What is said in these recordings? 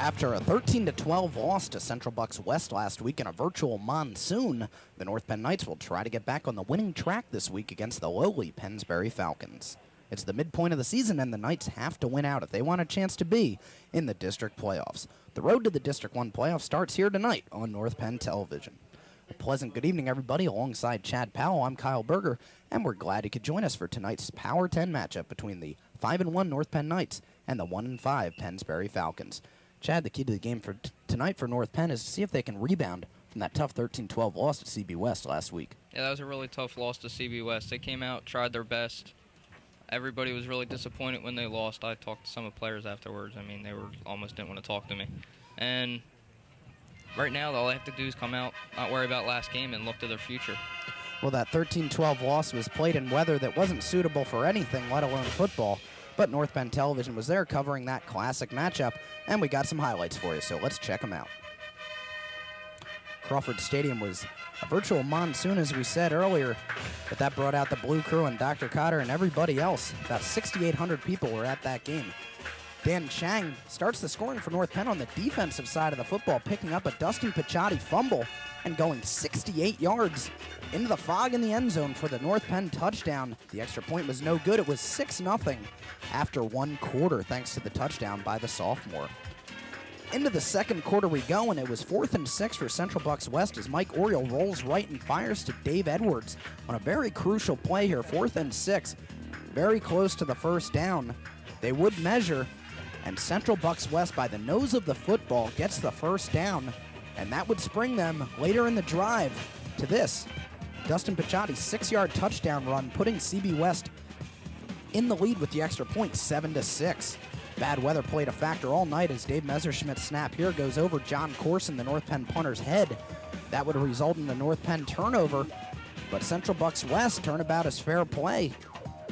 After a 13-12 loss to Central Bucks West last week in a virtual monsoon, the North Penn Knights will try to get back on the winning track this week against the lowly Pennsbury Falcons. It's the midpoint of the season, and the Knights have to win out if they want a chance to be in the district playoffs. The road to the District 1 playoff starts here tonight on North Penn Television. A pleasant good evening, everybody. Alongside Chad Powell, I'm Kyle Berger, and we're glad you could join us for tonight's Power 10 matchup between the 5-1 North Penn Knights and the 1-5 Pennsbury Falcons. Chad, the key to the game for tonight for North Penn is to see if they can rebound from that tough 13-12 loss to CB West last week. Yeah, that was a really tough loss to CB West. They came out, tried their best. Everybody was really disappointed when they lost. I talked to some of the players afterwards. I mean, they were almost didn't want to talk to me. And right now, all they have to do is come out, not worry about last game, and look to their future. Well, that 13-12 loss was played in weather that wasn't suitable for anything, let alone football. But North Penn Television was there covering that classic matchup, and we got some highlights for you, so let's check them out. Crawford Stadium was a virtual monsoon, as we said earlier, but that brought out the Blue Crew and Dr. Cotter and everybody else. About 6,800 people were at that game. Dan Chang starts the scoring for North Penn on the defensive side of the football, picking up a Dustin Picciotti fumble and going 68 yards into the fog in the end zone for the North Penn touchdown. The extra point was no good. It was 6-0 after one quarter, thanks to the touchdown by the sophomore. Into the second quarter we go, and it was 4th and 6 for Central Bucks West as Mike Oriole rolls right and fires to Dave Edwards on a very crucial play here. 4th and 6, very close to the first down. They would measure, and Central Bucks West, by the nose of the football, gets the first down, and that would spring them later in the drive to this. Dustin Picciotti, 6-yard touchdown run, putting CB West in the lead with the extra point, 7-6. Bad weather played a factor all night as Dave Messerschmidt's snap here goes over John Corson, the North Penn punter's head. That would result in the North Penn turnover, but Central Bucks West turnabout is fair play.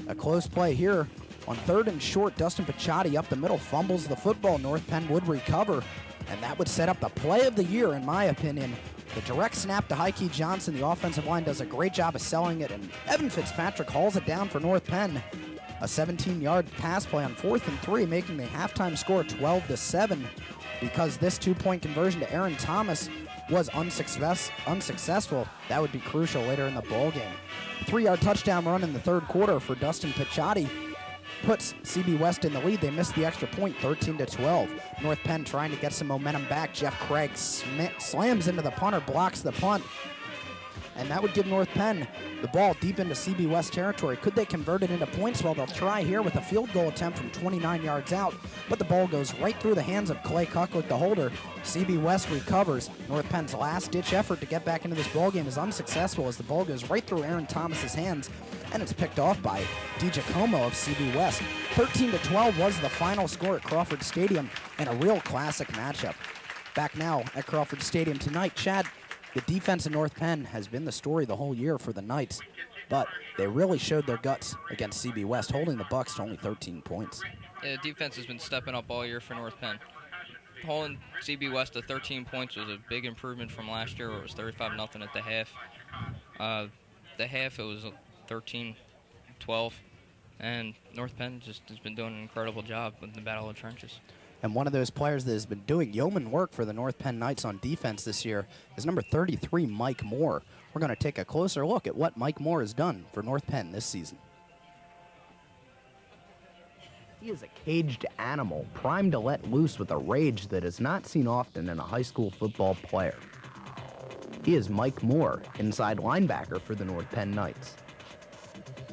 A close play here on 3rd and short. Dustin Picciotti up the middle, fumbles the football. North Penn would recover, and that would set up the play of the year, in my opinion. The direct snap to Heike Johnson. The offensive line does a great job of selling it, and Evan Fitzpatrick hauls it down for North Penn. A 17-yard pass play on 4th and 3, making the halftime score 12-7 because this two-point conversion to Aaron Thomas was unsuccessful. That would be crucial later in the ballgame. 3-yard touchdown run in the third quarter for Dustin Picciotti puts CB West in the lead. They missed the extra point, 13-12. North Penn trying to get some momentum back. Jeff Craig slams into the punter, blocks the punt. And that would give North Penn the ball deep into CB West territory. Could they convert it into points? Well, they'll try here with a field goal attempt from 29 yards out, but the ball goes right through the hands of Clay Cucklick, the holder. CB West recovers. North Penn's last-ditch effort to get back into this ballgame is unsuccessful as the ball goes right through Aaron Thomas's hands, and it's picked off by DiGiacomo of CB West. 13-12 was the final score at Crawford Stadium, and a real classic matchup. Back now at Crawford Stadium tonight, Chad, the defense in North Penn has been the story the whole year for the Knights, but they really showed their guts against CB West, holding the Bucks to only 13 points. Yeah, the defense has been stepping up all year for North Penn. Holding CB West to 13 points was a big improvement from last year where it was 35-0 at the half. The half, it was 13-12, and North Penn just has been doing an incredible job with the battle of the trenches. And one of those players that has been doing yeoman work for the North Penn Knights on defense this year is number 33, Mike Moore. We're going to take a closer look at what Mike Moore has done for North Penn this season. He is a caged animal, primed to let loose with a rage that is not seen often in a high school football player. He is Mike Moore, inside linebacker for the North Penn Knights.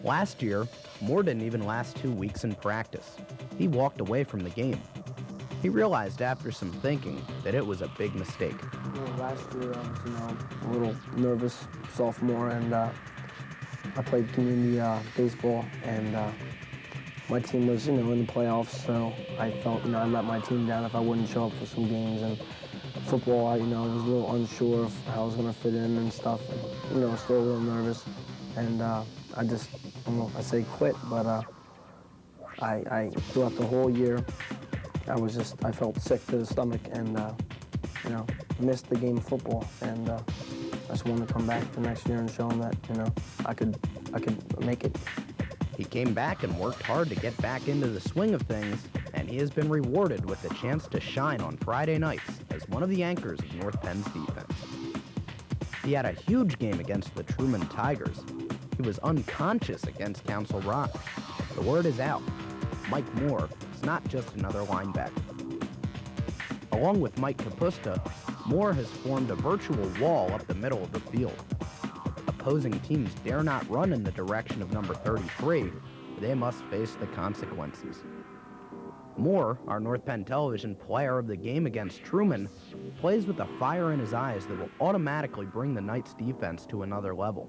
Last year, Moore didn't even last 2 weeks in practice. He walked away from the game. He realized after some thinking that it was a big mistake. Last year I was, a little nervous sophomore, and I played community baseball, and my team was, in the playoffs, so I felt, I let my team down if I wouldn't show up for some games. And football, I was a little unsure of how I was going to fit in and stuff, and, still a little nervous. And I just, I say quit, but I throughout the whole year, I felt sick to the stomach, and missed the game of football, and I just wanted to come back the next year and show them that I could make it. He came back and worked hard to get back into the swing of things, and he has been rewarded with the chance to shine on Friday nights as one of the anchors of North Penn's defense. He had a huge game against the Truman Tigers. He was unconscious against Council Rock. The word is out. Mike Moore is not just another linebacker. Along with Mike Kapusta, Moore has formed a virtual wall up the middle of the field. Opposing teams dare not run in the direction of number 33, or they must face the consequences. Moore, our North Penn Television player of the game against Truman, plays with a fire in his eyes that will automatically bring the Knights' defense to another level.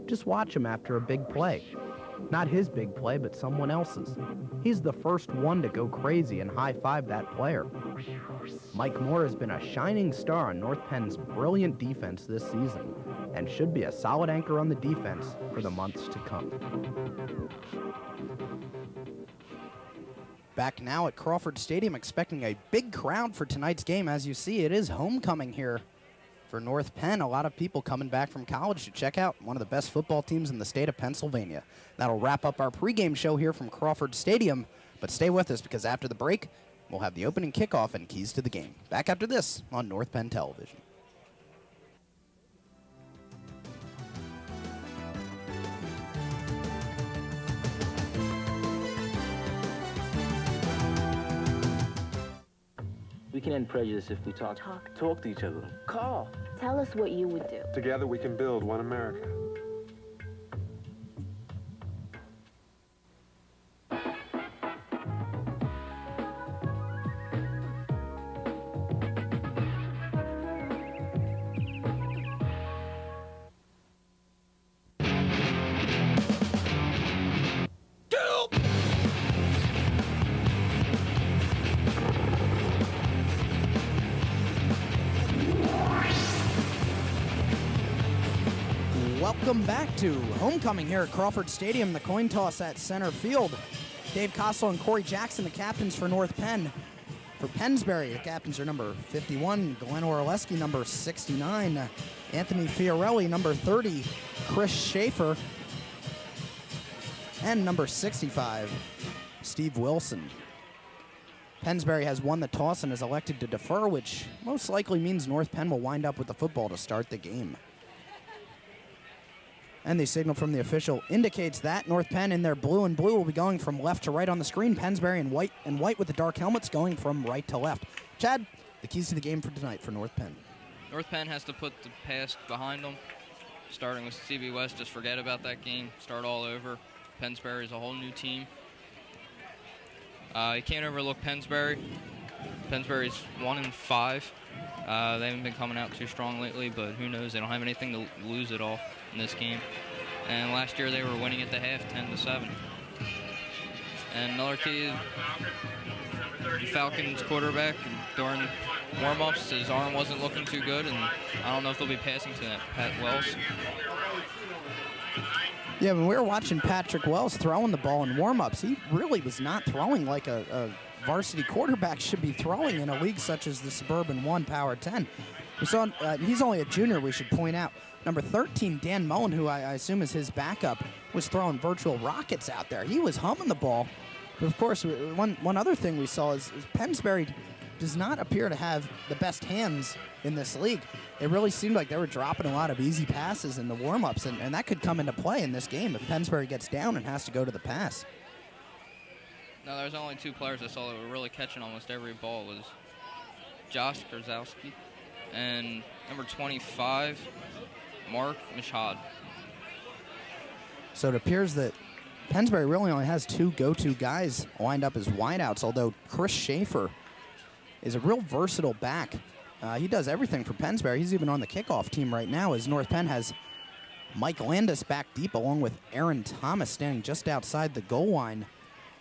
Just watch him after a big play. Not his big play, but someone else's. He's the first one to go crazy and high-five that player. Mike Moore has been a shining star on North Penn's brilliant defense this season and should be a solid anchor on the defense for the months to come. Back now at Crawford Stadium, expecting a big crowd for tonight's game. As you see, it is homecoming here for North Penn. A lot of people coming back from college to check out one of the best football teams in the state of Pennsylvania. That'll wrap up our pregame show here from Crawford Stadium, but stay with us because after the break, we'll have the opening kickoff and keys to the game. Back after this on North Penn Television. We can end prejudice if we talk to each other. Call. Tell us what you would do. Together we can build one America. Welcome back to homecoming here at Crawford Stadium, the coin toss at center field. Dave Kostel and Corey Jackson, the captains for North Penn. For Pennsbury, the captains are number 51, Glenn Orleski, number 69, Anthony Fiorelli, number 30, Chris Schaefer, and number 65, Steve Wilson. Pennsbury has won the toss and is elected to defer, which most likely means North Penn will wind up with the football to start the game. And the signal from the official indicates that North Penn in their blue and blue will be going from left to right on the screen. Pennsbury in white with the dark helmets going from right to left. Chad, the keys to the game for tonight for North Penn. North Penn has to put the past behind them. Starting with CB West, just forget about that game. Start all over. Pennsbury is a whole new team. You can't overlook Pennsbury. Pennsbury's 1-5. They haven't been coming out too strong lately, but who knows? They don't have anything to lose at all in this game. And last year they were winning at the half 10-7. And another key is the Falcons quarterback during warm-ups, his arm wasn't looking too good, and I don't know if they'll be passing to that Pat Wells. Yeah, when we were watching Patrick Wells throwing the ball in warm-ups, he really was not throwing like a varsity quarterback should be throwing in a league such as the Suburban 1 Power 10. We saw he's only a junior, we should point out. Number 13, Dan Mullen, who I assume is his backup, was throwing virtual rockets out there. He was humming the ball. But, of course, one other thing we saw is Pennsbury does not appear to have the best hands in this league. It really seemed like they were dropping a lot of easy passes in the warm-ups, and that could come into play in this game if Pennsbury gets down and has to go to the pass. No, there's only two players I saw that were really catching almost every ball. It was Josh Krasowski and number 25, Mark Mishad. So it appears that Pennsbury really only has two go-to guys lined up as wideouts, although Chris Schaefer is a real versatile back. He does everything for Pennsbury. He's even on the kickoff team right now as North Penn has Mike Landis back deep along with Aaron Thomas standing just outside the goal line.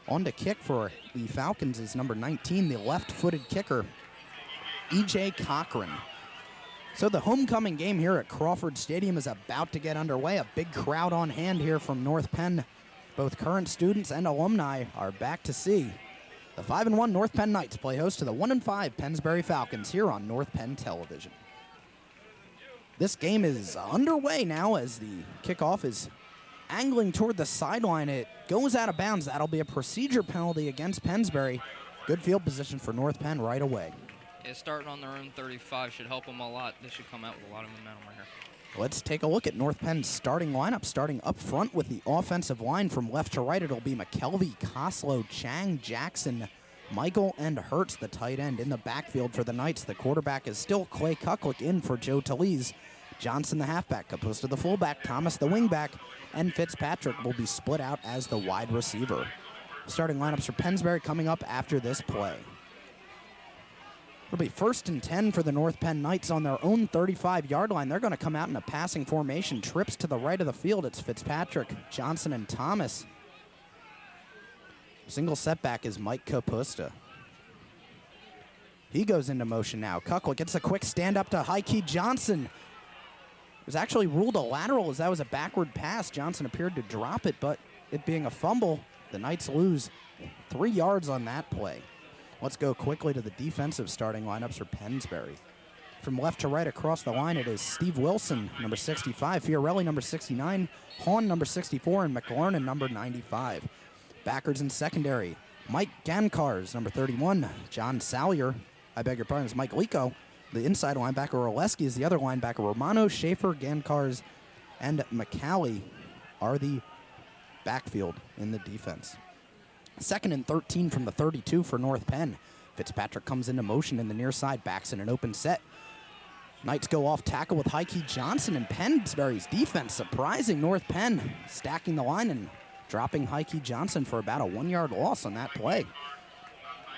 On to kick for the Falcons is number 19, the left-footed kicker, E.J. Cochran. So the homecoming game here at Crawford Stadium is about to get underway. A big crowd on hand here from North Penn. Both current students and alumni are back to see the 5-1 North Penn Knights play host to the 1-5 Pennsbury Falcons here on North Penn Television. This game is underway now as the kickoff is angling toward the sideline. It goes out of bounds. That'll be a procedure penalty against Pennsbury. Good field position for North Penn right away. Yeah, starting on their own 35 should help them a lot. They should come out with a lot of momentum right here. Let's take a look at North Penn's starting lineup. Starting up front with the offensive line from left to right, it'll be McKelvey, Koslow, Chang, Jackson, Michael, and Hertz, the tight end. In the backfield for the Knights, the quarterback is still Clay Kuklick in for Joe Talese. Johnson, the halfback, Kapusta, the fullback, Thomas, the wingback, and Fitzpatrick will be split out as the wide receiver. Starting lineups for Pennsbury coming up after this play. It'll be 1st and 10 for the North Penn Knights on their own 35-yard line. They're going to come out in a passing formation. Trips to the right of the field. It's Fitzpatrick, Johnson, and Thomas. Single setback is Mike Kapusta. He goes into motion now. Kuklick gets a quick stand-up to Heike Johnson. It was actually ruled a lateral as that was a backward pass. Johnson appeared to drop it, but it being a fumble, the Knights lose 3 yards on that play. Let's go quickly to the defensive starting lineups for Pennsbury. From left to right across the line, it is Steve Wilson, number 65, Fiorelli, number 69, Hahn, number 64, and McLernan, number 95. Backwards in secondary, Mike Gankars, number 31, John Salyer, it's Mike Lico. The inside linebacker, Oleski, is the other linebacker. Romano, Schaefer, Gankars, and McCallie are the backfield in the defense. 2nd and 13 from the 32 for North Penn. Fitzpatrick comes into motion in the near side, backs in an open set. Knights go off tackle with Heike Johnson, and Pennsbury's defense surprising North Penn, stacking the line and dropping Heike Johnson for about a 1-yard loss on that play.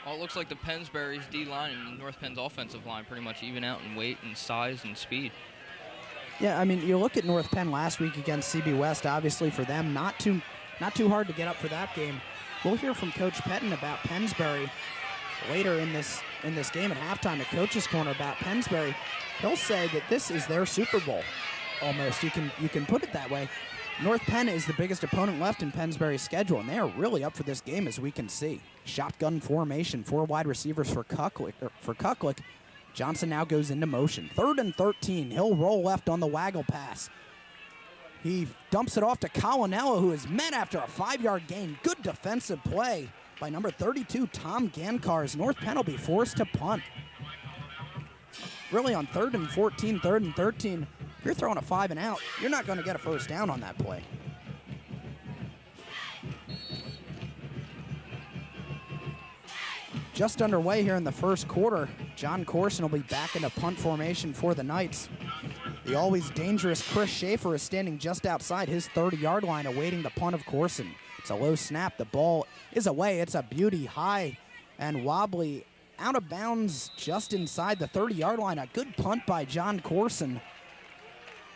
Well, it looks like the Pennsbury's D-line and North Penn's offensive line pretty much even out in weight and size and speed. Yeah, I mean, you look at North Penn last week against CB West, obviously for them, not too hard to get up for that game. We'll hear from Coach Pettin about Pennsbury later in this game at halftime at Coach's Corner about Pennsbury. He'll say that this is their Super Bowl, almost. You can put it that way. North Penn is the biggest opponent left in Pennsbury's schedule, and they are really up for this game, as we can see. Shotgun formation, 4 wide receivers for Kuklick. Johnson now goes into motion. 3rd and 13. He'll roll left on the waggle pass. He dumps it off to Colinello, who is met after a 5-yard gain. Good defensive play by number 32, Tom Gankars. North Penn will be forced to punt. Really on 3rd and 14, 3rd and 13, if you're throwing a 5 and out, you're not going to get a first down on that play. Just underway here in the first quarter. John Corson will be back into punt formation for the Knights. The always dangerous Chris Schaefer is standing just outside his 30-yard line awaiting the punt of Corson. It's a low snap. The ball is away. It's a beauty, high and wobbly, out of bounds just inside the 30-yard line. A good punt by John Corson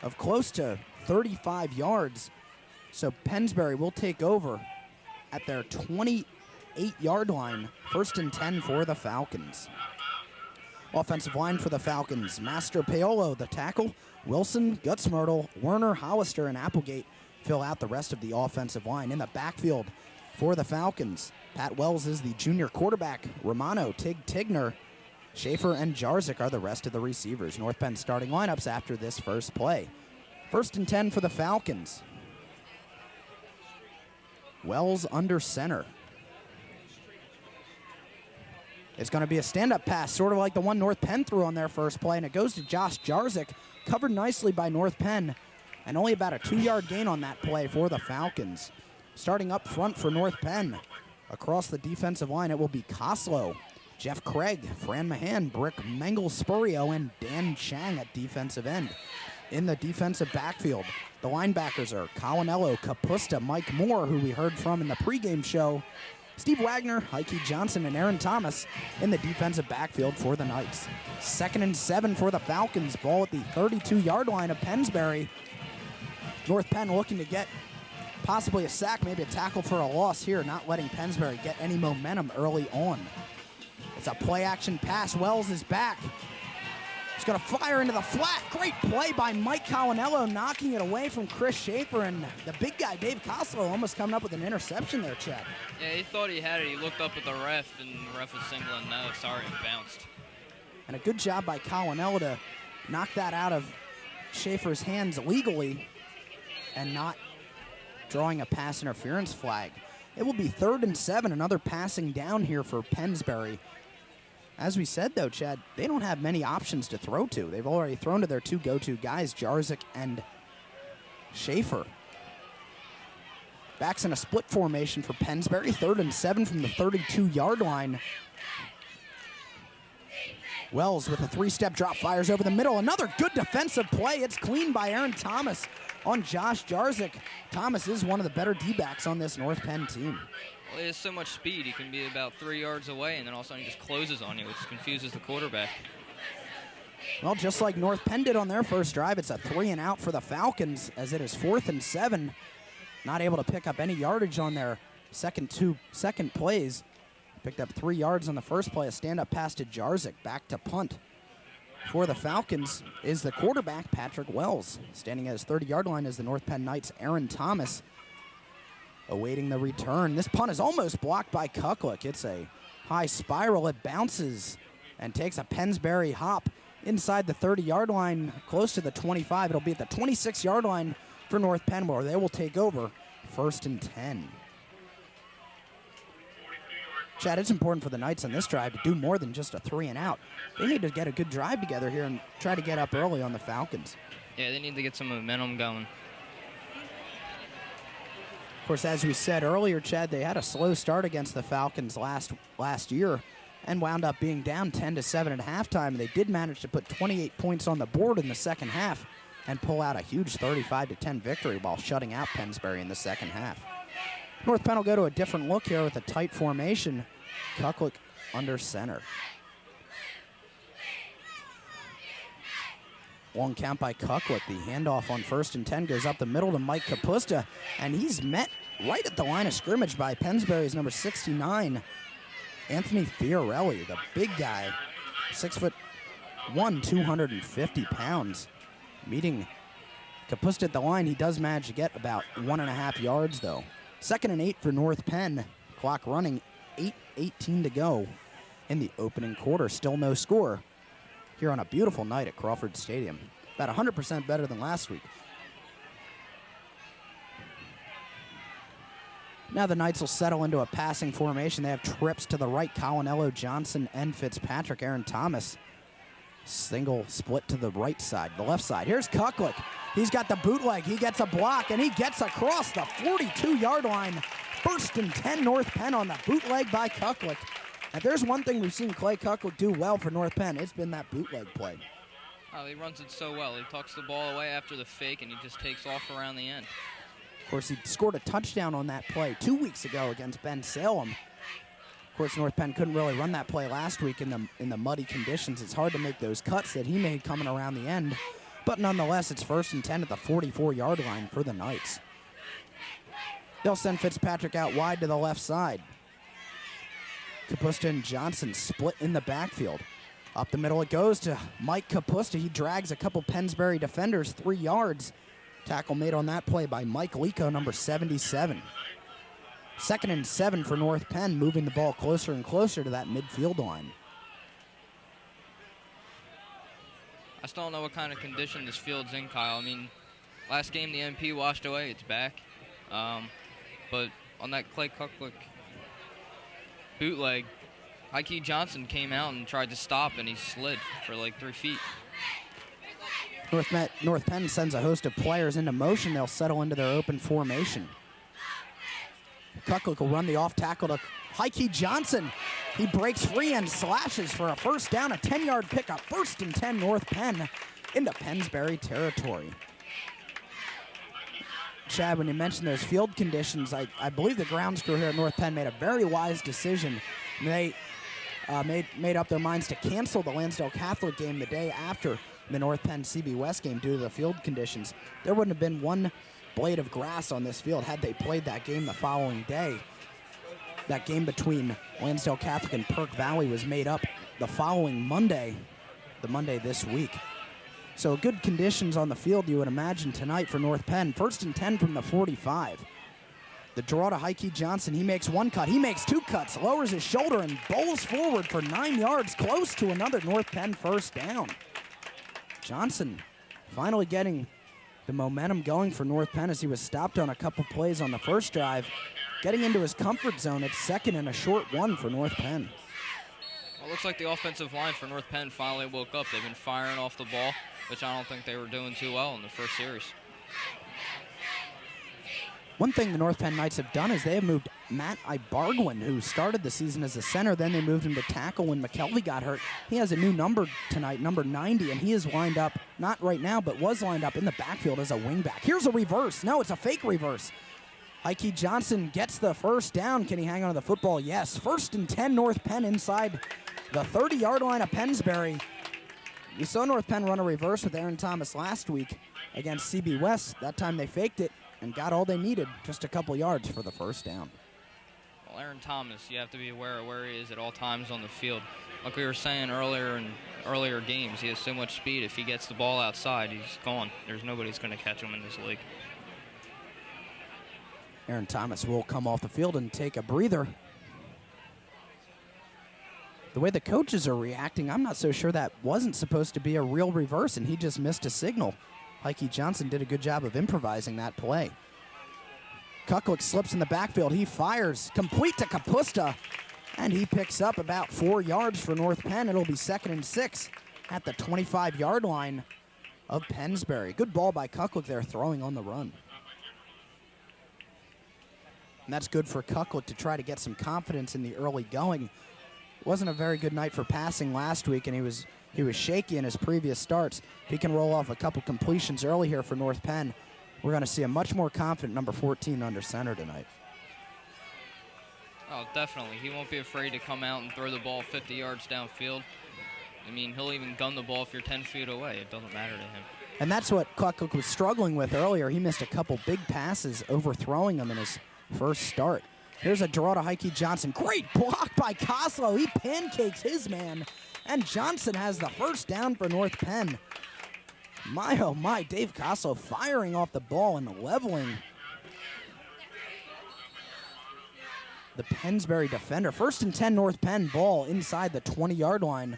of close to 35 yards. So Pennsbury will take over at their 28-yard line. 1st and 10 for the Falcons. Offensive line for the Falcons, Master Paolo, the tackle. Wilson, Gutsmyrtle, Werner, Hollister, and Applegate fill out the rest of the offensive line. In the backfield for the Falcons, Pat Wells is the junior quarterback. Romano, Tigner, Schaefer, and Jarzik are the rest of the receivers. North Penn starting lineups after this first play. 1st and 10 for the Falcons. Wells under center. It's going to be a stand-up pass, sort of like the one North Penn threw on their first play, and it goes to Josh Jarzik, covered nicely by North Penn, and only about a 2-yard gain on that play for the Falcons. Starting up front for North Penn, across the defensive line, it will be Koslow, Jeff Craig, Fran Mahan, Brick Mengel Spurio, and Dan Chang at defensive end. In the defensive backfield, the linebackers are Colinello, Kapusta, Mike Moore, who we heard from in the pregame show, Steve Wagner, Heike Johnson, and Aaron Thomas in the defensive backfield for the Knights. 2nd and 7 for the Falcons. Ball at the 32-yard line of Pennsbury. North Penn looking to get possibly a sack, maybe a tackle for a loss here, not letting Pennsbury get any momentum early on. It's a play-action pass. Wells is back. He's going to fire into the flat. Great play by Mike Colinello, knocking it away from Chris Schaefer, and the big guy, Dave Koslow, almost coming up with an interception there, Chad. Yeah, he thought he had it. He looked up at the ref, and the ref was signaling, no, sorry, it bounced. And a good job by Colinello to knock that out of Schaefer's hands legally and not drawing a pass interference flag. It will be 3rd and 7, another passing down here for Pennsbury. As we said, though, Chad, they don't have many options to throw to. They've already thrown to their 2 go-to guys, Jarzik and Schaefer. Backs in a split formation for Pennsbury, 3rd and 7 from the 32-yard line. Wells with a 3-step drop, fires over the middle. Another good defensive play. It's clean by Aaron Thomas on Josh Jarzik. Thomas is one of the better D-backs on this North Penn team. Well, he has so much speed. He can be about 3 yards away, and then all of a sudden he just closes on you, which confuses the quarterback. Well, just like North Penn did on their first drive, it's a 3-and-out for the Falcons as it is 4th and 7. Not able to pick up any yardage on their second plays. Picked up 3 yards on the first play, a stand-up pass to Jarzik, back to punt. For the Falcons is the quarterback, Patrick Wells. Standing at his 30-yard line is the North Penn Knights' Aaron Thomas, awaiting the return. This punt is almost blocked by Kucklick. It's a high spiral. It bounces and takes a Pennsbury hop inside the 30-yard line, close to the 25. It'll be at the 26-yard line for North Penn, where they will take over 1st and 10. Chad, it's important for the Knights on this drive to do more than just a 3-and-out. They need to get a good drive together here and try to get up early on the Falcons. Yeah, they need to get some momentum going. Of course, as we said earlier, Chad, they had a slow start against the Falcons last year and wound up being down 10-7 at halftime. They did manage to put 28 points on the board in the second half and pull out a huge 35-10 victory while shutting out Pennsbury in the second half. North Penn will go to a different look here with a tight formation. Kucklick under center. Long count by Kucklick. The handoff on 1st and 10 goes up the middle to Mike Kapusta, and he's met right at the line of scrimmage by Pennsbury's number 69, Anthony Fiorelli, the big guy, 6'1", 250 pounds. Meeting Kapusta at the line, he does manage to get about 1.5 yards, though. 2nd and 8 for North Penn. Clock running, 8:18 to go in the opening quarter. Still no score here on a beautiful night at Crawford Stadium. About 100% better than last week. Now the Knights will settle into a passing formation. They have trips to the right, Colinello, Johnson, and Fitzpatrick. Aaron Thomas, single split to the right side, the left side. Here's Kucklick. He's got the bootleg. He gets a block, and he gets across the 42-yard line. 1st and 10, North Penn on the bootleg by Kucklick. And there's one thing we've seen Clay Kucklick do well for North Penn. It's been that bootleg play. Oh, he runs it so well. He tucks the ball away after the fake, and he just takes off around the end. Of course, he scored a touchdown on that play 2 weeks ago against Ben Salem. Of course, North Penn couldn't really run that play last week in the muddy conditions. It's hard to make those cuts that he made coming around the end. But nonetheless, it's 1st and 10 at the 44-yard line for the Knights. They'll send Fitzpatrick out wide to the left side. Kapusta and Johnson split in the backfield. Up the middle it goes to Mike Kapusta. He drags a couple Pennsbury defenders 3 yards. Tackle made on that play by Mike Lico, number 77. 2nd and 7 for North Penn, moving the ball closer and closer to that midfield line. I still don't know what kind of condition this field's in, Kyle. I mean, last game the MP washed away. It's back. But on that Clay Kucklick bootleg, Ike Johnson came out and tried to stop, and he slid for like 3 feet. North Penn sends a host of players into motion. They'll settle into their open formation. Kucklick will run the off tackle to Heike Johnson. He breaks free and slashes for a first down, a 10-yard pickup. 1st and 10, North Penn into Pennsbury territory. Chad, when you mentioned those field conditions, I believe the grounds crew here at North Penn made a very wise decision. They made up their minds to cancel the Lansdale Catholic game the day after the North Penn CB West game due to the field conditions. There wouldn't have been one blade of grass on this field had they played that game the following day. That game between Lansdale Catholic and Perk Valley was made up the following Monday, the Monday this week. So good conditions on the field, you would imagine, tonight for North Penn. 1st and 10 from the 45. The draw to Heike Johnson. He makes one cut. He makes 2 cuts, lowers his shoulder, and bowls forward for 9 yards, close to another North Penn first down. Johnson finally getting the momentum going for North Penn as he was stopped on a couple plays on the first drive. Getting into his comfort zone at second and a short one for North Penn. Well, it looks like the offensive line for North Penn finally woke up. They've been firing off the ball, which I don't think they were doing too well in the first series. One thing the North Penn Knights have done is they have moved Matt Ibargwin, who started the season as a center. Then they moved him to tackle when McKelvey got hurt. He has a new number tonight, number 90, and he is lined up, not right now, but was lined up in the backfield as a wingback. Here's a reverse. No, it's a fake reverse. Heike Johnson gets the first down. Can he hang on to the football? Yes. 1st and 10, North Penn inside the 30-yard line of Pennsbury. You saw North Penn run a reverse with Aaron Thomas last week against CB West. That time they faked it and got all they needed, just a couple yards for the first down. Well, Aaron Thomas, you have to be aware of where he is at all times on the field. Like we were saying earlier in earlier games, he has so much speed. If he gets the ball outside, he's gone. There's nobody who's going to catch him in this league. Aaron Thomas will come off the field and take a breather. The way the coaches are reacting, I'm not so sure that wasn't supposed to be a real reverse, and he just missed a signal. Heike Johnson did a good job of improvising that play. Kuklik slips in the backfield. He fires complete to Kapusta, and he picks up about 4 yards for North Penn. It'll be 2nd and 6 at the 25-yard line of Pennsbury. Good ball by Kuklik there, throwing on the run. And that's good for Kuklik to try to get some confidence in the early going. It wasn't a very good night for passing last week, and he was shaky in his previous starts. If he can roll off a couple completions early here for North Penn, we're going to see a much more confident number 14 under center tonight. Oh, definitely. He won't be afraid to come out and throw the ball 50 yards downfield. I mean, he'll even gun the ball if you're 10 feet away. It doesn't matter to him. And that's what Kuklik was struggling with earlier. He missed a couple big passes, overthrowing them in his first start. Here's a draw to Heike Johnson. Great block by Koslow. He pancakes his man. And Johnson has the first down for North Penn. My, oh my, Dave Koslow firing off the ball and leveling the Pennsbury defender. 1st and 10, North Penn, ball inside the 20-yard line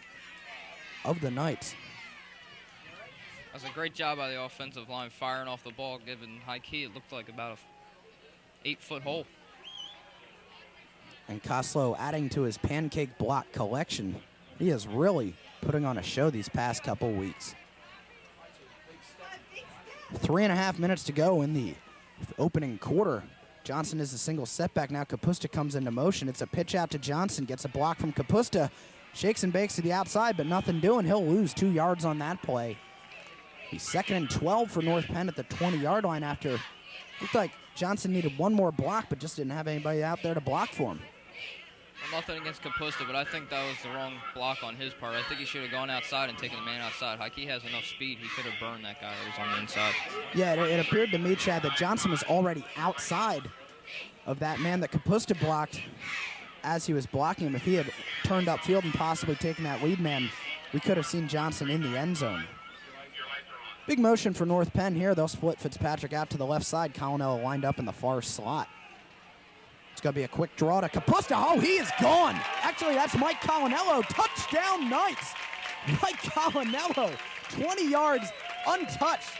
of the Knights. That's a great job by the offensive line firing off the ball, giving Heike, it looked like about a 8-foot hole. And Koslow adding to his pancake block collection. He is really putting on a show these past couple weeks. 3.5 minutes to go in the opening quarter. Johnson is a single setback. Now Kapusta comes into motion. It's a pitch out to Johnson. Gets a block from Kapusta. Shakes and bakes to the outside, but nothing doing. He'll lose 2 yards on that play. He's 2nd and 12 for North Penn at the 20-yard line after looked like Johnson needed one more block, but just didn't have anybody out there to block for him. Well, nothing against Kapusta, but I think that was the wrong block on his part. I think he should have gone outside and taken the man outside. Heike has enough speed. He could have burned that guy that was on the inside. Yeah, it appeared to me, Chad, that Johnson was already outside of that man that Kapusta blocked as he was blocking him. If he had turned upfield and possibly taken that lead man, we could have seen Johnson in the end zone. Big motion for North Penn here. They'll split Fitzpatrick out to the left side. Colonello lined up in the far slot. It's going to be a quick draw to Kapusta. Oh, he is gone. Actually, that's Mike Colonello. Touchdown Knights. Mike Colonello, 20 yards, untouched.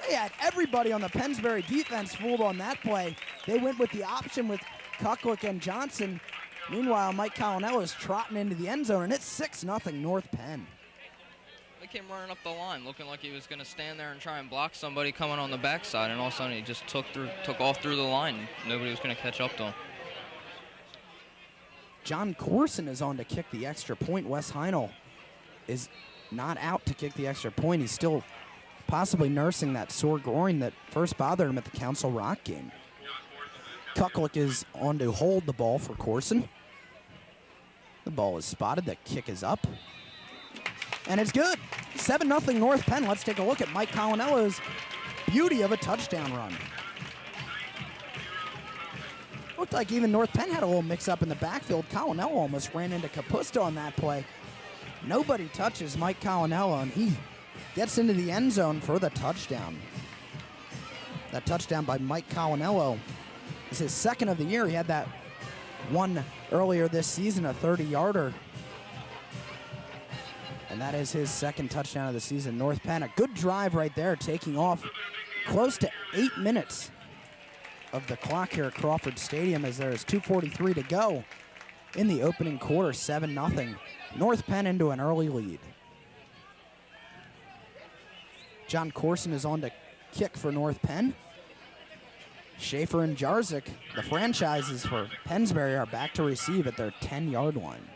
They had everybody on the Pennsbury defense fooled on that play. They went with the option with Kuklik and Johnson. Meanwhile, Mike Colonello is trotting into the end zone, and it's 6-0 North Penn. They came running up the line, looking like he was going to stand there and try and block somebody coming on the backside, and all of a sudden he just took off through the line. Nobody was going to catch up to him. John Corson is on to kick the extra point. Wes Heinel is not out to kick the extra point. He's still possibly nursing that sore groin that first bothered him at the Council Rock game. Kuklik is on to hold the ball for Corson. The ball is spotted. The kick is up. And it's good. 7-0 North Penn. Let's take a look at Mike Colonello's beauty of a touchdown run. Looked like even North Penn had a little mix-up in the backfield. Colonello almost ran into Kapusta on that play. Nobody touches Mike Colonello, and he gets into the end zone for the touchdown. That touchdown by Mike Colonello is his 2nd of the year. He had that one earlier this season, a 30-yarder. And that is his 2nd touchdown of the season. North Penn, a good drive right there, taking off close to 8 minutes of the clock here at Crawford Stadium as there is 2:43 to go in the opening quarter, 7-0. North Penn into an early lead. John Corson is on to kick for North Penn. Schaefer and Jarzik, the franchises for Pennsbury, are back to receive at their 10-yard line.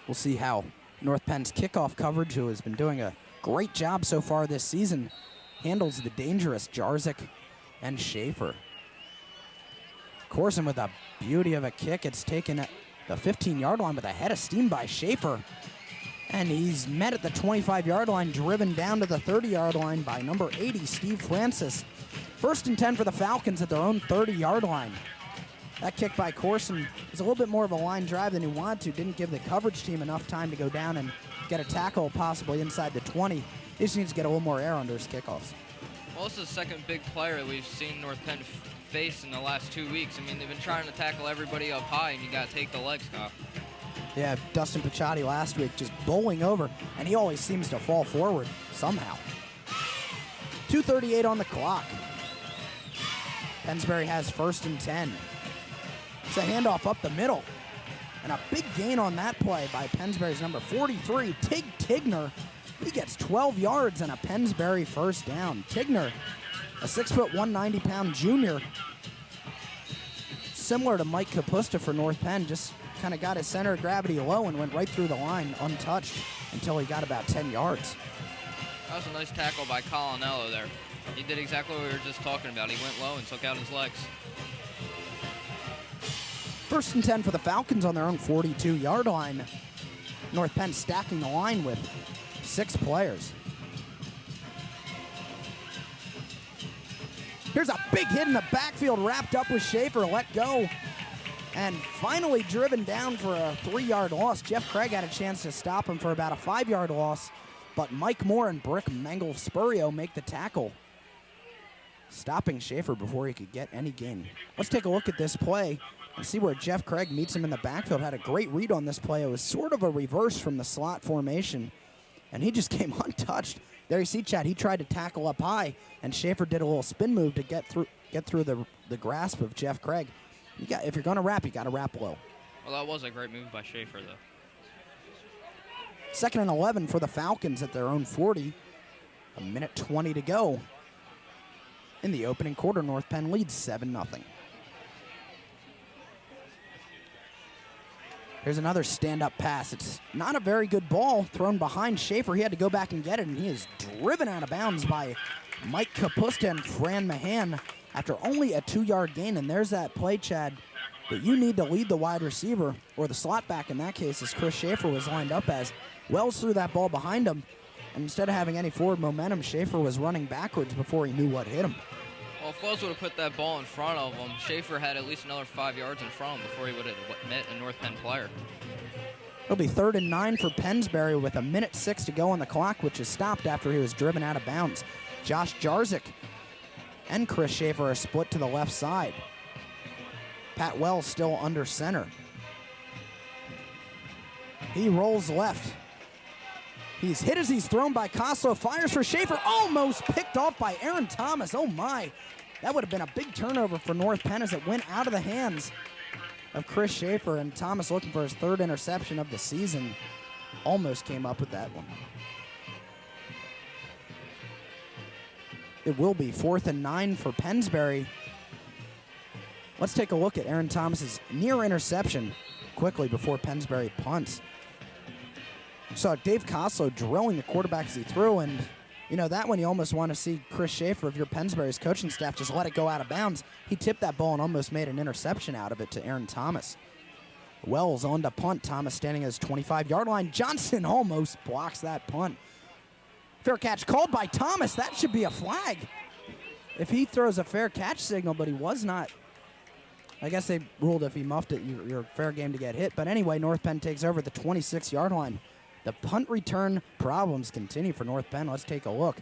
We'll see how North Penn's kickoff coverage, who has been doing a great job so far this season, handles the dangerous Jarzik and Schaefer. Corson with a beauty of a kick. It's taken at the 15-yard line with a head of steam by Schaefer. And he's met at the 25-yard line, driven down to the 30-yard line by number 80, Steve Francis. 1st and 10 for the Falcons at their own 30-yard line. That kick by Corson was a little bit more of a line drive than he wanted to. Didn't give the coverage team enough time to go down and get a tackle possibly inside the 20. He just needs to get a little more air under his kickoffs. Well, this is the second big player that we've seen North Penn face in the last 2 weeks. I mean, they've been trying to tackle everybody up high, and you got to take the legs off. Yeah, Dustin Picciotti last week just bowling over, and he always seems to fall forward somehow. 2:38 on the clock. Pennsbury has 1st and 10. It's a handoff up the middle. And a big gain on that play by Pennsbury's number 43, Tig Tigner. He gets 12 yards and a Pennsbury 1st down. Tigner, a 6', 190-pound junior. Similar to Mike Kapusta for North Penn, just kind of got his center of gravity low and went right through the line untouched until he got about 10 yards. That was a nice tackle by Colinello there. He did exactly what we were just talking about. He went low and took out his legs. 1st and 10 for the Falcons on their own 42-yard line. North Penn stacking the line with 6 players. Here's a big hit in the backfield, wrapped up with Schaefer, let go. And finally driven down for a 3-yard loss. Jeff Craig had a chance to stop him for about a 5-yard loss, but Mike Moore and Brick Mengel-Spurio make the tackle, stopping Schaefer before he could get any gain. Let's take a look at this play and see where Jeff Craig meets him in the backfield. Had a great read on this play. It was sort of a reverse from the slot formation, and he just came untouched. There you see, Chad, he tried to tackle up high, and Schaefer did a little spin move to get through the grasp of Jeff Craig. If you're going to wrap, you got to wrap low. Well, that was a great move by Schaefer, though. 2nd and 11 for the Falcons at their own 40. A minute 20 to go. In the opening quarter, North Penn leads 7-0. Here's another stand-up pass. It's not a very good ball thrown behind Schaefer. He had to go back and get it, and he is driven out of bounds by Mike Kapusta and Fran Mahan after only a 2-yard gain. And there's that play, Chad, that you need to lead the wide receiver, or the slot back in that case, as Chris Schaefer was lined up as. Wells threw that ball behind him, and instead of having any forward momentum, Schaefer was running backwards before he knew what hit him. Well, if Wells would have put that ball in front of him, Schaefer had at least another 5 yards in front of him before he would have met a North Penn player. It'll be 3rd and 9 for Pennsbury with a minute 6 to go on the clock, which is stopped after he was driven out of bounds. Josh Jarzik and Chris Schaefer are split to the left side. Pat Wells still under center. He rolls left. He's hit as he's thrown by Koslow. Fires for Schaefer. Almost picked off by Aaron Thomas. Oh, my. That would have been a big turnover for North Penn as it went out of the hands of Chris Schaefer. And Thomas, looking for his 3rd interception of the season, almost came up with that one. It will be 4th and 9 for Pennsbury. Let's take a look at Aaron Thomas's near interception quickly before Pennsbury punts. Saw Dave Koslow drilling the quarterback as he threw, and you know, that one you almost want to see Chris Schaefer of your Pennsbury's coaching staff just let it go out of bounds. He tipped that ball and almost made an interception out of it to Aaron Thomas. Wells on to punt. Thomas standing at his 25-yard line. Johnson almost blocks that punt. Fair catch called by Thomas. That should be a flag if he throws a fair catch signal, but he was not. I guess they ruled if he muffed it, you're fair game to get hit. But anyway, North Penn takes over at the 26-yard line. The punt return problems continue for North Penn. Let's take a look.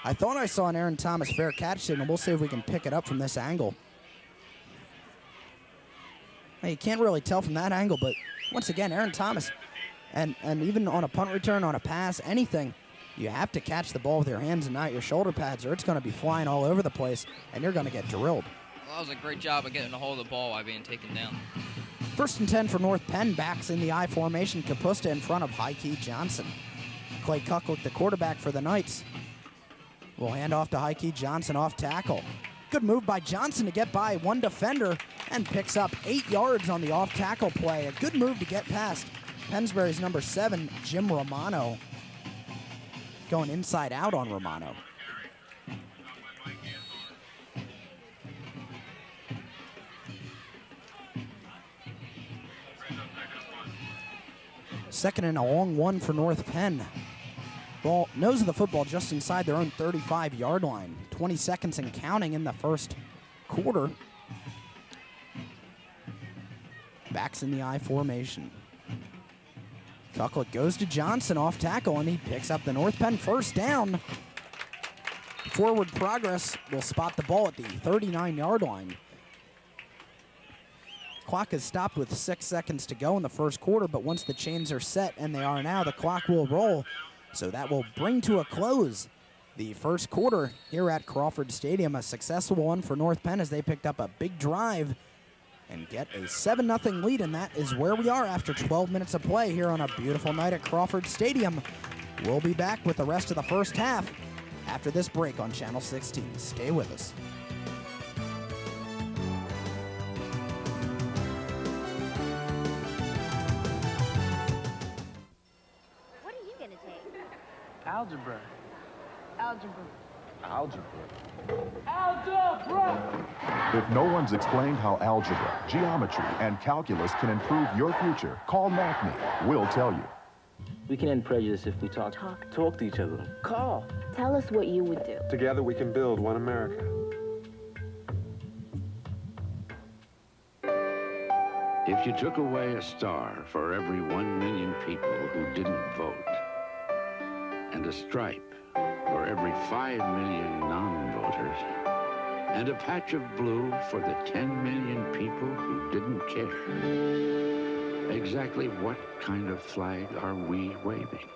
I thought I saw an Aaron Thomas fair catch signal. We'll see if we can pick it up from this angle. Hey, you can't really tell from that angle, but once again, Aaron Thomas. And even on a punt return, on a pass, anything, you have to catch the ball with your hands and not your shoulder pads, or it's going to be flying all over the place, and you're going to get drilled. Well, that was a great job of getting a hold of the ball while being taken down. 1st and 10 for North Penn. Backs in the I formation. Kapusta in front of Heike Johnson. Clay Kucklick, the quarterback for the Knights, will hand off to Heike Johnson off tackle. Good move by Johnson to get by one defender and picks up 8 yards on the off tackle play. A good move to get past Pennsbury's number 7, Jim Romano. Going inside out on Romano. Second and a long one for North Penn. Ball, nose of the football just inside their own 35-yard line. 20 seconds and counting in the first quarter. Backs in the I formation. Kucklick goes to Johnson off tackle, and he picks up the North Penn first down. Forward progress will spot the ball at the 39-yard line. Clock is stopped with 6 seconds to go in the first quarter, but once the chains are set, and they are now, the clock will roll. So that will bring to a close the first quarter here at Crawford Stadium. A successful one for North Penn as they picked up a big drive and get a 7-0 lead, and that is where we are after 12 minutes of play here on a beautiful night at Crawford Stadium. We'll be back with the rest of the first half after this break on Channel 16. Stay with us. What are you going to take? Algebra. Algebra. Algebra. If no one's explained how algebra, geometry, and calculus can improve your future, call NACME. We'll tell you. We can end prejudice if we talk to each other. Call. Tell us what you would do. Together we can build one America. If you took away a star for every 1 million people who didn't vote, and a stripe for every 5 million non-voters, and a patch of blue for the 10 million people who didn't care, exactly what kind of flag are we waving?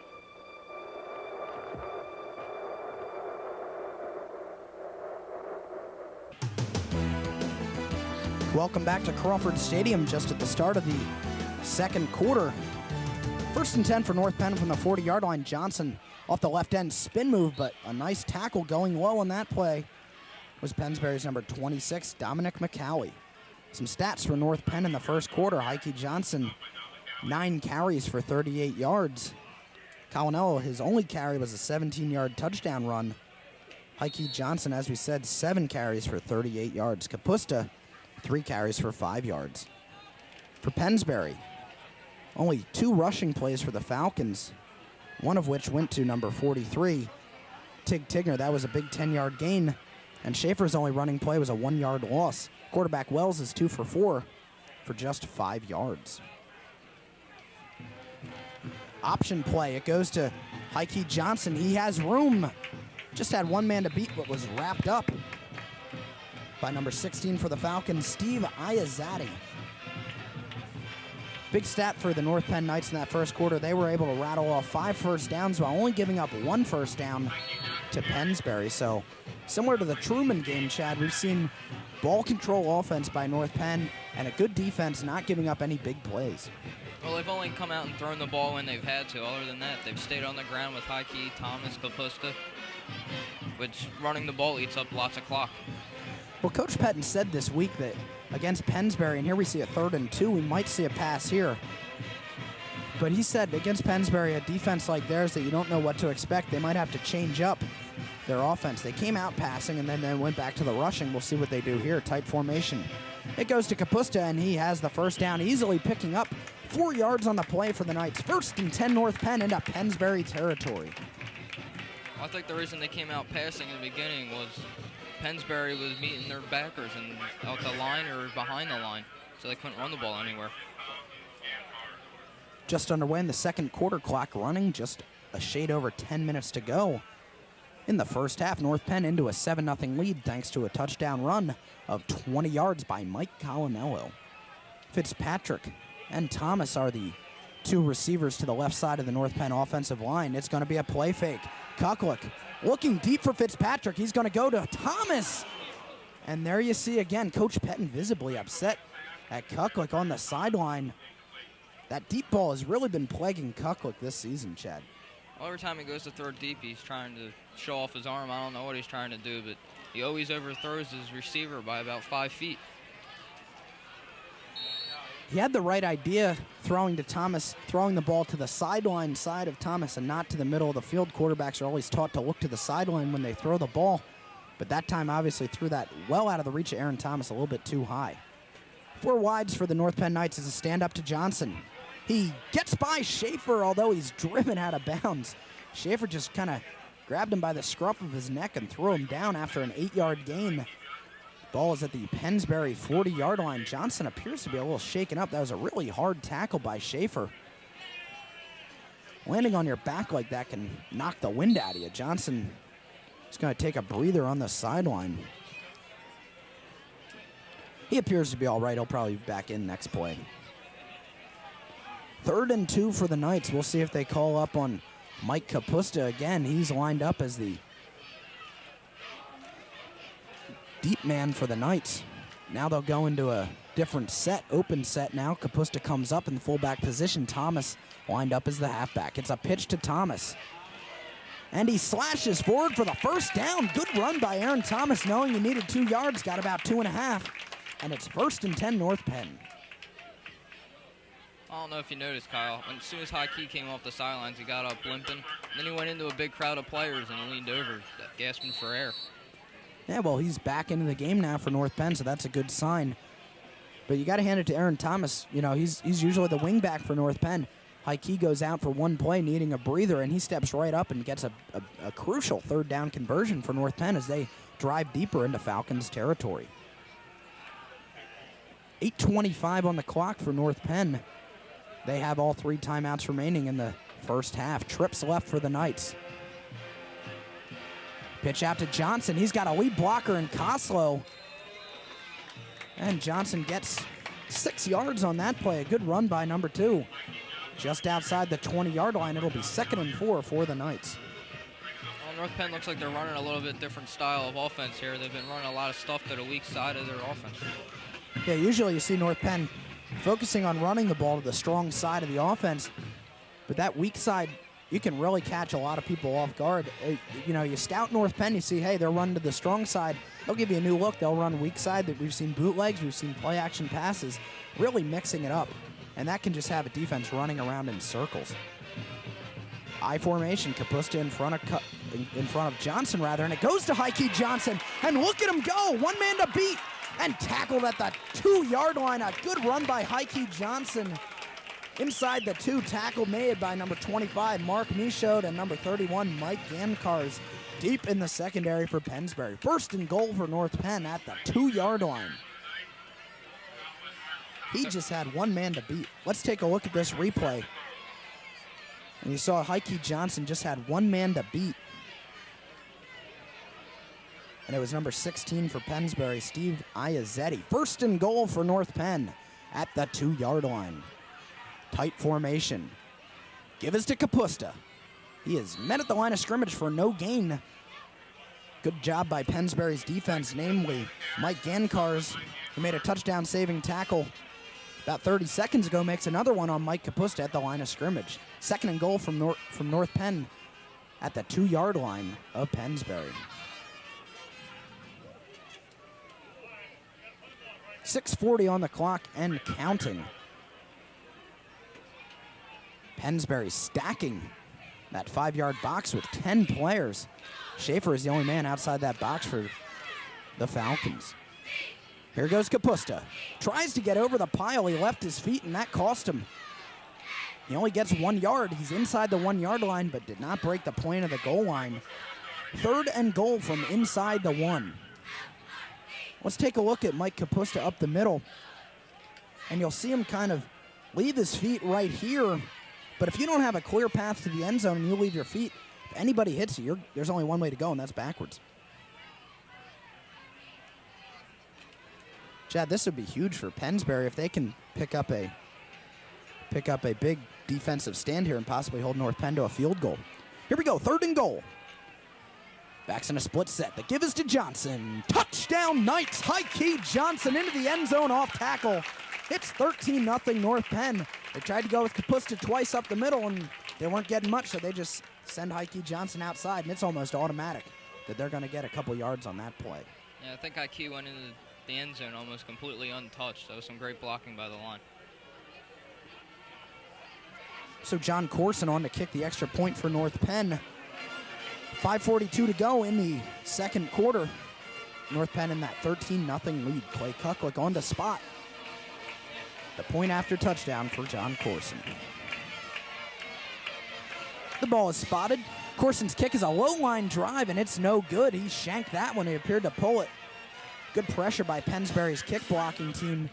Welcome back to Crawford Stadium just at the start of the second quarter. 1st and 10 for North Penn from the 40-yard line. Johnson off the left end spin move, but a nice tackle going low on that play was Pennsbury's number 26, Dominic McCalley. Some stats for North Penn in the first quarter. Heike Johnson, 9 carries for 38 yards. Colinello, his only carry was a 17-yard touchdown run. Heike Johnson, as we said, 7 carries for 38 yards. Kapusta, 3 carries for 5 yards. For Pennsbury, only 2 rushing plays for the Falcons, one of which went to number 43, Tig Tigner. That was a big 10-yard gain. And Schaefer's only running play was a 1-yard loss. Quarterback Wells is 2 for 4 for just 5 yards. Option play, it goes to Heike Johnson. He has room. Just had one man to beat, but was wrapped up by number 16 for the Falcons, Steve Iazati. Big stat for the North Penn Knights in that first quarter. They were able to rattle off 5 first downs while only giving up 1 first down to Pennsbury. So similar to the Truman game, Chad, we've seen ball control offense by North Penn and a good defense not giving up any big plays. Well, they've only come out and thrown the ball when they've had to. Other than that, they've stayed on the ground with Heike, Thomas, Kapusta, which running the ball eats up lots of clock. Well, Coach Pettin said this week that against Pennsbury, and here we see a 3rd and 2, we might see a pass here. But he said against Pennsbury, a defense like theirs that you don't know what to expect, they might have to change up their offense. They came out passing and then they went back to the rushing. We'll see what they do here. Tight formation. It goes to Kapusta, and he has the first down, easily picking up 4 yards on the play for the Knights. 1st and 10 North Penn into Pennsbury territory. I think the reason they came out passing in the beginning was Pennsbury was meeting their backers and out the line or behind the line, so they couldn't run the ball anywhere. Just underway in the second quarter, clock running, just a shade over 10 minutes to go. In the first half, North Penn into a 7-0 lead thanks to a touchdown run of 20 yards by Mike Colinello. Fitzpatrick and Thomas are the two receivers to the left side of the North Penn offensive line. It's going to be a play fake. Kucklick looking deep for Fitzpatrick. He's going to go to Thomas. And there you see again, Coach Pettin visibly upset at Kucklick on the sideline. That deep ball has really been plaguing Kucklick this season, Chad. Well, every time he goes to throw deep, he's trying to show off his arm. I don't know what he's trying to do, but he always overthrows his receiver by about 5 feet. He had the right idea throwing to Thomas, throwing the ball to the sideline side of Thomas and not to the middle of the field. Quarterbacks are always taught to look to the sideline when they throw the ball. But that time obviously threw that well out of the reach of Aaron Thomas, a little bit too high. 4 wides for the North Penn Knights as a stand-up to Johnson. He gets by Schaefer, although he's driven out of bounds. Schaefer just kind of grabbed him by the scruff of his neck and threw him down after an 8-yard gain. Ball is at the Pennsbury 40-yard line. Johnson appears to be a little shaken up. That was a really hard tackle by Schaefer. Landing on your back like that can knock the wind out of you. Johnson is going to take a breather on the sideline. He appears to be all right. He'll probably be back in next play. 3rd and 2 for the Knights. We'll see if they call up on Mike Kapusta again. He's lined up as the deep man for the Knights. Now they'll go into a different set, open set now. Kapusta comes up in the fullback position. Thomas lined up as the halfback. It's a pitch to Thomas. And he slashes forward for the first down. Good run by Aaron Thomas, knowing he needed 2 yards. Got about 2.5. And it's 1st and 10 North Penn. I don't know if you noticed, Kyle. As soon as High Key came off the sidelines, he got up limping. Then he went into a big crowd of players and leaned over, gasping for air. Yeah, well, he's back into the game now for North Penn, so that's a good sign. But you got to hand it to Aaron Thomas. You know, he's usually the wingback for North Penn. High Key goes out for one play, needing a breather, and he steps right up and gets a crucial 3rd down conversion for North Penn as they drive deeper into Falcons territory. 8:25 on the clock for North Penn. They have all 3 timeouts remaining in the first half. Trips left for the Knights. Pitch out to Johnson. He's got a lead blocker in Koslow. And Johnson gets 6 yards on that play. A good run by number 2. Just outside the 20-yard line, it'll be 2nd and 4 for the Knights. Well, North Penn looks like they're running a little bit different style of offense here. They've been running a lot of stuff to the weak side of their offense. Yeah, usually you see North Penn focusing on running the ball to the strong side of the offense. But that weak side, you can really catch a lot of people off guard. You know, you scout North Penn, you see, hey, they're running to the strong side. They'll give you a new look. They'll run weak side. We've seen bootlegs. We've seen play-action passes, really mixing it up. And that can just have a defense running around in circles. I formation, Kapusta in front of Johnson, rather, and it goes to High Key Johnson. And look at him go, 1 man to beat, and tackled at the 2-yard line. A good run by High Key Johnson. Inside the 2, tackle made by number 25, Mark Michaud, and number 31, Mike Gankars, deep in the secondary for Pennsbury. 1st and goal for North Penn at the 2-yard line. He just had 1 man to beat. Let's take a look at this replay. And you saw High Key Johnson just had 1 man to beat. And it was number 16 for Pennsbury, Steve Iazzetti. 1st and goal for North Penn at the 2-yard line. Tight formation. Give us to Kapusta. He is met at the line of scrimmage for no gain. Good job by Pennsbury's defense, namely Mike Gankars, who made a touchdown-saving tackle about 30 seconds ago, makes another one on Mike Kapusta at the line of scrimmage. 2nd and goal from North Penn at the 2-yard line of Pennsbury. 6:40 on the clock and counting. Pennsbury stacking that 5-yard box with 10 players. Schaefer is the only man outside that box for the Falcons. Here goes Kapusta. Tries to get over the pile. He left his feet, and that cost him. He only gets 1 yard. He's inside the 1-yard line, but did not break the point of the goal line. 3rd and goal from inside the 1. Let's take a look at Mike Kapusta up the middle. And you'll see him kind of leave his feet right here. But if you don't have a clear path to the end zone and you leave your feet, if anybody hits you, there's only one way to go, and that's backwards. Chad, this would be huge for Pennsbury if they can pick up a big defensive stand here and possibly hold North Penn to a field goal. Here we go, 3rd and goal. Backs in a split set. The give is to Johnson. Touchdown Knights. High-key Johnson into the end zone off tackle. It's 13-0 North Penn. They tried to go with Kapusta twice up the middle, and they weren't getting much, so they just send High-key Johnson outside, and it's almost automatic that they're going to get a couple yards on that play. Yeah, I think High-key went into the end zone almost completely untouched. That was some great blocking by the line. So John Corson on to kick the extra point for North Penn. 5:42 to go in the second quarter. North Penn in that 13-0 lead. Clay Kucklick on to spot. The point after touchdown for John Corson. The ball is spotted. Corson's kick is a low line drive, and it's no good. He shanked that one. He appeared to pull it. Good pressure by Pennsbury's kick blocking team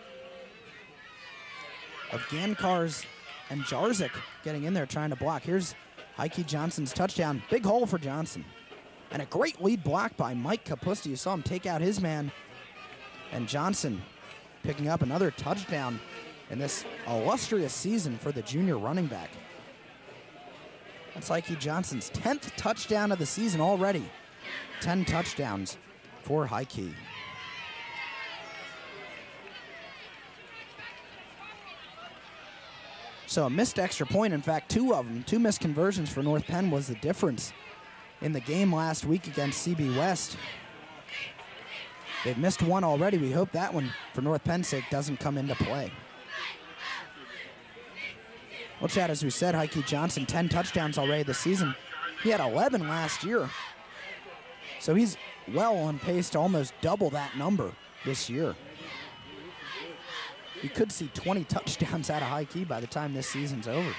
of Gankars and Jarzik getting in there trying to block. Here's High-key Johnson's touchdown. Big hole for Johnson. And a great lead block by Mike Kapusta. You saw him take out his man. And Johnson picking up another touchdown in this illustrious season for the junior running back. That's High-key Johnson's 10th touchdown of the season already. 10 touchdowns for High-key. So a missed extra point, in fact, 2 of them, 2 missed conversions for North Penn was the difference in the game last week against CB West. They've missed 1 already. We hope that one, for North Penn's sake, doesn't come into play. Well, Chad, as we said, High-key Johnson, 10 touchdowns already this season. He had 11 last year. So he's well on pace to almost double that number this year. You could see 20 touchdowns out of High-key by the time this season's over.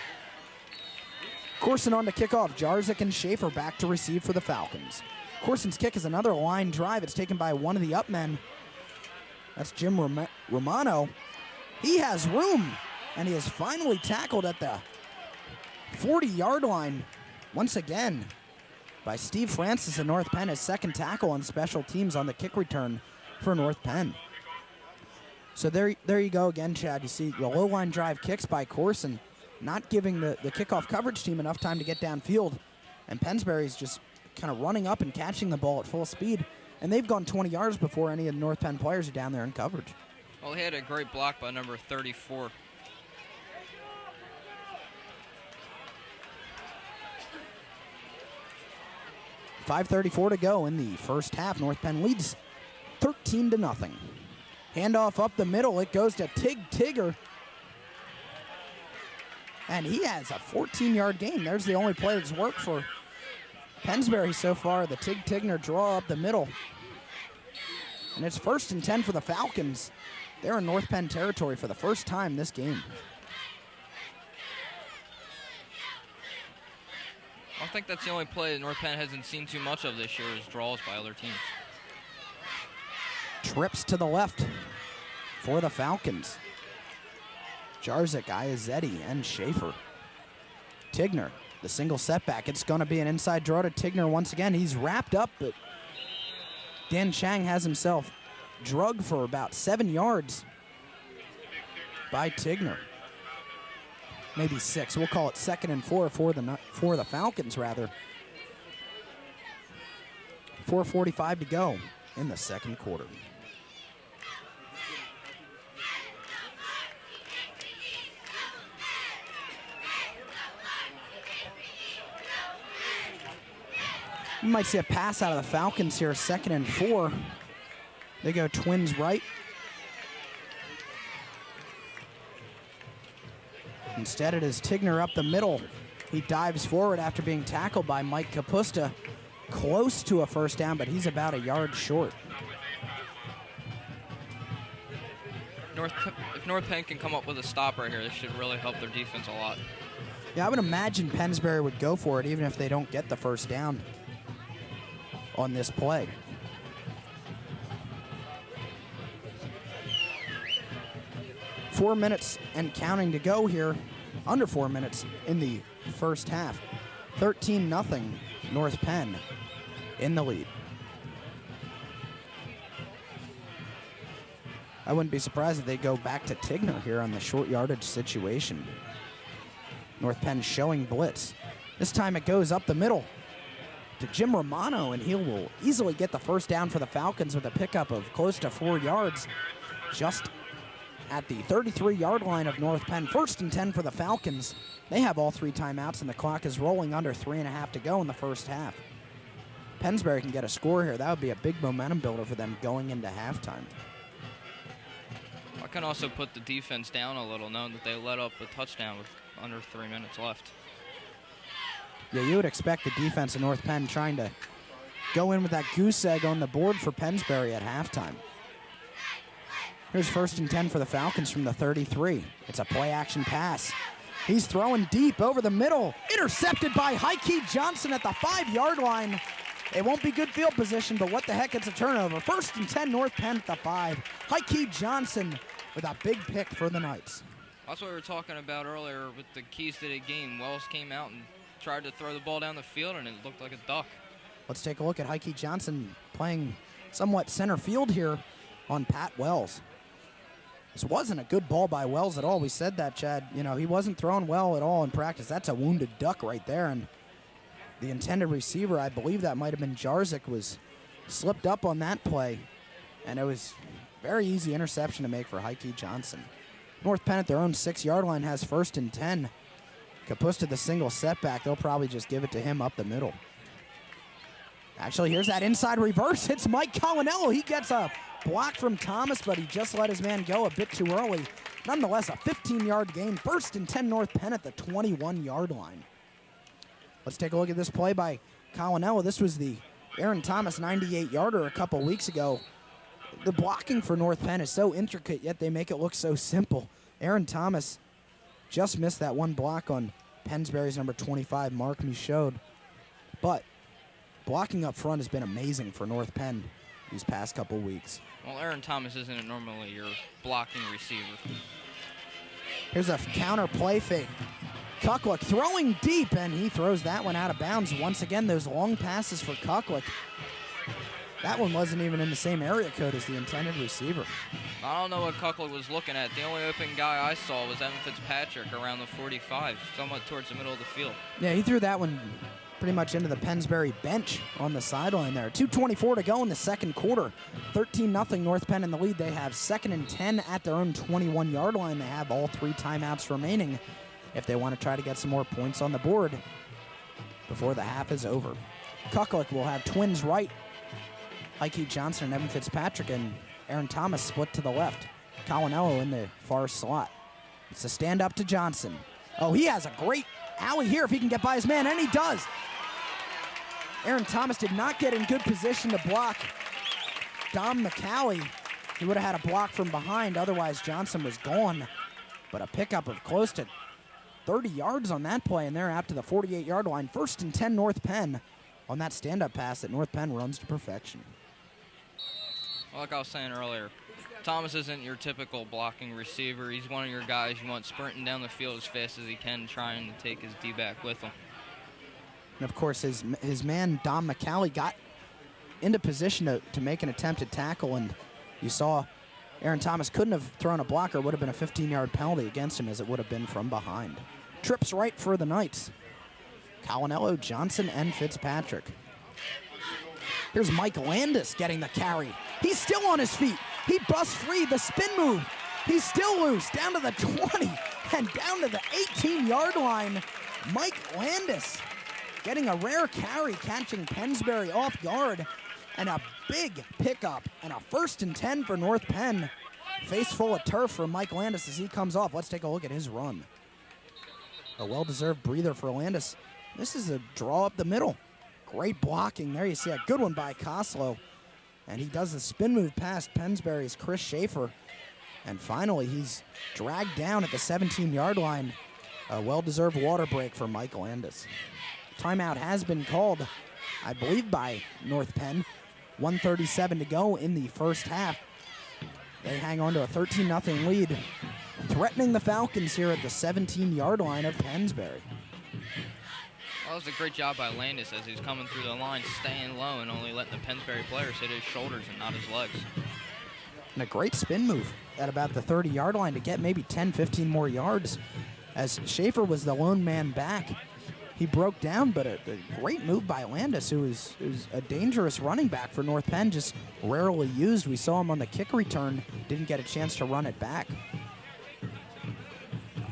Corson on to kick off. Jarzik and Schaefer back to receive for the Falcons. Corson's kick is another line drive. It's taken by one of the up men. That's Jim Romano. He has room, and he is finally tackled at the 40-yard line once again by Steve Francis of North Penn, his second tackle on special teams on the kick return for North Penn. So there you go again, Chad. You see the low-line drive kicks by Corson, not giving the kickoff coverage team enough time to get downfield. And Pennsbury's just kind of running up and catching the ball at full speed. And they've gone 20 yards before any of the North Penn players are down there in coverage. Well, he had a great block by number 34. .534 to go in the first half. North Penn leads 13-0. Handoff up the middle. It goes to Tigger. And he has a 14-yard gain. There's the only play that's worked for Pennsbury so far. The Tigner draw up the middle. And it's 1st and 10 for the Falcons. They're in North Penn territory for the first time this game. I think that's the only play that North Penn hasn't seen too much of this year is draws by other teams. Trips to the left for the Falcons. Jarzik, Iazetti, and Schaefer. Tigner, the single setback. It's going to be an inside draw to Tigner once again. He's wrapped up, but Dan Chang has himself drugged for about 7 yards by Tigner. Maybe 6. We'll call it 2nd and 4 for the Falcons, rather. 4:45 to go in the second quarter. You might see a pass out of the Falcons here, 2nd and 4. They go twins right. Instead, it is Tigner up the middle. He dives forward after being tackled by Mike Kapusta. Close to a first down, but he's about a yard short. If North Penn can come up with a stop right here, this should really help their defense a lot. Yeah, I would imagine Pennsbury would go for it even if they don't get the first down on this play. Four minutes and counting to go here. Under 4 minutes in the first half. 13-0 North Penn in the lead. I wouldn't be surprised if they go back to Tigner here on the short yardage situation. North Penn showing blitz. This time it goes up the middle to Jim Romano, and he will easily get the first down for the Falcons with a pickup of close to 4 yards just at the 33-yard line of North Penn. 1st and 10 for the Falcons. They have all 3 timeouts, and the clock is rolling under 3.5 to go in the first half. Pennsbury can get a score here. That would be a big momentum builder for them going into halftime. I can also put the defense down a little, knowing that they let up a touchdown with under 3 minutes left. Yeah, you would expect the defense of North Penn trying to go in with that goose egg on the board for Pennsbury at halftime. Here's 1st and 10 for the Falcons from the 33. It's a play-action pass. He's throwing deep over the middle. Intercepted by Heike Johnson at the 5-yard line. It won't be good field position, but what the heck, it's a turnover. 1st and 10, North Penn at the 5. Heike Johnson with a big pick for the Knights. That's what we were talking about earlier with the keys to the game. Wells came out and tried to throw the ball down the field, and it looked like a duck. Let's take a look at Heike Johnson playing somewhat center field here on Pat Wells. This wasn't a good ball by Wells at all. We said that, Chad. You know, he wasn't throwing well at all in practice. That's a wounded duck right there, and the intended receiver, I believe that might have been Jarzik, was slipped up on that play, and it was very easy interception to make for Heike Johnson. North Penn at their own 6-yard line has 1st and 10. Kapusta the single setback. They'll probably just give it to him up the middle. Actually, here's that inside reverse. It's Mike Colinello. He gets a block from Thomas, but he just let his man go a bit too early. Nonetheless, a 15-yard gain. 1st and 10 North Penn at the 21-yard line. Let's take a look at this play by Colinello. This was the Aaron Thomas 98-yarder a couple weeks ago. The blocking for North Penn is so intricate, yet they make it look so simple. Aaron Thomas just missed that one block on Pennsbury's number 25, Mark Michaud. But blocking up front has been amazing for North Penn these past couple weeks. Well, Aaron Thomas isn't normally your blocking receiver. Here's a counter play fake. Kucklick throwing deep, and he throws that one out of bounds. Once again, those long passes for Kucklick. That one wasn't even in the same area code as the intended receiver. I don't know what Kucklick was looking at. The only open guy I saw was Evan Fitzpatrick around the 45, somewhat towards the middle of the field. Yeah, he threw that one pretty much into the Pennsbury bench on the sideline there. 2:24 to go in the second quarter. 13-0 North Penn in the lead. They have 2nd and 10 at their own 21-yard line. They have all 3 timeouts remaining if they want to try to get some more points on the board before the half is over. Kucklick will have twins right. Heike Johnson and Evan Fitzpatrick, and Aaron Thomas split to the left. Colinello in the far slot. It's a stand up to Johnson. Oh, he has a great alley here if he can get by his man, and he does. Aaron Thomas did not get in good position to block Dom McCalley. He would have had a block from behind, otherwise Johnson was gone. But a pickup of close to 30 yards on that play, and they're out to the 48-yard line. 1st and 10 North Penn on that stand-up pass that North Penn runs to perfection. Well, like I was saying earlier, Thomas isn't your typical blocking receiver. He's one of your guys you want sprinting down the field as fast as he can, trying to take his D-back with him. And, of course, his man, Dom McCalley, got into position to make an attempted tackle, and you saw Aaron Thomas couldn't have thrown a blocker. It would have been a 15-yard penalty against him, as it would have been from behind. Trips right for the Knights. Colinello, Johnson, and Fitzpatrick. Here's Mike Landis getting the carry. He's still on his feet. He busts free, the spin move. He's still loose, down to the 20 and down to the 18-yard line. Mike Landis getting a rare carry, catching Pennsbury off guard, and a big pickup, and a 1st and 10 for North Penn. Face full of turf for Mike Landis as he comes off. Let's take a look at his run. A well-deserved breather for Landis. This is a draw up the middle. Great blocking there. You see a good one by Koslow. And he does the spin move past Pennsbury's Chris Schaefer. And finally, he's dragged down at the 17-yard line. A well-deserved water break for Mike Landis. Timeout has been called, I believe, by North Penn. 1:37 to go in the first half. They hang on to a 13-0 lead, threatening the Falcons here at the 17-yard line of Pennsbury. Well, that was a great job by Landis as he's coming through the line, staying low and only letting the Pennsbury players hit his shoulders and not his legs. And a great spin move at about the 30-yard line to get maybe 10, 15 more yards as Schaefer was the lone man back. He broke down, but a great move by Landis, who is a dangerous running back for North Penn, just rarely used. We saw him on the kick return, didn't get a chance to run it back.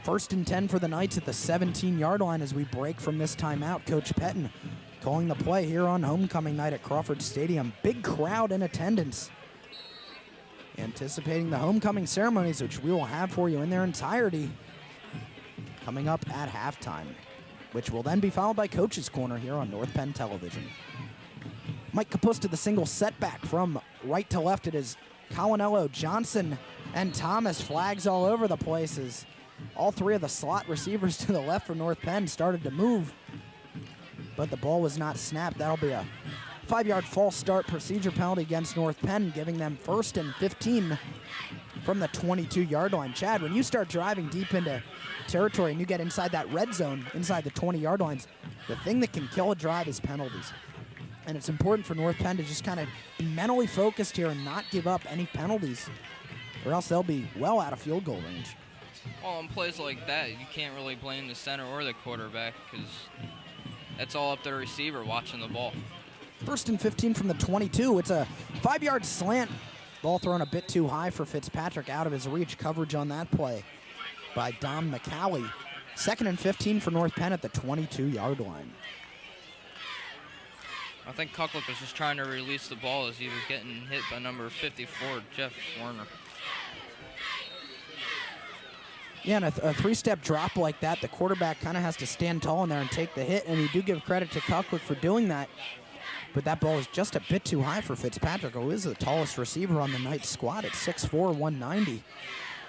1st and 10 for the Knights at the 17-yard line as we break from this timeout. Coach Pettin calling the play here on homecoming night at Crawford Stadium. Big crowd in attendance. Anticipating the homecoming ceremonies, which we will have for you in their entirety, coming up at halftime, which will then be followed by Coach's Corner here on North Penn Television. Mike Kapusta, the single setback from right to left. It is Colinello, Johnson, and Thomas. Flags all over the places. All three of the slot receivers to the left for North Penn started to move, but the ball was not snapped. That'll be a 5-yard false start procedure penalty against North Penn, giving them 1st and 15 from the 22-yard line. Chad, when you start driving deep into territory and you get inside that red zone, inside the 20-yard lines, the thing that can kill a drive is penalties. And it's important for North Penn to just kind of be mentally focused here and not give up any penalties, or else they'll be well out of field goal range. Well, on plays like that, you can't really blame the center or the quarterback because that's all up to the receiver watching the ball. 1st and 15 from the 22. It's a 5-yard slant. Ball thrown a bit too high for Fitzpatrick, out of his reach. Coverage on that play by Dom McCalley. 2nd and 15 for North Penn at the 22-yard line. I think Kucklick was just trying to release the ball as he was getting hit by number 54, Jeff Warner. Yeah, and a 3-step drop like that, the quarterback kind of has to stand tall in there and take the hit, and you do give credit to Kucklick for doing that. But that ball is just a bit too high for Fitzpatrick, who is the tallest receiver on the Knights squad at 6'4", 190.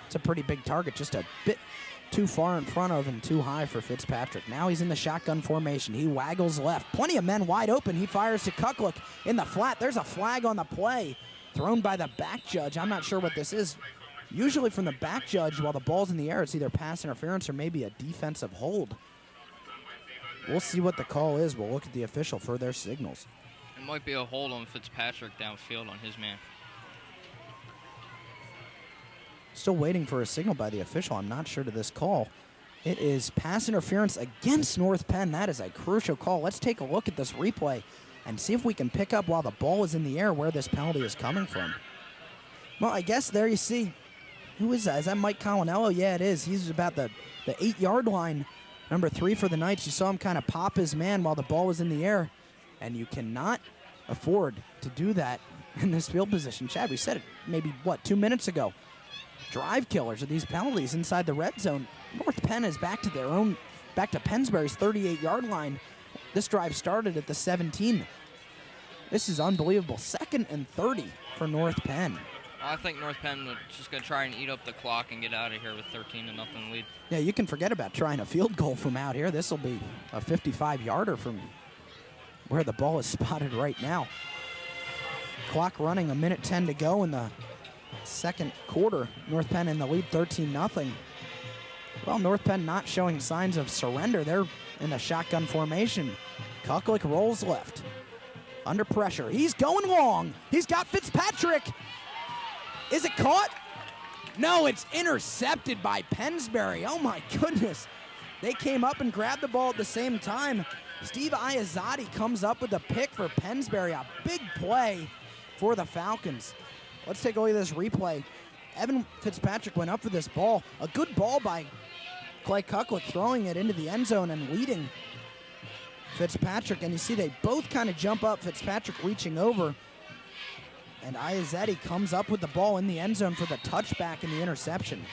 It's a pretty big target, just a bit too far in front of and too high for Fitzpatrick. Now he's in the shotgun formation. He waggles left. Plenty of men wide open. He fires to Kucklick in the flat. There's a flag on the play thrown by the back judge. I'm not sure what this is. Usually from the back judge, while the ball's in the air, it's either pass interference or maybe a defensive hold. We'll see what the call is. We'll look at the official for their signals. It might be a hold on Fitzpatrick downfield on his man. Still waiting for a signal by the official. I'm not sure to this call. It is pass interference against North Penn. That is a crucial call. Let's take a look at this replay and see if we can pick up while the ball is in the air where this penalty is coming from. Well, I guess there you see. Who is that? Is that Mike Colinello? Yeah, it is. He's about the 8-yard line. Number 3 for the Knights. You saw him kind of pop his man while the ball was in the air. And you cannot afford to do that in this field position. Chad, we said it maybe, 2 minutes ago. Drive killers are these penalties inside the red zone. North Penn is back to Pennsbury's 38-yard line. This drive started at the 17. This is unbelievable. 2nd and 30 for North Penn. I think North Penn was just going to try and eat up the clock and get out of here with 13-0 lead. Yeah, you can forget about trying a field goal from out here. This will be a 55-yarder from where the ball is spotted right now. Clock running, 1:10 to go in the second quarter. North Penn in the lead, 13-0. Well, North Penn not showing signs of surrender. They're in a shotgun formation. Kucklick rolls left. Under pressure. He's going long. He's got Fitzpatrick. Is it caught? No, it's intercepted by Pennsbury. Oh, my goodness. They came up and grabbed the ball at the same time. Steve Iazzotti comes up with a pick for Pennsbury. A big play for the Falcons. Let's take a look at this replay. Evan Fitzpatrick went up for this ball. A good ball by Clay Kucklick, throwing it into the end zone and leading Fitzpatrick. And you see they both kind of jump up. Fitzpatrick reaching over. And Iazzetti comes up with the ball in the end zone for the touchback and the interception.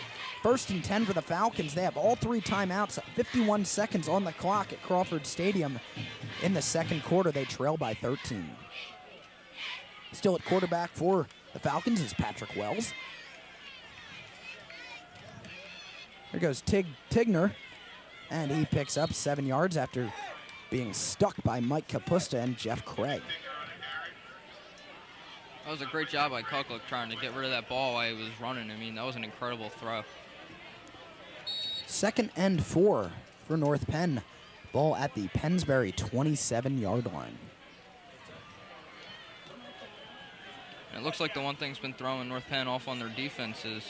1st and 10 for the Falcons. They have all 3 timeouts, 51 seconds on the clock at Crawford Stadium. In the second quarter, they trail by 13. Still at quarterback for the Falcons is Patrick Wells. Here goes Tigner, and he picks up 7 yards after being stuck by Mike Kapusta and Jeff Craig. That was a great job by Kucklick trying to get rid of that ball while he was running. I mean, that was an incredible throw. 2nd and 4 for North Penn. Ball at the Pennsbury 27-yard line. And it looks like the one thing's been throwing North Penn off on their defense is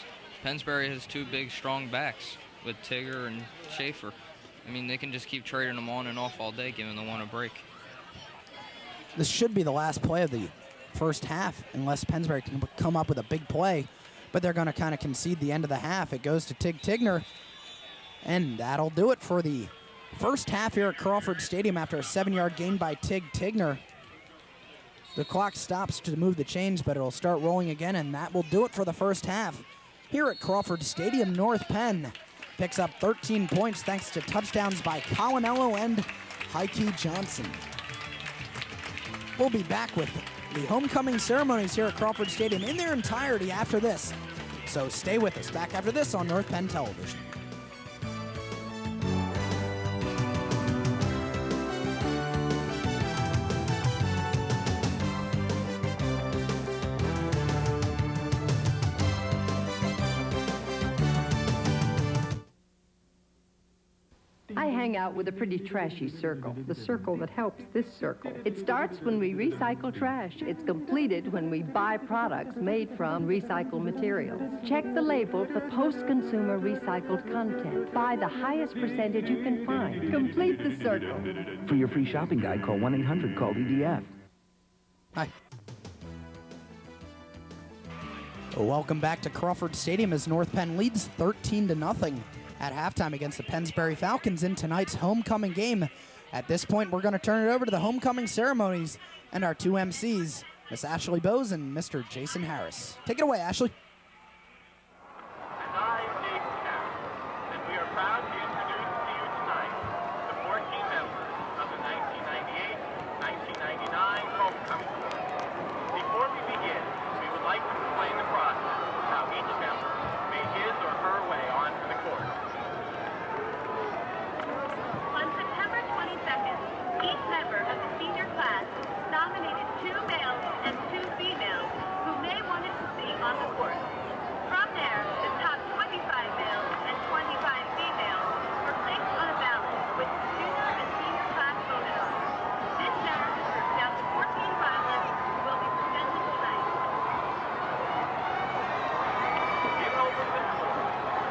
Pennsbury has 2 big, strong backs. with Tigger and Schaefer. I mean, they can just keep trading them on and off all day, giving the one a break. This should be the last play of the first half, unless Pennsbury can come up with a big play. But they're going to kind of concede the end of the half. It goes to Tig Tigner. And that'll do it for the first half here at Crawford Stadium after a 7-yard gain by Tig Tigner. The clock stops to move the chains, but it'll start rolling again, and that will do it for the first half. Here at Crawford Stadium, North Penn picks up 13 points thanks to touchdowns by Colinello and Heike Johnson. We'll be back with the homecoming ceremonies here at Crawford Stadium in their entirety after this. So stay with us. Back after this on North Penn Television. I hang out with a pretty trashy circle, the circle that helps this circle. It starts when we recycle trash. It's completed when we buy products made from recycled materials. Check the label for post-consumer recycled content. Buy the highest percentage you can find. Complete the circle. For your free shopping guide, call 1-800-CALL-EDF. Hi. Welcome back to Crawford Stadium as North Penn leads 13-0 at halftime against the Pennsbury Falcons in tonight's homecoming game. At this point, we're going to turn it over to the homecoming ceremonies and our two MCs, Miss Ashley Bowes and Mr. Jason Harris. Take it away, Ashley. And I'm Jason Harris, and we are proud to introduce to you tonight the 14 members of the 1998-1999 homecoming team. Before we begin, we would like to explain the process of how each member made his or her way onto the court. On September 22nd, each member of the senior class nominated 2 males and 2 females who they wanted to see on the court. From there, the top 25 males and 25 females were placed on a ballot, which the junior and senior class voted on. This narrative group down to 14 finalists will be presented tonight. In open the floor,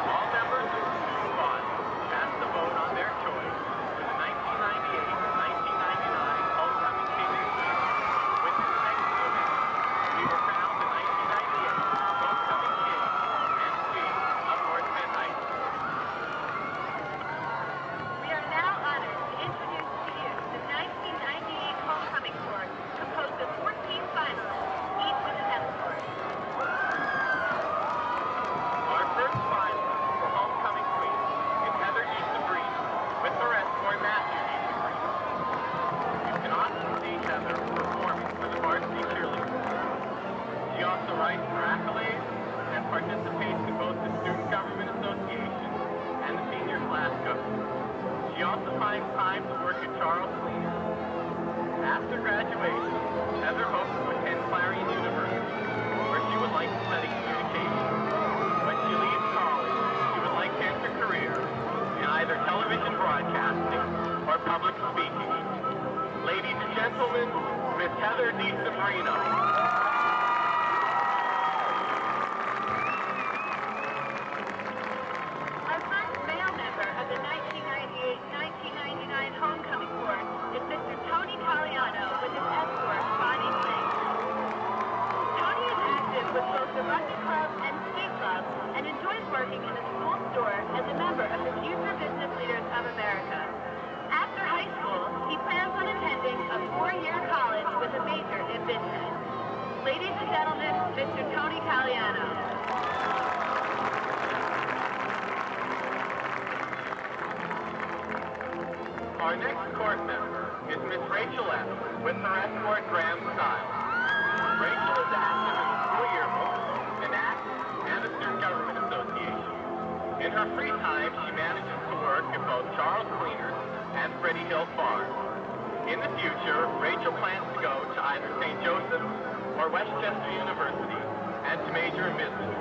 all members of the student body cast a vote on their choice for the 1998-1999 homecoming senior team. Within the next few minutes, we were crowned the 1998 homecoming king and queen of North Penn High School. We are now honored to introduce to you the 1998 homecoming court, composed of 14 finalists, each with an escort. Our first finalist for homecoming queen is Heather D. Sabrina, with her escort Matthew D. Sabrina. You can often see Heather performing for the varsity cheerleaders. She also writes for accolades and participates in both the Student Government Association and the Senior Class Government. She also finds time to work at Charles Cleaner. After graduation, Heather hopes to attend Clarion University, where she would like to study communication. When she leaves college, she would like to end her career in either television broadcasting or public speaking. Ladies and gentlemen, Miss Heather D. Sabrino. Our first male member of the 1998-1999 homecoming court is Mr. Tony Caliano with his escort, Bonnie Ling. Tony is active with both the Rugby Club and Skate Club and enjoys working in a school store as a member of the Future Business Leaders of America. After high school, he plans on attending a 4-year college with a major in business. Ladies and gentlemen, Mr. Tony Caliano. Our next court member is Miss Rachel F. with her escort Graham Stiles. Rachel is active in the school yearbook, ENACT, and the Student Government Association. In her free time, she manages to work at both Charles Cleaner and Freddie Hill Farm. In the future, Rachel plans to go to either St. Joseph's or Westchester University and to major in business.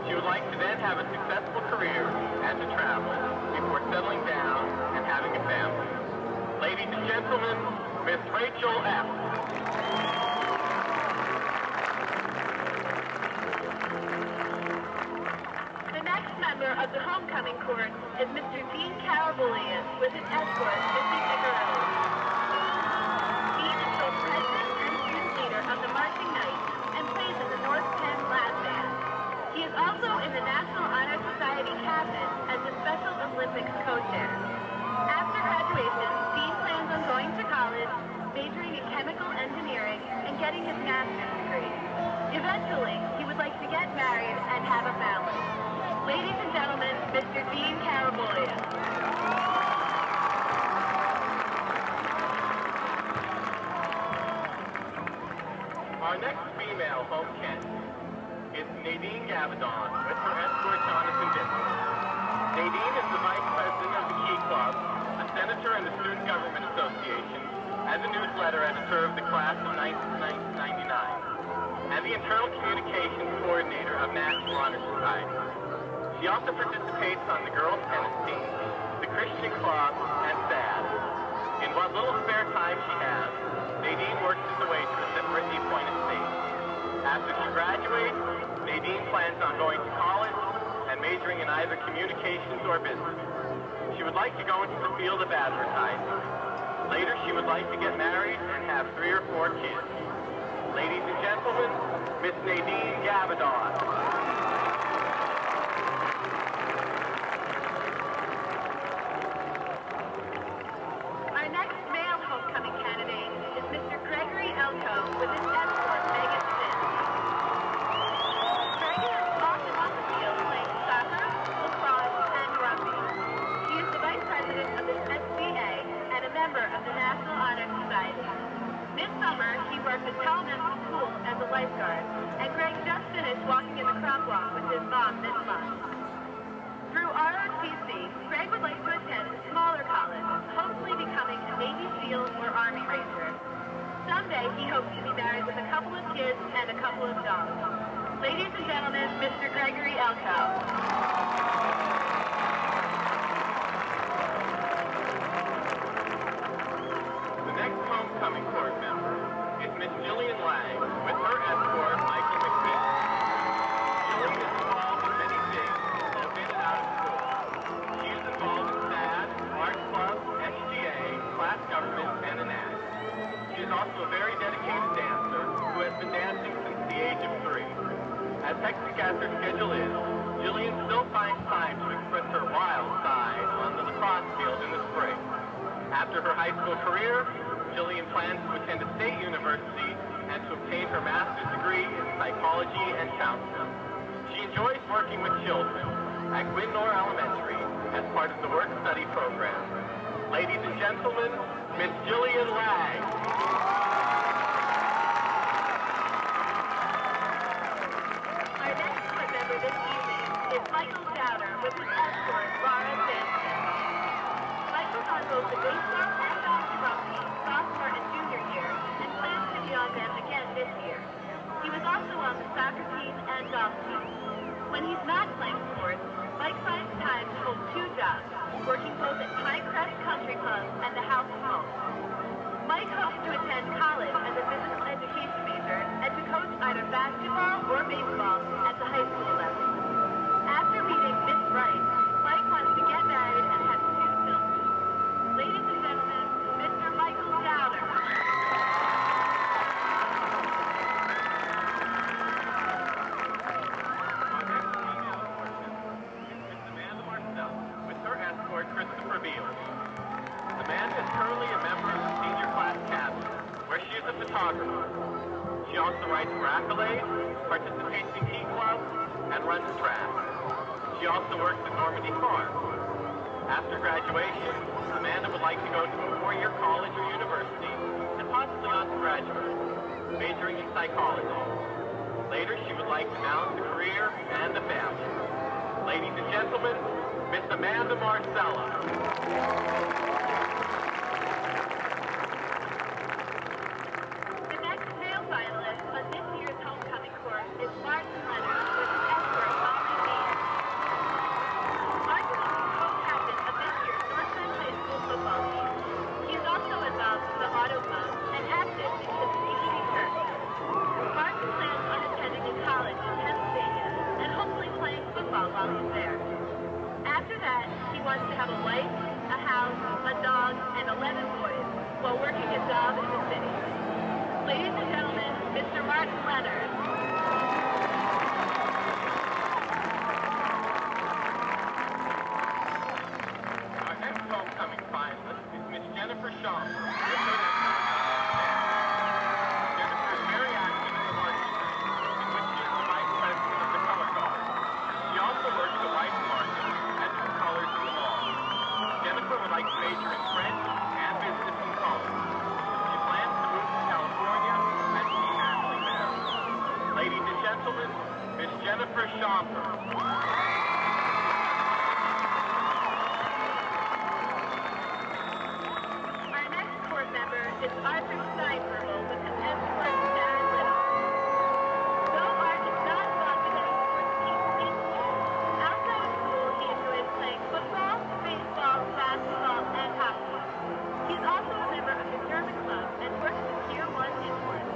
She would like to then have a successful career and to travel before settling down and having a family. Ladies and gentlemen, Miss Rachel F. The next member of the homecoming court is Mr. Dean Carabulian with his escort, Missy Picarelli. Dean is both president and student leader of the Marching Knights and plays in the North Penn Lab Band. He is also in the National Honor Society cabinet as the Special Olympics co-chair. After graduation, Dean plans on going to college, majoring in chemical engineering, and getting his master's degree. Eventually, he would like to get married and have a family. Ladies and gentlemen, Mr. Dean Carabulian. Our next female home cat is Nadine Gavadon with her escort Jonathan Dixon. Nadine is the vice president of the Key Club, a senator in the Student Government Association, as a newsletter editor of the class of 1999, and the internal communications coordinator of National Honor Society. She also participates on the girls' tennis team, the Christian Club, and SAD. In what little spare time she has, Nadine works as a waitress at Brittany Point Estate. After she graduates, Nadine plans on going to college and majoring in either communications or business. She would like to go into the field of advertising. Later, she would like to get married and have 3 or 4 kids. Ladies and gentlemen, Miss Nadine Gavadon. Our next male homecoming candidate is Mr. Gregory Elko with his escort, Megan Finn. Gregory is often on the field playing soccer, lacrosse, and rugby. He is the vice president of the SBA and a member of the National Honor Society. This summer, he worked at Elementary School as a lifeguard, and Greg just finished walking in the crosswalk with his mom this month. Through ROTC, Greg would like to attend a smaller college, hopefully becoming a Navy SEAL or Army Ranger. Someday, he hopes to be married with a couple of kids and a couple of dogs. Ladies and gentlemen, Mr. Gregory Elko. The next homecoming court member is Miss Jillian Lang with her escort, Michael McPhee. Jillian is involved in many things, both in and out of school. She is involved in SAD, Art Club, SGA, class government, and ANAC. She is also a very dedicated dancer who has been dancing since the age of 3. As hectic as her schedule is, Jillian still finds time to express her wild side on the lacrosse field in the spring. After her high school career, Jillian plans to attend a state university and to obtain her master's degree in psychology and counseling. She enjoys working with children at Gwynnor Elementary as part of the work-study program. Ladies and gentlemen, Miss Jillian Lang. Our next court member this evening is Michael Dowder with his escort, Laura Sampson. Michael's on both the baseball and basketball team sophomore and junior year and plans to be on them again this year. He was also on the soccer team and golf team. When he's not playing sports, Mike finds time to hold 2 jobs, working both at Pinecrest Country Club and the House of Hope. Mike hopes to attend college as a physical education major and to coach either basketball or baseball at the high school level. After meeting Miss Wright, Mike wants to get married and have 2 children. Ladies and gentlemen, Mr. Michael Dowder. Our next female person is Miss Amanda Marcel with her escort, Christopher Beal. Amanda is currently a member of the senior class cabinet, where she is a photographer. She also writes for Accolade, participates in Key Club, and runs track. She also works at Normandy Farm. After graduation, Amanda would like to go to a 4-year college or university, and possibly on to graduate, majoring in psychology. Later, she would like to balance a career and a family. Ladies and gentlemen, Miss Amanda Marcella. The next male finalist on this year's homecoming court is Martin Leonard with his escort, Molly Mead. Martin is the co-captain of this year's North Penn High School football team. He is also involved in the Auto Club and active in the CBD Church. Martin plans on attending a college in Pennsbury and hopefully playing football while he's there. Jennifer Schomper. Our next court member is Arthur Steinberg with his escort Darren Little. Though Art is not involved in any sports team in school, outside of school he enjoys playing football, baseball, basketball, and hockey. He's also a member of the German club and works with Tier 1 imports.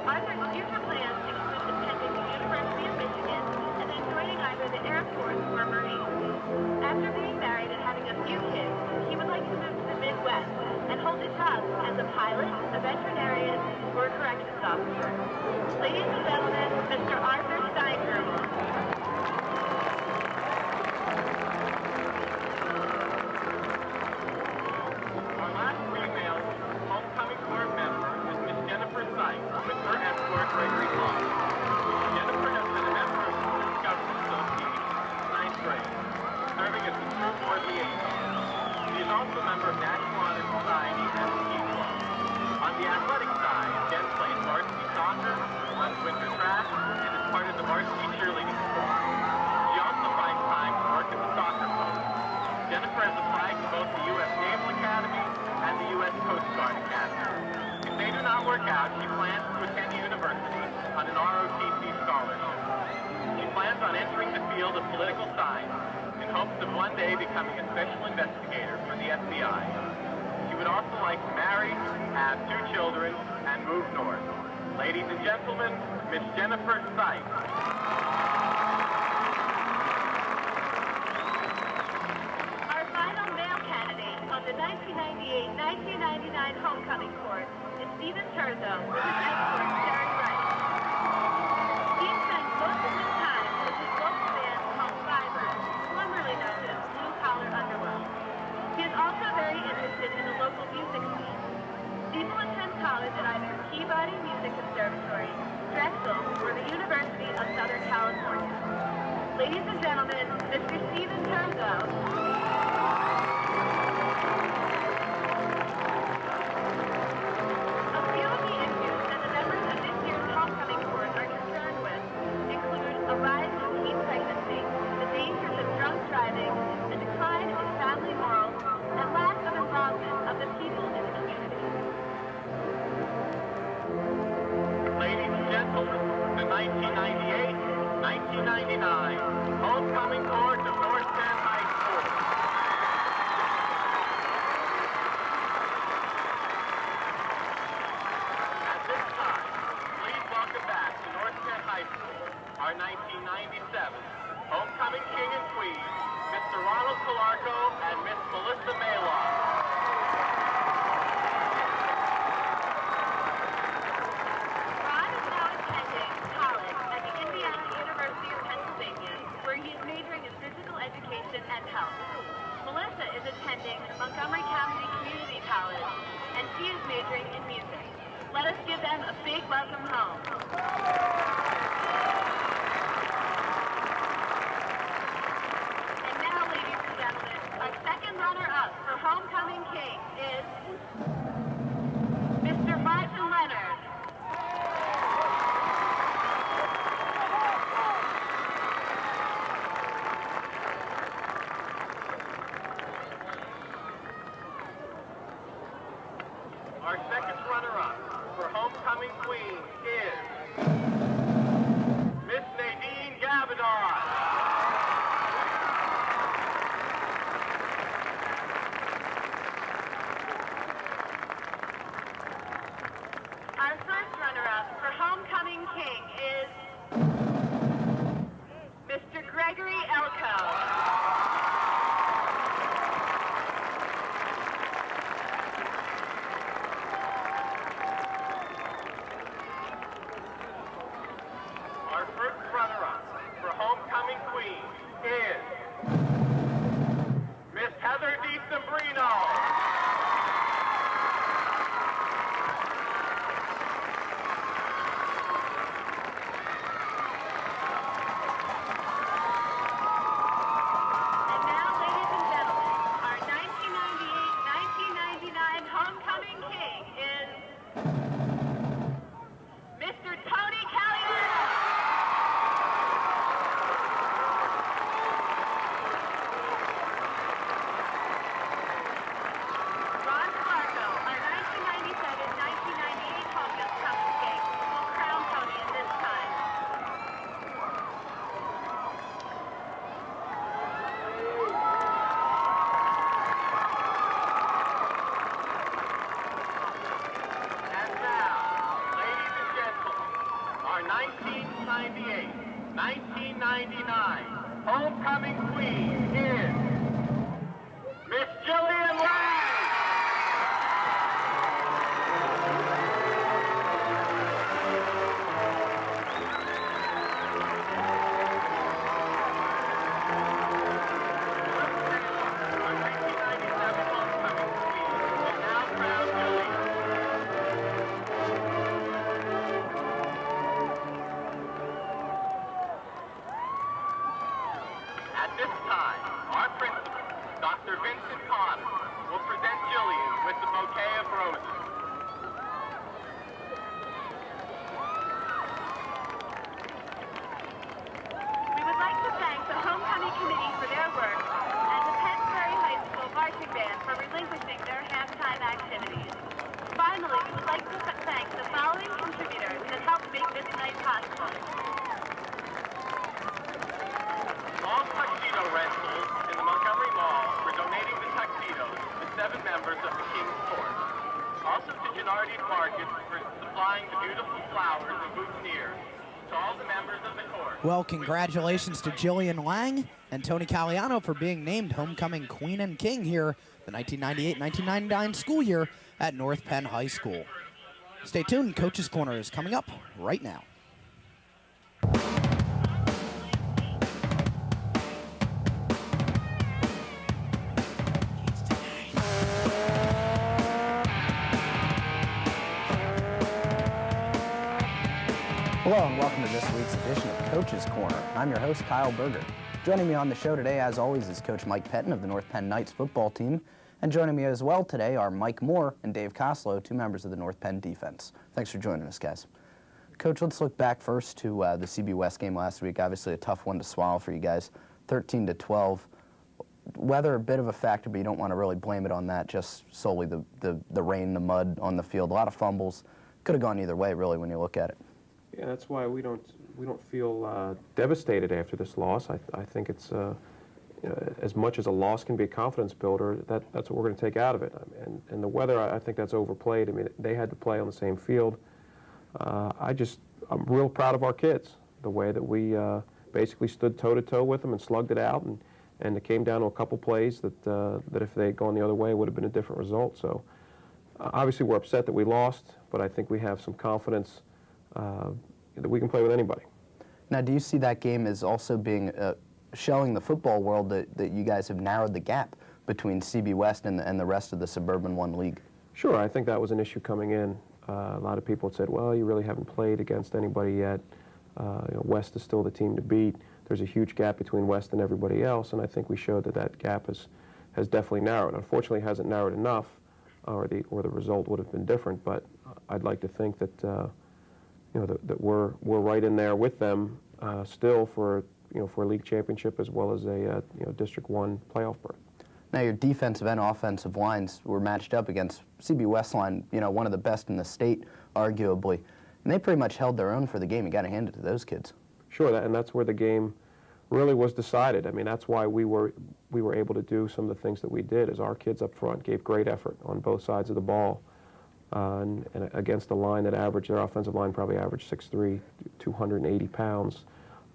Arthur's future plans include attending the University of Michigan and then joining either the Air Force or Marines. After being married and having a few kids, he would like to move to the Midwest and hold a job as a pilot, a veterinarian, or a corrections officer. Ladies and gentlemen, Mr. Arthur Steinberg. Our last female homecoming court member is Miss Jennifer Sykes with her escort Gregory Hall. Jennifer has been a member of the Student Government Association since 9th grade, serving as the school board liaison. She is also a member of National Honor Society and the Ski Club. On the athletic side, Jen plays varsity soccer, runs winter track, and is part of the varsity cheerleading squad. She also finds time to work at the soccer club. Jennifer has applied to both the U.S. Naval Academy and the U.S. Coast Guard Academy. If they do not work out, she plans to attend university on an ROTC scholarship. She plans on entering the field of political science in hopes of one day becoming a special investigator for the FBI. She would also like to marry, have 2 children, and move north. Ladies and gentlemen, Miss Jennifer Sykes. Our final male candidate on the 1998-1999 homecoming court is Stephen Terzo with his escort Jerry Wright. He spends most of his time with his local band called Fiverr, formerly known as Blue Collar Underworld. He is also very interested in the local music scene. People attend college at either Peabody Music Conservatory, Drexel, or the University of Southern California. Ladies and gentlemen, Mr. Stephen Terzo. A few of the issues that the members of this year's homecoming court are concerned with include a rise in teen pregnancy, the dangers of drunk driving, a decline in family morals, and lack of involvement of the people in the community. Ladies and gentlemen, the 1998-1999 homecoming court of North Penn High School. At this time, please welcome back to North Penn High School our 1997 homecoming king and queen, Mr. Ronald Calarco and Miss Melissa Maylock. Ron is now attending college at the Indiana University of Pennsylvania, where he is majoring in physical education and health. Melissa is attending Montgomery County Community College, and she is majoring in music. Let us give them a big welcome home. And now, ladies and gentlemen, our second runner-up for Homecoming King is Mr. Martin Leonard. Our second runner-up for homecoming queen is Miss Nadine Gavadon. Our first runner-up for Homecoming King is Mr. Gregory Elko. Our first runner-up for homecoming queen is Miss Heather DeSembrino. 1998, 1999, homecoming queen is Miss Jillian Lang. We would like to thank the Homecoming Committee for their work and the Pennsbury High School Marching Band for relinquishing their halftime activities. Finally, we would like to thank the following contributors that helped make this night possible. All tuxedo rentals in the Montgomery Mall for donating the tuxedos to 7 members of the King's Court. Also to Gennardi's Market for supplying the beautiful flowers and boutonnieres. To all the members of the court. Well, congratulations to Jillian Lang and Tony Caliano for being named Homecoming Queen and King here the 1998-1999 school year at North Penn High School. Stay tuned, Coach's Corner is coming up right now. Hello and welcome to this week's edition of Coach's Corner. I'm your host, Kyle Berger. Joining me on the show today, as always, is Coach Mike Pettin of the North Penn Knights football team. And joining me as well today are Mike Moore and Dave Koslow, 2 members of the North Penn defense. Thanks for joining us, guys. Coach, let's look back first to the CB West game last week. Obviously a tough one to swallow for you guys, 13-12. Weather a bit of a factor, but you don't want to really blame it on that, just solely the rain, the mud on the field. A lot of fumbles. Could have gone either way, really, when you look at it. Yeah, that's why we don't feel devastated after this loss. I think it's as much as a loss can be a confidence builder. That's what we're going to take out of it. And the weather, I think that's overplayed. I mean, they had to play on the same field. I'm real proud of our kids, the way that we basically stood toe to toe with them and slugged it out, and it came down to a couple plays that if they had gone the other way, it would have been a different result. So obviously we're upset that we lost, but I think we have some confidence that we can play with anybody. Now, do you see that game as also being showing the football world that you guys have narrowed the gap between CB West and the rest of the Suburban 1 league? Sure, I think that was an issue coming in. A lot of people had said, well, you really haven't played against anybody yet. West is still the team to beat. There's a huge gap between West and everybody else, and I think we showed that gap has definitely narrowed. Unfortunately, it hasn't narrowed enough, or the result would have been different, but I'd like to think that that we're right in there with them still for a league championship as well as a District 1 playoff berth. Now, your defensive and offensive lines were matched up against CB West line, one of the best in the state, arguably, and they pretty much held their own for the game. You got to hand it to those kids. Sure, and that's where the game really was decided. I mean, that's why we were able to do some of the things that we did. Is our kids up front gave great effort on both sides of the ball. And against a line that their offensive line probably averaged 6'3", 280 pounds.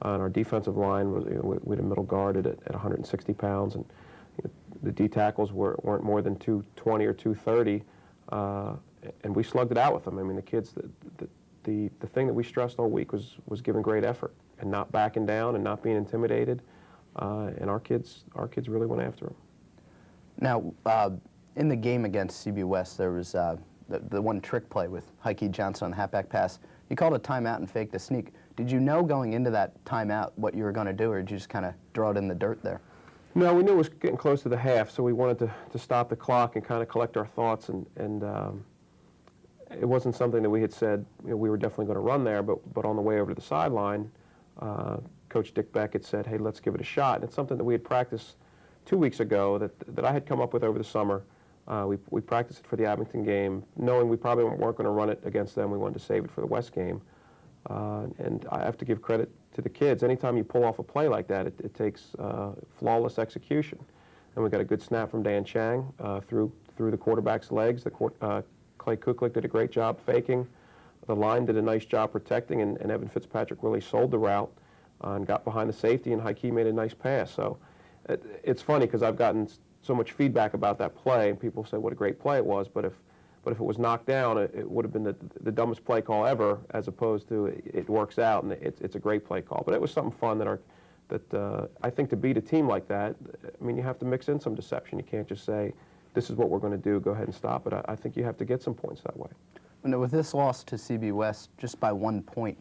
And our defensive line was, we had a middle guard at 160 pounds, and the D tackles weren't more than 220 or 230, and we slugged it out with them. I mean, the kids, the thing that we stressed all week was giving great effort and not backing down and not being intimidated, and our kids really went after them. Now, in the game against CB West, there was the one trick play with Heike Johnson on the halfback pass. You called a timeout and faked a sneak. Did you know going into that timeout what you were going to do, or did you just kind of draw it in the dirt there? No, we knew it was getting close to the half, so we wanted to stop the clock and kind of collect our thoughts, and it wasn't something that we had said we were definitely going to run there, but on the way over to the sideline, Coach Dick Beckett said, hey, let's give it a shot. And it's something that we had practiced 2 weeks ago that I had come up with over the summer. We practiced it for the Abington game, knowing we probably weren't going to run it against them. We wanted to save it for the West game. And I have to give credit to the kids. Anytime you pull off a play like that, it takes flawless execution. And we got a good snap from Dan Chang through the quarterback's legs. Clay Kuklik did a great job faking. the line did a nice job protecting, and Evan Fitzpatrick really sold the route and got behind the safety, and Hakeem made a nice pass. So it's funny because I've gotten so much feedback about that play, and people say what a great play it was, but if it was knocked down, it would have been the dumbest play call ever, as opposed to it works out, and it's a great play call. But it was something fun that I think to beat a team like that, I mean, you have to mix in some deception. You can't just say, this is what we're going to do, go ahead and stop it. I think you have to get some points that way. With this loss to CB West just by 1 point,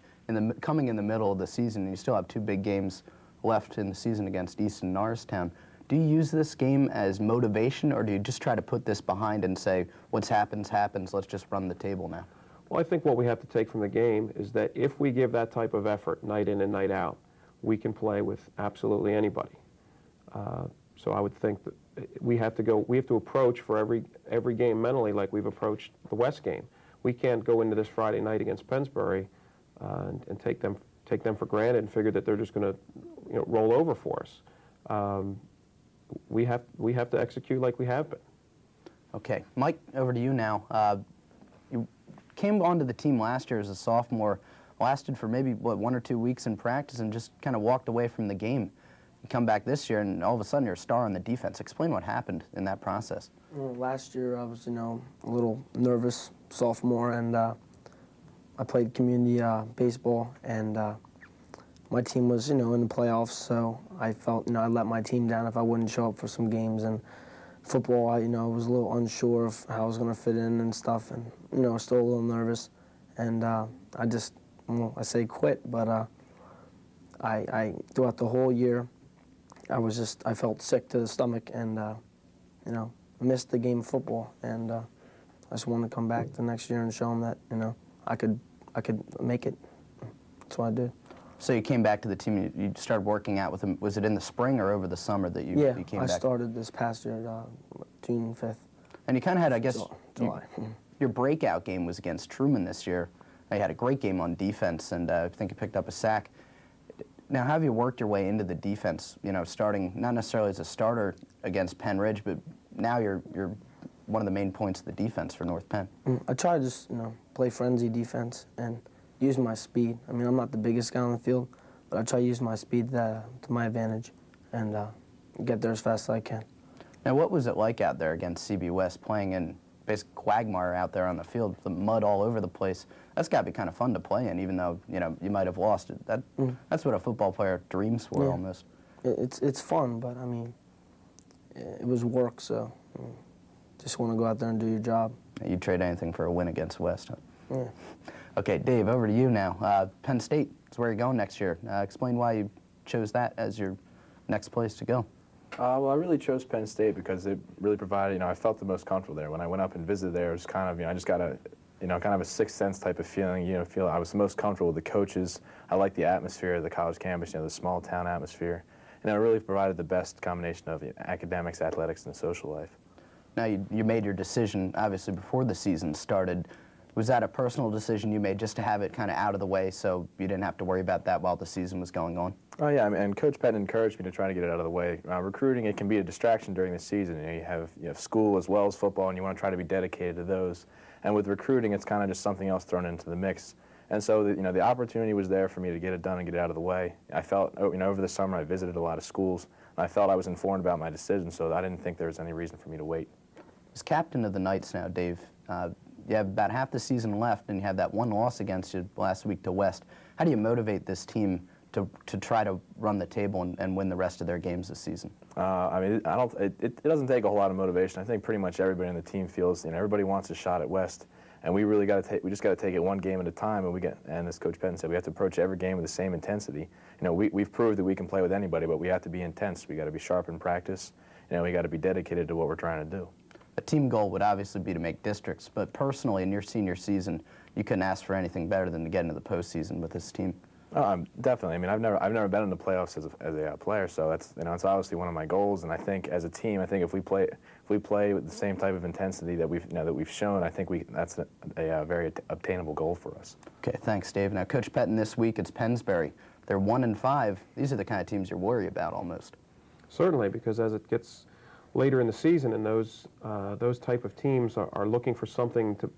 coming in the middle of the season, and you still have 2 big games left in the season against East and Norristown, do you use this game as motivation, or do you just try to put this behind and say, what's happens, happens, let's just run the table now? Well, I think what we have to take from the game is that if we give that type of effort night in and night out, we can play with absolutely anybody. So I would think that we have to approach for every game mentally like we've approached the West game. We can't go into this Friday night against Pennsbury and take them for granted and figure that they're just going to roll over for us. We have to execute like we have been. Okay, Mike, over to you now. You came onto the team last year as a sophomore, lasted for maybe, 1 or 2 weeks in practice, and just kind of walked away from the game. You come back this year, and all of a sudden you're a star on the defense. Explain what happened in that process. Well, last year I was, a little nervous sophomore, and I played community baseball, and my team was, in the playoffs, so I felt, I let my team down if I wouldn't show up for some games. And football, I was a little unsure of how I was going to fit in and stuff, and, still a little nervous. And I say quit, but I throughout the whole year, I felt sick to the stomach, and, missed the game of football. And I just wanted to come back the next year and show them that, I could make it. That's what I did. So you came back to the team, you started working out with them. Was it in the spring or over the summer that you came back? I started this past year, June 5th. And you kind of had, I guess, July. Your breakout game was against Truman this year. You had a great game on defense, and I think you picked up a sack. Now, how have you worked your way into the defense, starting not necessarily as a starter against Penn Ridge, but now you're one of the main points of the defense for North Penn? I try to just, play frenzy defense and use my speed. I mean, I'm not the biggest guy on the field, but I try to use my speed to my advantage and get there as fast as I can. Now, what was it like out there against CB West, playing in basic quagmire out there on the field, the mud all over the place? That's got to be kind of fun to play in, even though, you might have lost it. That's what a football player dreams for, almost. It's fun, but, I mean, it was work, so just want to go out there and do your job. You'd trade anything for a win against West, huh? Yeah. Okay, Dave, over to you now. Penn State is where you're going next year. Explain why you chose that as your next place to go. Well, I really chose Penn State because it really provided, I felt the most comfortable there. When I went up and visited there, it was kind of, I just got a, kind of a sixth sense type of feeling, feel I was the most comfortable with the coaches. I liked the atmosphere of the college campus, the small town atmosphere. And it really provided the best combination of academics, athletics, and social life. Now, you made your decision, obviously, before the season started. Was that a personal decision you made just to have it kind of out of the way so you didn't have to worry about that while the season was going on? Oh, yeah, and Coach Patton encouraged me to try to get it out of the way. Recruiting, it can be a distraction during the season. You have school as well as football, and you want to try to be dedicated to those. And with recruiting, it's kind of just something else thrown into the mix. And so, the opportunity was there for me to get it done and get it out of the way. I felt, over the summer, I visited a lot of schools, and I felt I was informed about my decision, so I didn't think there was any reason for me to wait. As captain of the Knights now, Dave, you have about half the season left, and you have that one loss against you last week to West. How do you motivate this team to try to run the table and win the rest of their games this season? I mean, it doesn't take a whole lot of motivation. I think pretty much everybody on the team feels, everybody wants a shot at West, and we really we just got to take it one game at a time. And as Coach Penn said, we have to approach every game with the same intensity. We've proved that we can play with anybody, but we have to be intense. We got to be sharp in practice. We got to be dedicated to what we're trying to do. A team goal would obviously be to make districts, but personally, in your senior season, you couldn't ask for anything better than to get into the postseason with this team. Definitely. I mean, I've never been in the playoffs as a player, so that's it's obviously one of my goals. And I think as a team, if we play with the same type of intensity that we've shown, I think that's a very obtainable goal for us. Okay, thanks, Dave. Now, Coach Pettin, this week it's Pennsbury. They're 1-5. These are the kind of teams you worry about almost. Certainly, because as it gets later in the season, and those type of teams are looking for something to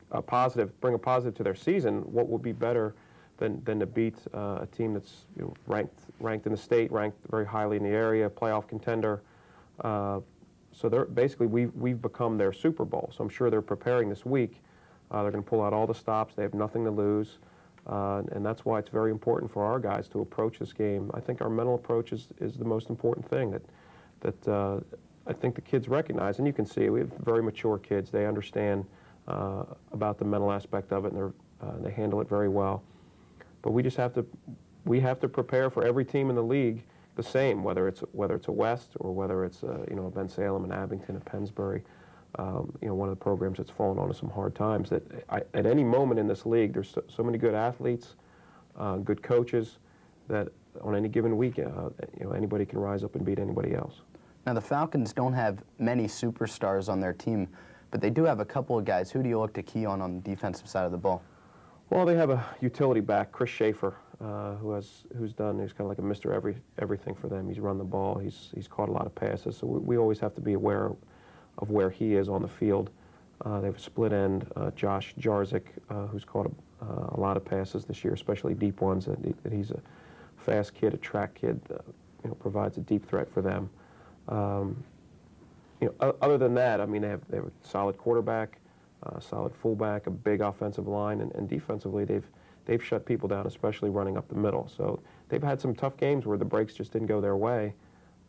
bring a positive to their season, what would be better than to beat a team that's ranked in the state, ranked very highly in the area, playoff contender. So they're basically we've become their Super Bowl. So I'm sure they're preparing this week. They're going to pull out all the stops. They have nothing to lose, and that's why it's very important for our guys to approach this game. I think our mental approach is the most important thing that I think the kids recognize, and you can see we have very mature kids. They understand about the mental aspect of it, and they handle it very well. But we just have to prepare for every team in the league the same, whether it's a West or whether it's a Ben Salem and Abington and Pennsbury. One of the programs that's fallen onto some hard times. That at any moment in this league, there's so many good athletes, good coaches, that on any given week, anybody can rise up and beat anybody else. Now the Falcons don't have many superstars on their team, but they do have a couple of guys. Who do you look to key on the defensive side of the ball? Well, they have a utility back, Chris Schaefer, who's kind of like a Mr. Everything for them. He's run the ball. He's caught a lot of passes. So we always have to be aware of where he is on the field. They have a split end, Josh Jarzik, who's caught a lot of passes this year, especially deep ones. That he's a fast kid, a track kid, provides a deep threat for them. Other than that, I mean, they have a solid quarterback, solid fullback, a big offensive line, and defensively they've shut people down, especially running up the middle. So they've had some tough games where the breaks just didn't go their way.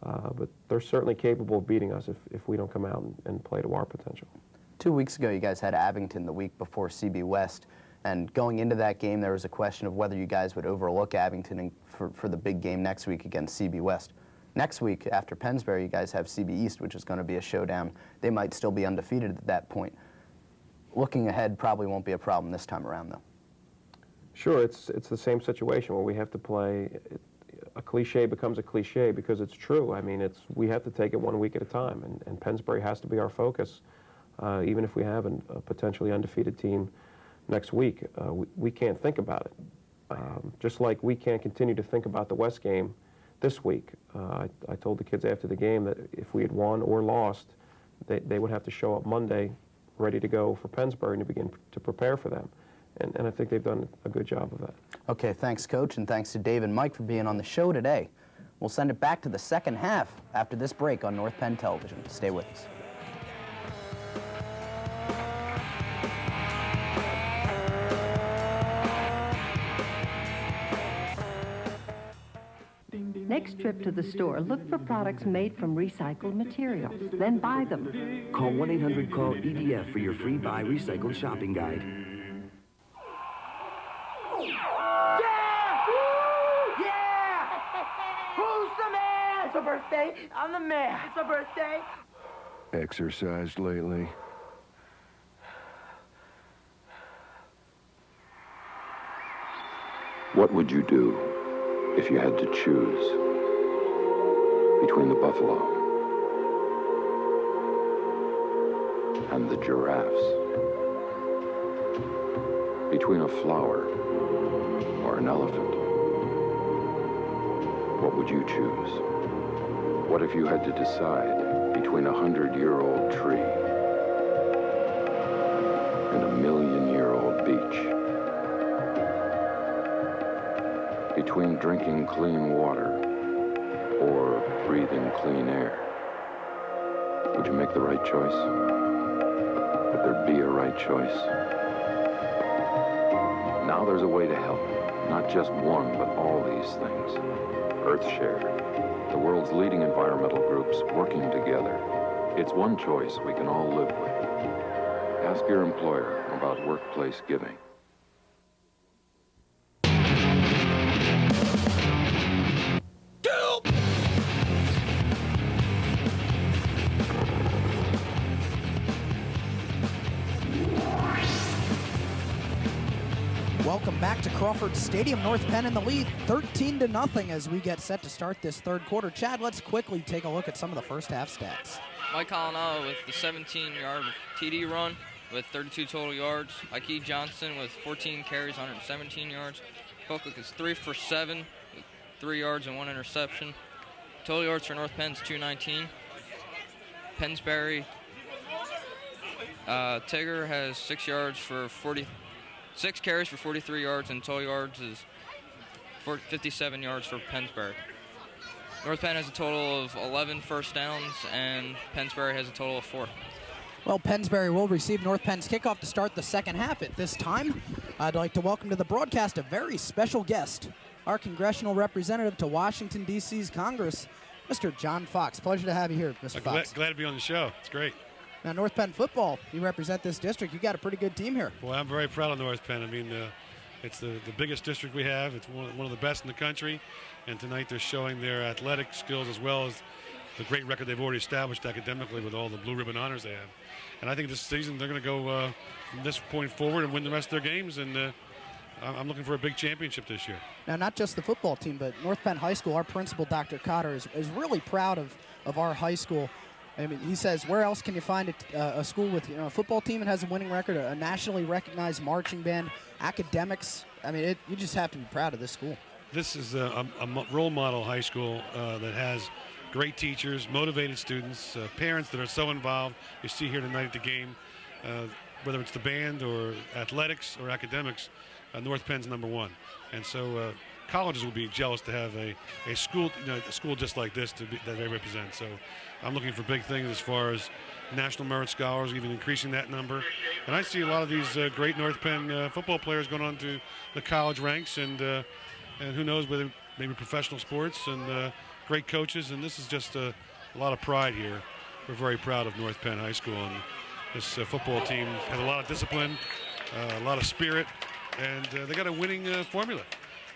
But they're certainly capable of beating us if we don't come out and play to our potential. 2 weeks ago, you guys had Abington the week before CB West, and going into that game, there was a question of whether you guys would overlook Abington for the big game next week against CB West. Next week, after Pennsbury, you guys have CB East, which is going to be a showdown. They might still be undefeated at that point. Looking ahead probably won't be a problem this time around, though. Sure, it's the same situation where we have to play. A cliche becomes a cliche because it's true. I mean, we have to take it 1 week at a time, and Pennsbury has to be our focus. Even if we have a potentially undefeated team next week, we can't think about it. Just like we can't continue to think about the West game this week. I told the kids after the game that if we had won or lost, they would have to show up Monday ready to go for Pennsbury and to begin to prepare for them. And I think they've done a good job of that. Okay, thanks, Coach, and thanks to Dave and Mike for being on the show today. We'll send it back to the second half after this break on North Penn Television. Stay with us. Next trip to the store, look for products made from recycled materials. Then buy them. Call 1-800-CALL-EDF for your free Buy Recycled shopping guide. It's a birthday. I'm the man. It's a birthday. Exercised lately? What would you do if you had to choose between the buffalo and the giraffes? Between a flower or an elephant? What would you choose? What if you had to decide between a 100-year-old tree and a 1,000,000-year-old beach? Between drinking clean water or breathing clean air? Would you make the right choice? Would there be a right choice? Now there's a way to help. Not just one, but all these things. EarthShare, the world's leading environmental groups working together. It's one choice we can all live with. Ask your employer about workplace giving. Welcome back to Crawford Stadium. North Penn in the lead, 13-0 as we get set to start this third quarter. Chad, let's quickly take a look at some of the first half stats. Mike Colonado with the 17-yard TD run with 32 total yards. Ike Johnson with 14 carries, 117 yards. Koklik is 3 for 7 with 3 yards and 1 interception. Total yards for North Penn's 219. Pennsbury Tigger has 6 carries for 43 yards, and total yards is 57 yards for Pennsbury. North Penn has a total of 11 first downs, and Pennsbury has a total of 4. Well, Pennsbury will receive North Penn's kickoff to start the second half. At this time, I'd like to welcome to the broadcast a very special guest, our congressional representative to Washington, D.C.'s Congress, Mr. John Fox. Pleasure to have you here, Mr. Fox. Glad to be on the show. It's great. Now, North Penn football, you represent this district. You got a pretty good team here. Well, I'm very proud of North Penn. I mean, it's the biggest district we have. It's one of the best in the country. And tonight they're showing their athletic skills as well as the great record they've already established academically with all the blue ribbon honors they have. And I think this season they're going to go from this point forward and win the rest of their games. And I'm looking for a big championship this year. Now, not just the football team, but North Penn High School, our principal, Dr. Cotter, is really proud of our high school. I mean, he says, where else can you find a school with a football team that has a winning record, a nationally recognized marching band, academics? I mean, you just have to be proud of this school. This is a role model high school that has great teachers, motivated students, parents that are so involved. You see here tonight at the game, whether it's the band or athletics or academics, North Penn's #1. And so colleges will be jealous to have a school, a school just like this that they represent. So I'm looking for big things as far as national merit scholars, even increasing that number. And I see a lot of these great North Penn football players going on to the college ranks, and who knows, whether maybe professional sports, and great coaches. And this is just a lot of pride here. We're very proud of North Penn High School, and this football team has a lot of discipline, a lot of spirit, and they got a winning formula.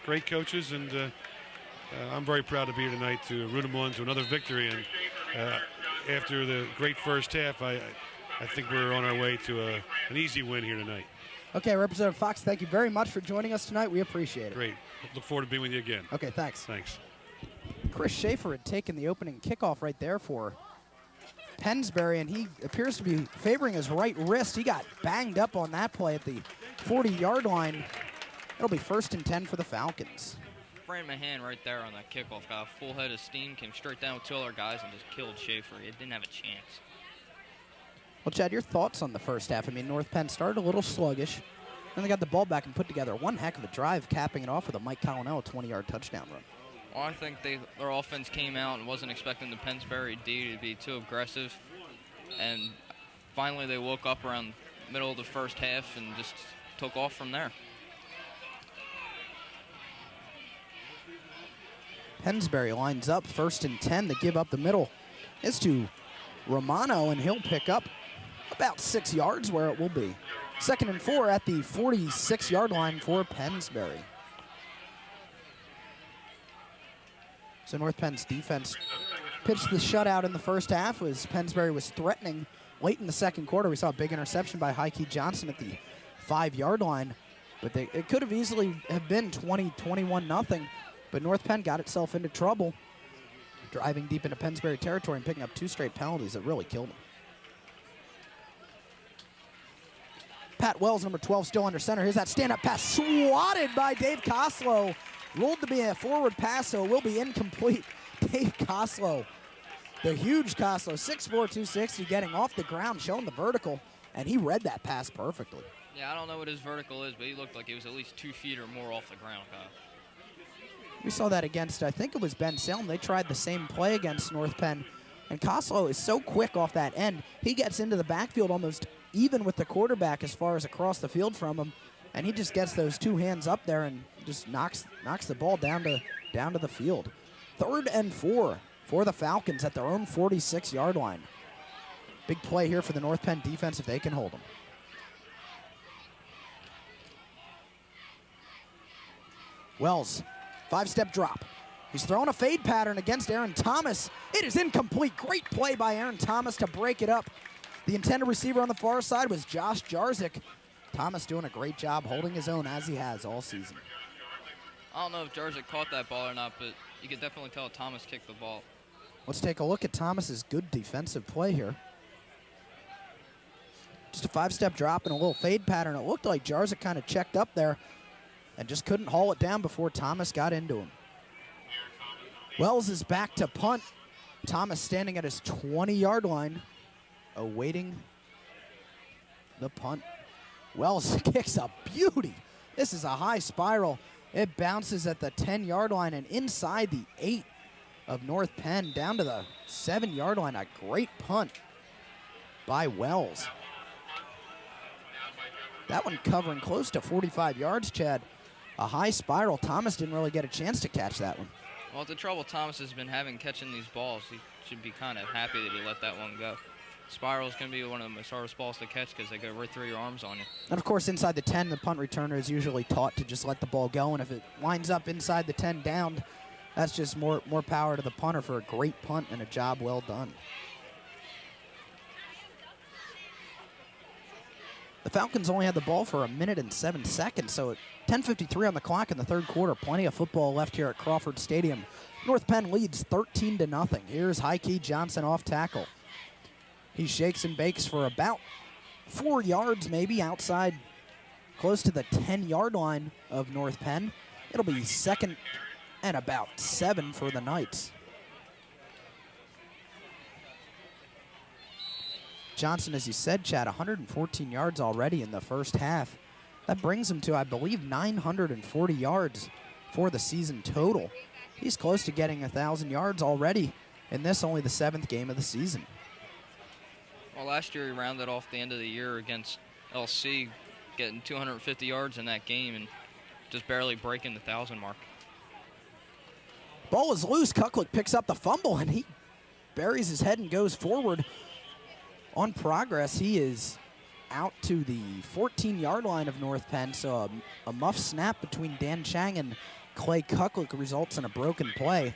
Great coaches, and I'm very proud to be here tonight to root them on to another victory. And after the great first half, I think we're on our way to an easy win here tonight. Okay, Representative Fox, thank you very much for joining us tonight. We appreciate it. Great. Look forward to being with you again. Okay, thanks. Thanks. Chris Schaefer had taken the opening kickoff right there for Pennsbury, and he appears to be favoring his right wrist. He got banged up on that play at the 40-yard line. It'll be 1st and 10 for the Falcons. Fran Mahan right there on that kickoff got a full head of steam, came straight down with 2 other guys and just killed Schaefer. He didn't have a chance. Well, Chad, your thoughts on the first half? I mean, North Penn started a little sluggish, then they got the ball back and put together one heck of a drive, capping it off with a Mike Colonel 20-yard touchdown run. Well, I think their offense came out and wasn't expecting the Pennsbury D to be too aggressive, and finally they woke up around the middle of the first half and just took off from there. Pennsbury lines up 1st and 10. They give up the middle. It's to Romano, and he'll pick up about 6 yards where it will be. 2nd and 4 at the 46-yard line for Pennsbury. So North Penn's defense pitched the shutout in the first half as Pennsbury was threatening. Late in the second quarter, we saw a big interception by Heike Johnson at the 5-yard line. But it could have easily have been 20-21-0. But North Penn got itself into trouble, driving deep into Pennsbury territory and picking up 2 straight penalties that really killed them. Pat Wells, number 12, still under center. Here's that stand-up pass, swatted by Dave Koslow. Ruled to be a forward pass, so it will be incomplete. Dave Koslow, the huge Koslow, 6'4", 260, getting off the ground, showing the vertical, and he read that pass perfectly. Yeah, I don't know what his vertical is, but he looked like he was at least 2 feet or more off the ground, Kyle. We saw that against, I think it was Ben Salem. They tried the same play against North Penn. And Koslow is so quick off that end. He gets into the backfield almost even with the quarterback as far as across the field from him. And he just gets those 2 hands up there and just knocks the ball down to the field. 3rd and 4 for the Falcons at their own 46-yard line. Big play here for the North Penn defense if they can hold them. Wells. 5-step drop. He's throwing a fade pattern against Aaron Thomas. It is incomplete. Great play by Aaron Thomas to break it up. The intended receiver on the far side was Josh Jarzik. Thomas doing a great job holding his own as he has all season. I don't know if Jarzik caught that ball or not, but you could definitely tell Thomas kicked the ball. Let's take a look at Thomas's good defensive play here. Just a 5-step drop and a little fade pattern. It looked like Jarzik kind of checked up there and just couldn't haul it down before Thomas got into him. Wells is back to punt. Thomas standing at his 20-yard line, awaiting the punt. Wells kicks a beauty. This is a high spiral. It bounces at the 10-yard line and inside the 8 of North Penn down to the 7-yard line. A great punt by Wells. That one covering close to 45 yards, Chad. A high spiral. Thomas didn't really get a chance to catch that one. Well, the trouble Thomas has been having catching these balls, he should be kind of happy that he let that one go. Spiral is going to be one of the most hardest balls to catch because they go right through your arms on you. And, of course, inside the 10, the punt returner is usually taught to just let the ball go. And if it winds up inside the 10 downed, that's just more power to the punter for a great punt and a job well done. The Falcons only had the ball for 1 minute and 7 seconds, so at 10:53 on the clock in the third quarter, plenty of football left here at Crawford Stadium. North Penn leads 13-0. Here's Heike Johnson off tackle. He shakes and bakes for about 4 yards maybe outside, close to the 10-yard line of North Penn. It'll be 2nd and about 7 for the Knights. Johnson, as you said, Chad, 114 yards already in the first half. That brings him to, I believe, 940 yards for the season total. He's close to getting 1,000 yards already in this, only the 7th game of the season. Well, last year he rounded off the end of the year against LC, getting 250 yards in that game and just barely breaking the 1,000 mark. Ball is loose. Kuklik picks up the fumble, and he buries his head and goes forward. On progress, he is out to the 14-yard line of North Penn, so a muff snap between Dan Chang and Clay Kuklik results in a broken play.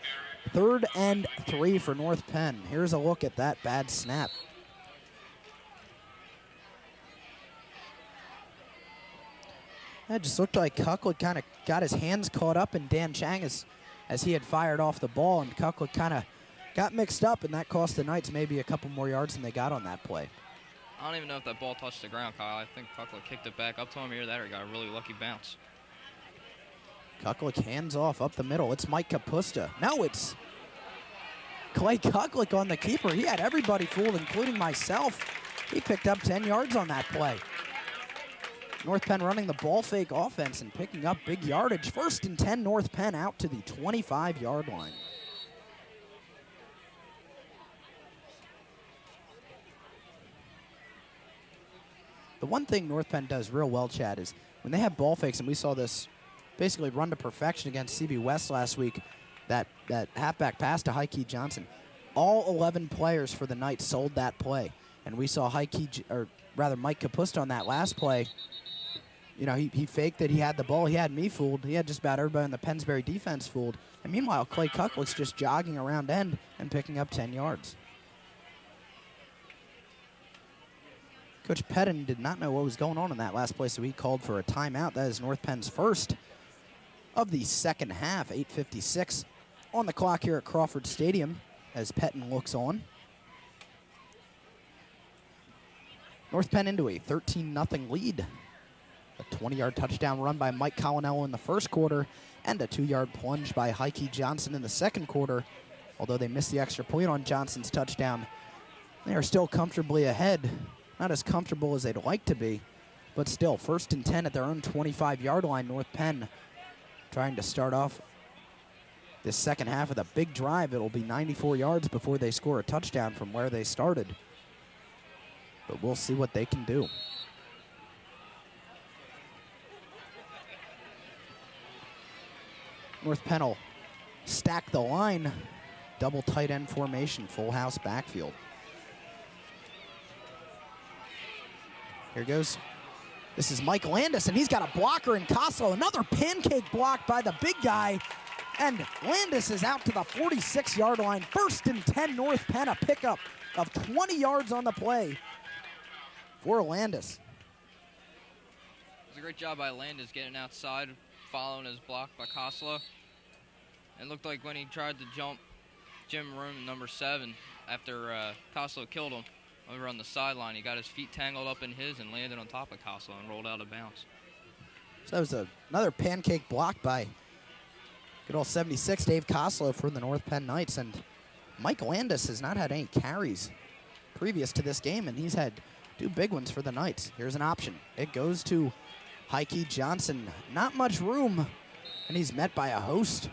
3rd and 3 for North Penn. Here's a look at that bad snap. It just looked like Kuklik kind of got his hands caught up in Dan Chang as he had fired off the ball, and Kuklik kind of got mixed up, and that cost the Knights maybe a couple more yards than they got on that play. I don't even know if that ball touched the ground, Kyle. I think Kuklik kicked it back up to him. Either that or he got a really lucky bounce. Kuklik hands off up the middle. It's Mike Kapusta. No, it's Clay Kuklik on the keeper. He had everybody fooled, including myself. He picked up 10 yards on that play. North Penn running the ball fake offense and picking up big yardage. 1st and 10, North Penn out to the 25-yard line. The one thing North Penn does real well, Chad, is when they have ball fakes, and we saw this basically run to perfection against CB West last week, that halfback pass to Heike Johnson, all 11 players for the Knights sold that play. And we saw Mike Kapusta on that last play. You know, he faked that he had the ball. He had me fooled. He had just about everybody in the Pennsbury defense fooled. And meanwhile, Clay Kuklik's just jogging around end and picking up 10 yards. Coach Pettin did not know what was going on in that last play, so he called for a timeout. That is North Penn's first of the second half. 8:56 on the clock here at Crawford Stadium as Pettin looks on. North Penn into a 13-0 lead. A 20-yard touchdown run by Mike Colonello in the first quarter and a 2-yard plunge by Heike Johnson in the second quarter. Although they missed the extra point on Johnson's touchdown, they are still comfortably ahead. Not as comfortable as they'd like to be, but still 1st and 10 at their own 25-yard line. North Penn trying to start off this second half with a big drive. It'll be 94 yards before they score a touchdown from where they started. But we'll see what they can do. North Penn will stack the line. Double tight end formation, full house backfield. Here goes. This is Mike Landis, and he's got a blocker in Coslow. Another pancake block by the big guy. And Landis is out to the 46-yard line. 1st and 10, North Penn, a pickup of 20 yards on the play for Landis. It was a great job by Landis getting outside, following his block by Coslow. It looked like when he tried to jump Jim Room, number 7, after Coslow killed him, over on the sideline, he got his feet tangled up in his and landed on top of Coslow and rolled out of bounds. So that was another pancake block by good old 76 Dave Coslow for the North Penn Knights. And Mike Landis has not had any carries previous to this game, and he's had Two big ones for the Knights. Here's an option. It goes to Heike Johnson. Not much room, and he's met by a host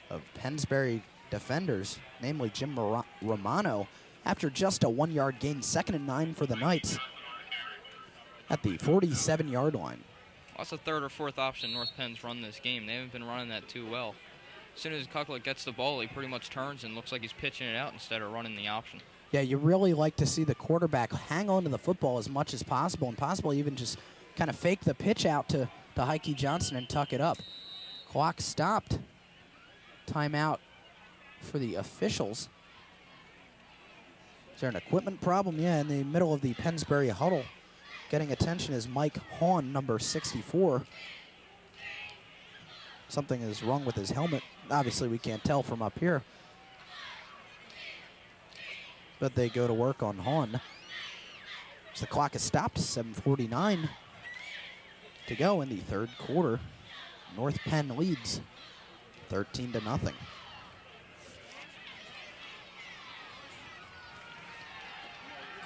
of Pennsbury defenders, namely Jim Romano, after just a 1-yard gain. 2nd and 9 for the Knights at the 47-yard line. That's the third or fourth option North Penn's run this game. They haven't been running that too well. As soon as Kuklik gets the ball, he pretty much turns and looks like he's pitching it out instead of running the option. Yeah, you really like to see the quarterback hang on to the football as much as possible, and possibly even just kind of fake the pitch out to Heike Johnson and tuck it up. Clock stopped. Timeout for the officials. Is there an equipment problem? Yeah, in the middle of the Pennsbury huddle. Getting attention is Mike Hahn, number 64. Something is wrong with his helmet. Obviously, we can't tell from up here. But they go to work on Hahn. So the clock is stopped, 7:49 to go in the third quarter. North Penn leads 13-0.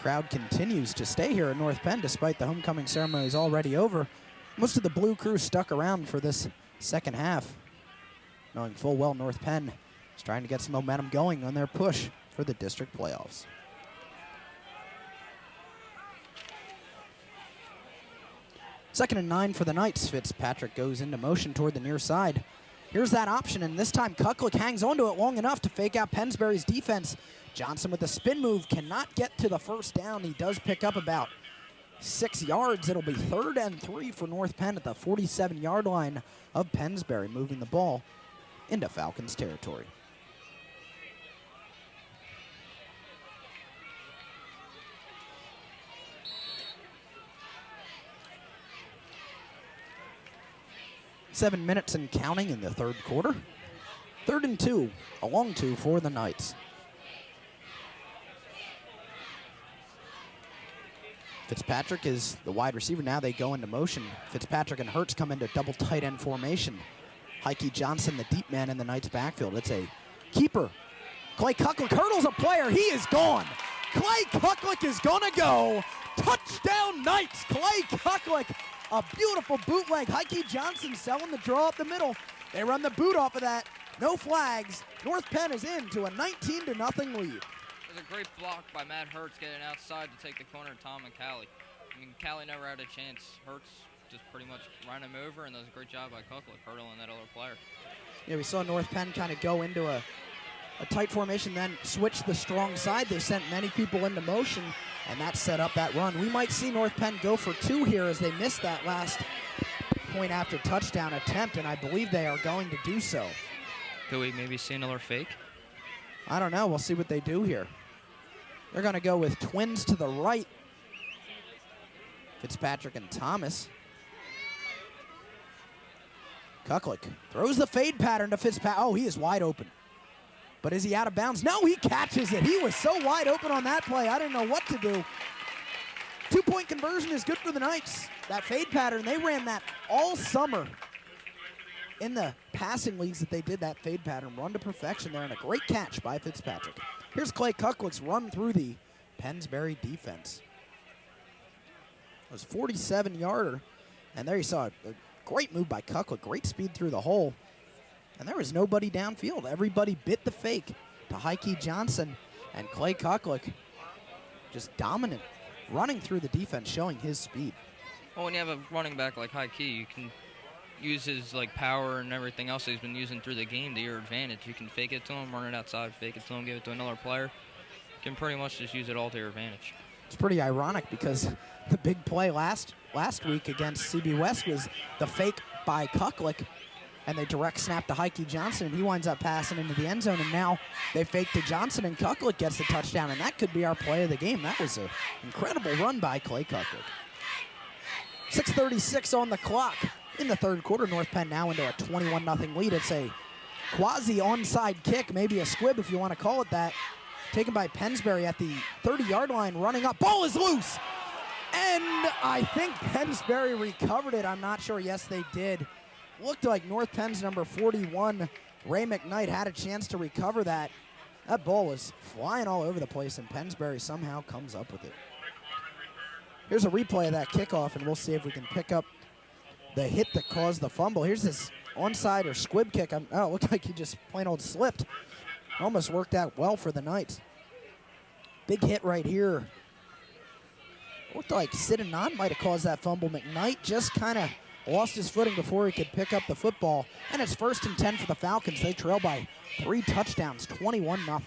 Crowd continues to stay here at North Penn despite the homecoming ceremony is already over. Most of the Blue Crew stuck around for this second half, knowing full well North Penn is trying to get some momentum going on their push for the district playoffs. Second and 9 for the Knights. Fitzpatrick goes into motion toward the near side. Here's that option, and this time Kuklik hangs onto it long enough to fake out Pennsbury's defense. Johnson with the spin move cannot get to the first down. He does pick up about 6 yards. It'll be 3rd and 3 for North Penn at the 47-yard line of Pennsbury, moving the ball into Falcons territory. Seven minutes and counting in the third quarter. 3rd and 2, a long 2 for the Knights. Fitzpatrick is the wide receiver. Now they go into motion. Fitzpatrick and Hertz come into double tight end formation. Heike Johnson, the deep man in the Knights backfield. It's a keeper. Clay Kuklik hurdles a player. He is gone. Clay Kuklik is going to go. Touchdown Knights. Clay Kuklik, a beautiful bootleg. Heike Johnson selling the draw up the middle. They run the boot off of that. No flags. North Penn is into a 19-0 lead. It was a great block by Matt Hertz getting outside to take the corner of Tom and Callie. I mean, Callie never had a chance. Hertz just pretty much ran him over, and that was a great job by Kuklik hurdling that other player. Yeah, we saw North Penn kind of go into a tight formation, then switch the strong side. They sent many people into motion, and that set up that run. We might see North Penn go for 2 here as they missed that last point after touchdown attempt, and I believe they are going to do so. Could we maybe see another fake? I don't know. We'll see what they do here. They're going to go with twins to the right. Fitzpatrick and Thomas. Kuklik throws the fade pattern to Fitzpatrick. Oh, he is wide open. But is he out of bounds? No, he catches it. He was so wide open on that play, I didn't know what to do. 2-point conversion is good for the Knights. That fade pattern, they ran that all summer in the passing leagues that they did that fade pattern. Run to perfection there, and a great catch by Fitzpatrick. Here's Clay Kuklik's run through the Pennsbury defense. It was 47-yarder, and there you saw a great move by Kuklik. Great speed through the hole. And there was nobody downfield. Everybody bit the fake to Heike Johnson, and Clay Kuklik just dominant, running through the defense, showing his speed. Well, when you have a running back like Heike, you can use his power and everything else he's been using through the game to your advantage. You can fake it to him, run it outside, fake it to him, give it to another player. You can pretty much just use it all to your advantage. It's pretty ironic because the big play last week against CB West was the fake by Kuklik, and they direct snap to Heike Johnson, and he winds up passing into the end zone, and now they fake to Johnson, and Kuklik gets the touchdown, and that could be our play of the game. That was an incredible run by Clay Kuklik. 6:36 on the clock. In the third quarter, North Penn now into a 21-0 lead. It's a quasi-onside kick, maybe a squib if you want to call it that, taken by Pennsbury at the 30-yard line, running up. Ball is loose! And I think Pennsbury recovered it. I'm not sure. Yes, they did. Looked like North Penn's number 41, Ray McKnight, had a chance to recover that. That ball was flying all over the place, and Pennsbury somehow comes up with it. Here's a replay of that kickoff, and we'll see if we can pick up the hit that caused the fumble. Here's this onside or squib kick. Oh, it looked like he just plain old slipped. Almost worked out well for the Knights. Big hit right here. Looked like Sidanon might have caused that fumble. McKnight just kind of lost his footing before he could pick up the football. And it's 1st and 10 for the Falcons. They trail by 3 touchdowns, 21-0.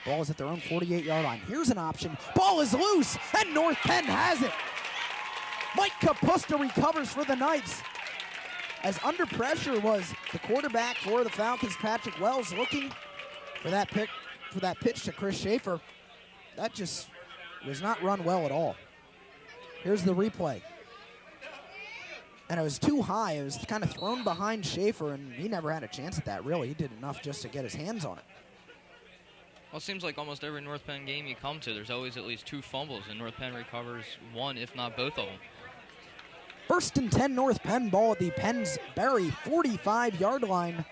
Ball is at their own 48-yard line. Here's an option. Ball is loose, and North Penn has it. Mike Kapusta recovers for the Knights. As under pressure was the quarterback for the Falcons, Patrick Wells, looking for that pitch to Chris Schaefer. That just was not run well at all. Here's the replay. And it was too high. It was kind of thrown behind Schaefer, and he never had a chance at that, really. He did enough just to get his hands on it. Well, it seems like almost every North Penn game you come to, there's always at least 2 fumbles, and North Penn recovers 1, if not both of them. 1st and 10 North Penn, ball at the Pennsbury 45-yard line.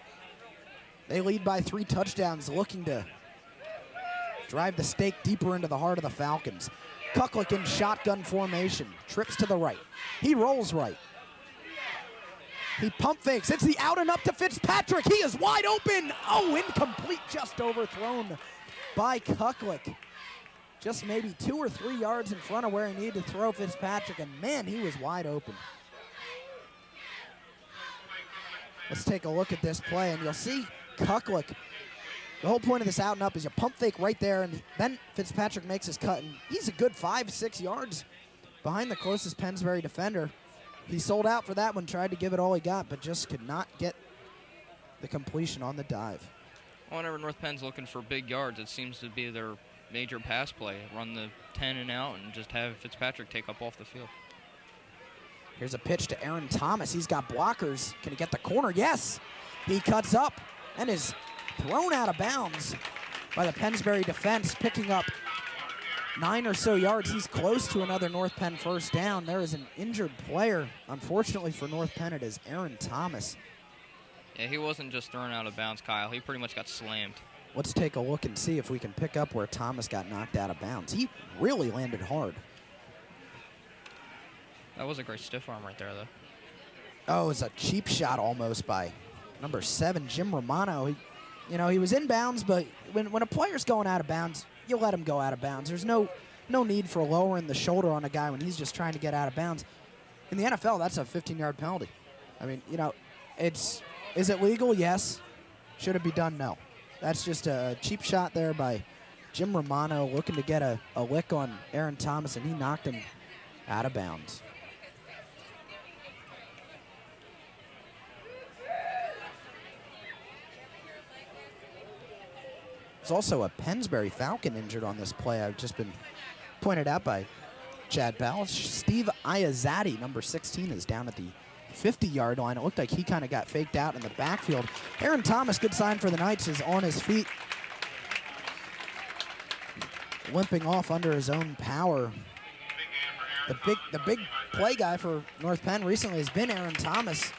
They lead by 3 touchdowns, looking to drive the stake deeper into the heart of the Falcons. Kuklik in shotgun formation, trips to the right. He rolls right. He pump fakes. It's the out and up to Fitzpatrick. He is wide open. Oh, incomplete, just overthrown by Kuklik. Just maybe 2 or 3 yards in front of where he needed to throw Fitzpatrick, and man, he was wide open. Let's take a look at this play, and you'll see Kuklik. The whole point of this out and up is you pump fake right there, and then Fitzpatrick makes his cut, and he's a good 5-6 yards behind the closest Pennsbury defender. He sold out for that one, tried to give it all he got, but just could not get the completion on the dive. Whenever North Penn's looking for big yards, it seems to be their major pass play. Run the 10 and out and just have Fitzpatrick take up off the field. Here's a pitch to Aaron Thomas. He's got blockers. Can he get the corner? Yes. He cuts up and is thrown out of bounds by the Pennsbury defense, picking up 9 or so yards. He's close to another North Penn first down. There is an injured player. Unfortunately for North Penn, it is Aaron Thomas. Yeah, he wasn't just thrown out of bounds, Kyle. He pretty much got slammed. Let's take a look and see if we can pick up where Thomas got knocked out of bounds. He really landed hard. That was a great stiff arm right there, though. Oh, it was a cheap shot almost by number 7, Jim Romano. He was in bounds, but when a player's going out of bounds, you let him go out of bounds. There's no need for lowering the shoulder on a guy when he's just trying to get out of bounds. In the NFL, that's a 15-yard penalty. I mean, is it legal? Yes. Should it be done? No. That's just a cheap shot there by Jim Romano looking to get a lick on Aaron Thomas, and he knocked him out of bounds. There's also a Pennsbury Falcon injured on this play. I've just been pointed out by Chad Powell. Steve Iazati, number 16, is down at the 50-yard line. It looked like he kind of got faked out in the backfield. Aaron Thomas, good sign for the Knights, is on his feet, limping off under his own power. The big play guy for North Penn recently has been Aaron Thomas,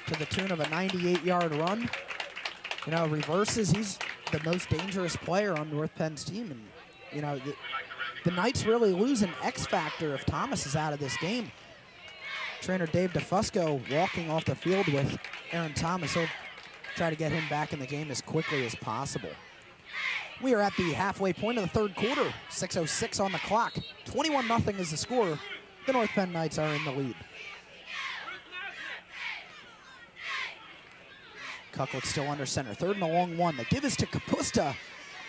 to the tune of a 98-yard run. Reverses, he's the most dangerous player on North Penn's team, and the Knights really lose an X factor if Thomas is out of this game. Trainer Dave DeFusco walking off the field with Aaron Thomas. He'll try to get him back in the game as quickly as possible. We are at the halfway point of the third quarter. 6:06 on the clock. 21-0 is the score. The North Penn Knights are in the lead. Kuklik still under center. 3rd and a long one. The give is to Kapusta.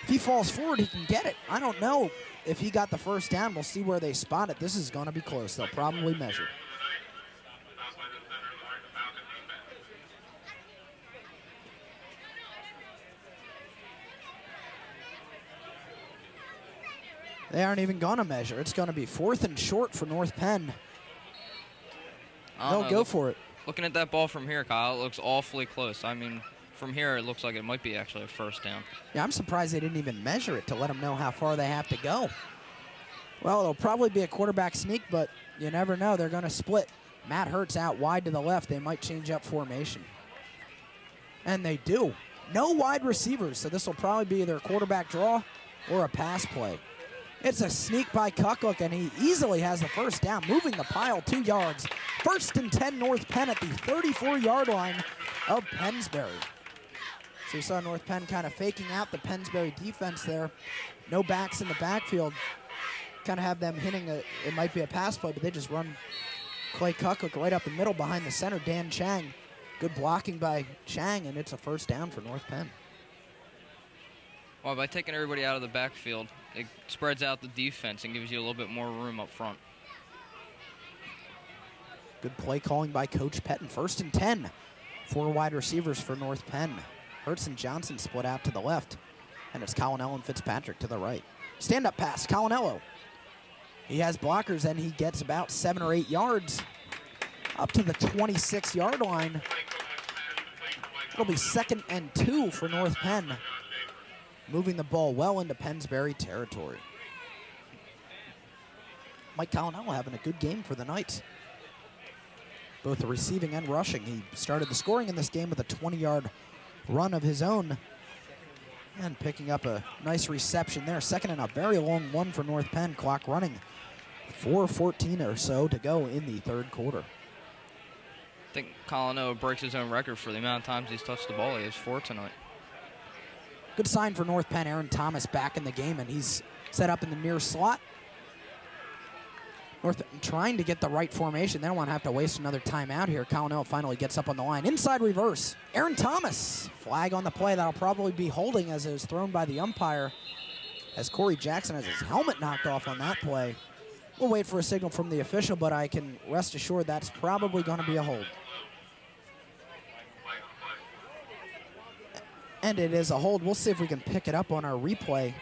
If he falls forward, he can get it. I don't know if he got the first down. We'll see where they spot it. This is going to be close. They'll probably measure. They aren't even going to measure. It's going to be 4th and short for North Penn. They'll go for it. Looking at that ball from here, Kyle, it looks awfully close. I mean, from here, it looks like it might be actually a first down. Yeah, I'm surprised they didn't even measure it to let them know how far they have to go. Well, it'll probably be a quarterback sneak, but you never know. They're going to split. Matt Hurts out wide to the left. They might change up formation. And they do. No wide receivers, so this will probably be either a quarterback draw or a pass play. It's a sneak by Kucklick, and he easily has the first down, moving the pile 2 yards. 1st and 10 North Penn at the 34-yard line of Pennsbury. So you saw North Penn kind of faking out the Pennsbury defense there. No backs in the backfield. Kind of have them hitting it might be a pass play, but they just run Clay Kucklick right up the middle behind the center, Dan Chang. Good blocking by Chang, and it's a first down for North Penn. Well, by taking everybody out of the backfield, it spreads out the defense and gives you a little bit more room up front. Good play calling by Coach Pettin. 1st and 10. 4 wide receivers for North Penn. Hurts and Johnson split out to the left, and it's Colinello and Fitzpatrick to the right. Stand-up pass, Colinello. He has blockers, and he gets about 7 or 8 yards up to the 26-yard line. It'll be 2nd and 2 for North Penn, moving the ball well into Pennsbury territory. Mike Colinello having a good game for the Knights, both the receiving and rushing. He started the scoring in this game with a 20-yard run of his own and picking up a nice reception there. 2nd and a very long one for North Penn. Clock running. 4:14 or so to go in the 3rd quarter. I think Colinello breaks his own record for the amount of times he's touched the ball. He has 4 tonight. Good sign for North Penn. Aaron Thomas back in the game, and he's set up in the near slot. North Penn trying to get the right formation. They don't want to have to waste another timeout here. Colinello finally gets up on the line. Inside reverse. Aaron Thomas. Flag on the play. That'll probably be holding as it was thrown by the umpire, as Corey Jackson has his helmet knocked off on that play. We'll wait for a signal from the official, but I can rest assured that's probably going to be a hold. And it is a hold. We'll see if we can pick it up on our replay.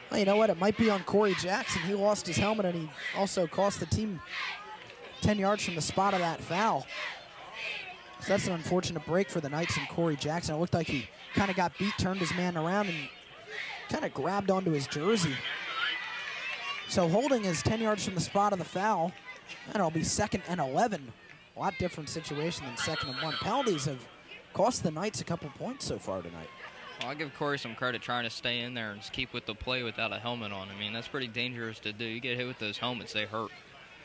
Well, you know what? It might be on Corey Jackson. He lost his helmet, and he also cost the team 10 yards from the spot of that foul. So that's an unfortunate break for the Knights and Corey Jackson. It looked like he kind of got beat, turned his man around, and kind of grabbed onto his jersey. So holding is 10 yards from the spot of the foul, and it'll be 2nd and 11. A lot different situation than 2nd and 1. Penalties have cost the Knights a couple points so far tonight. Well, I'll give Corey some credit trying to stay in there and just keep with the play without a helmet on. I mean, that's pretty dangerous to do. You get hit with those helmets, they hurt.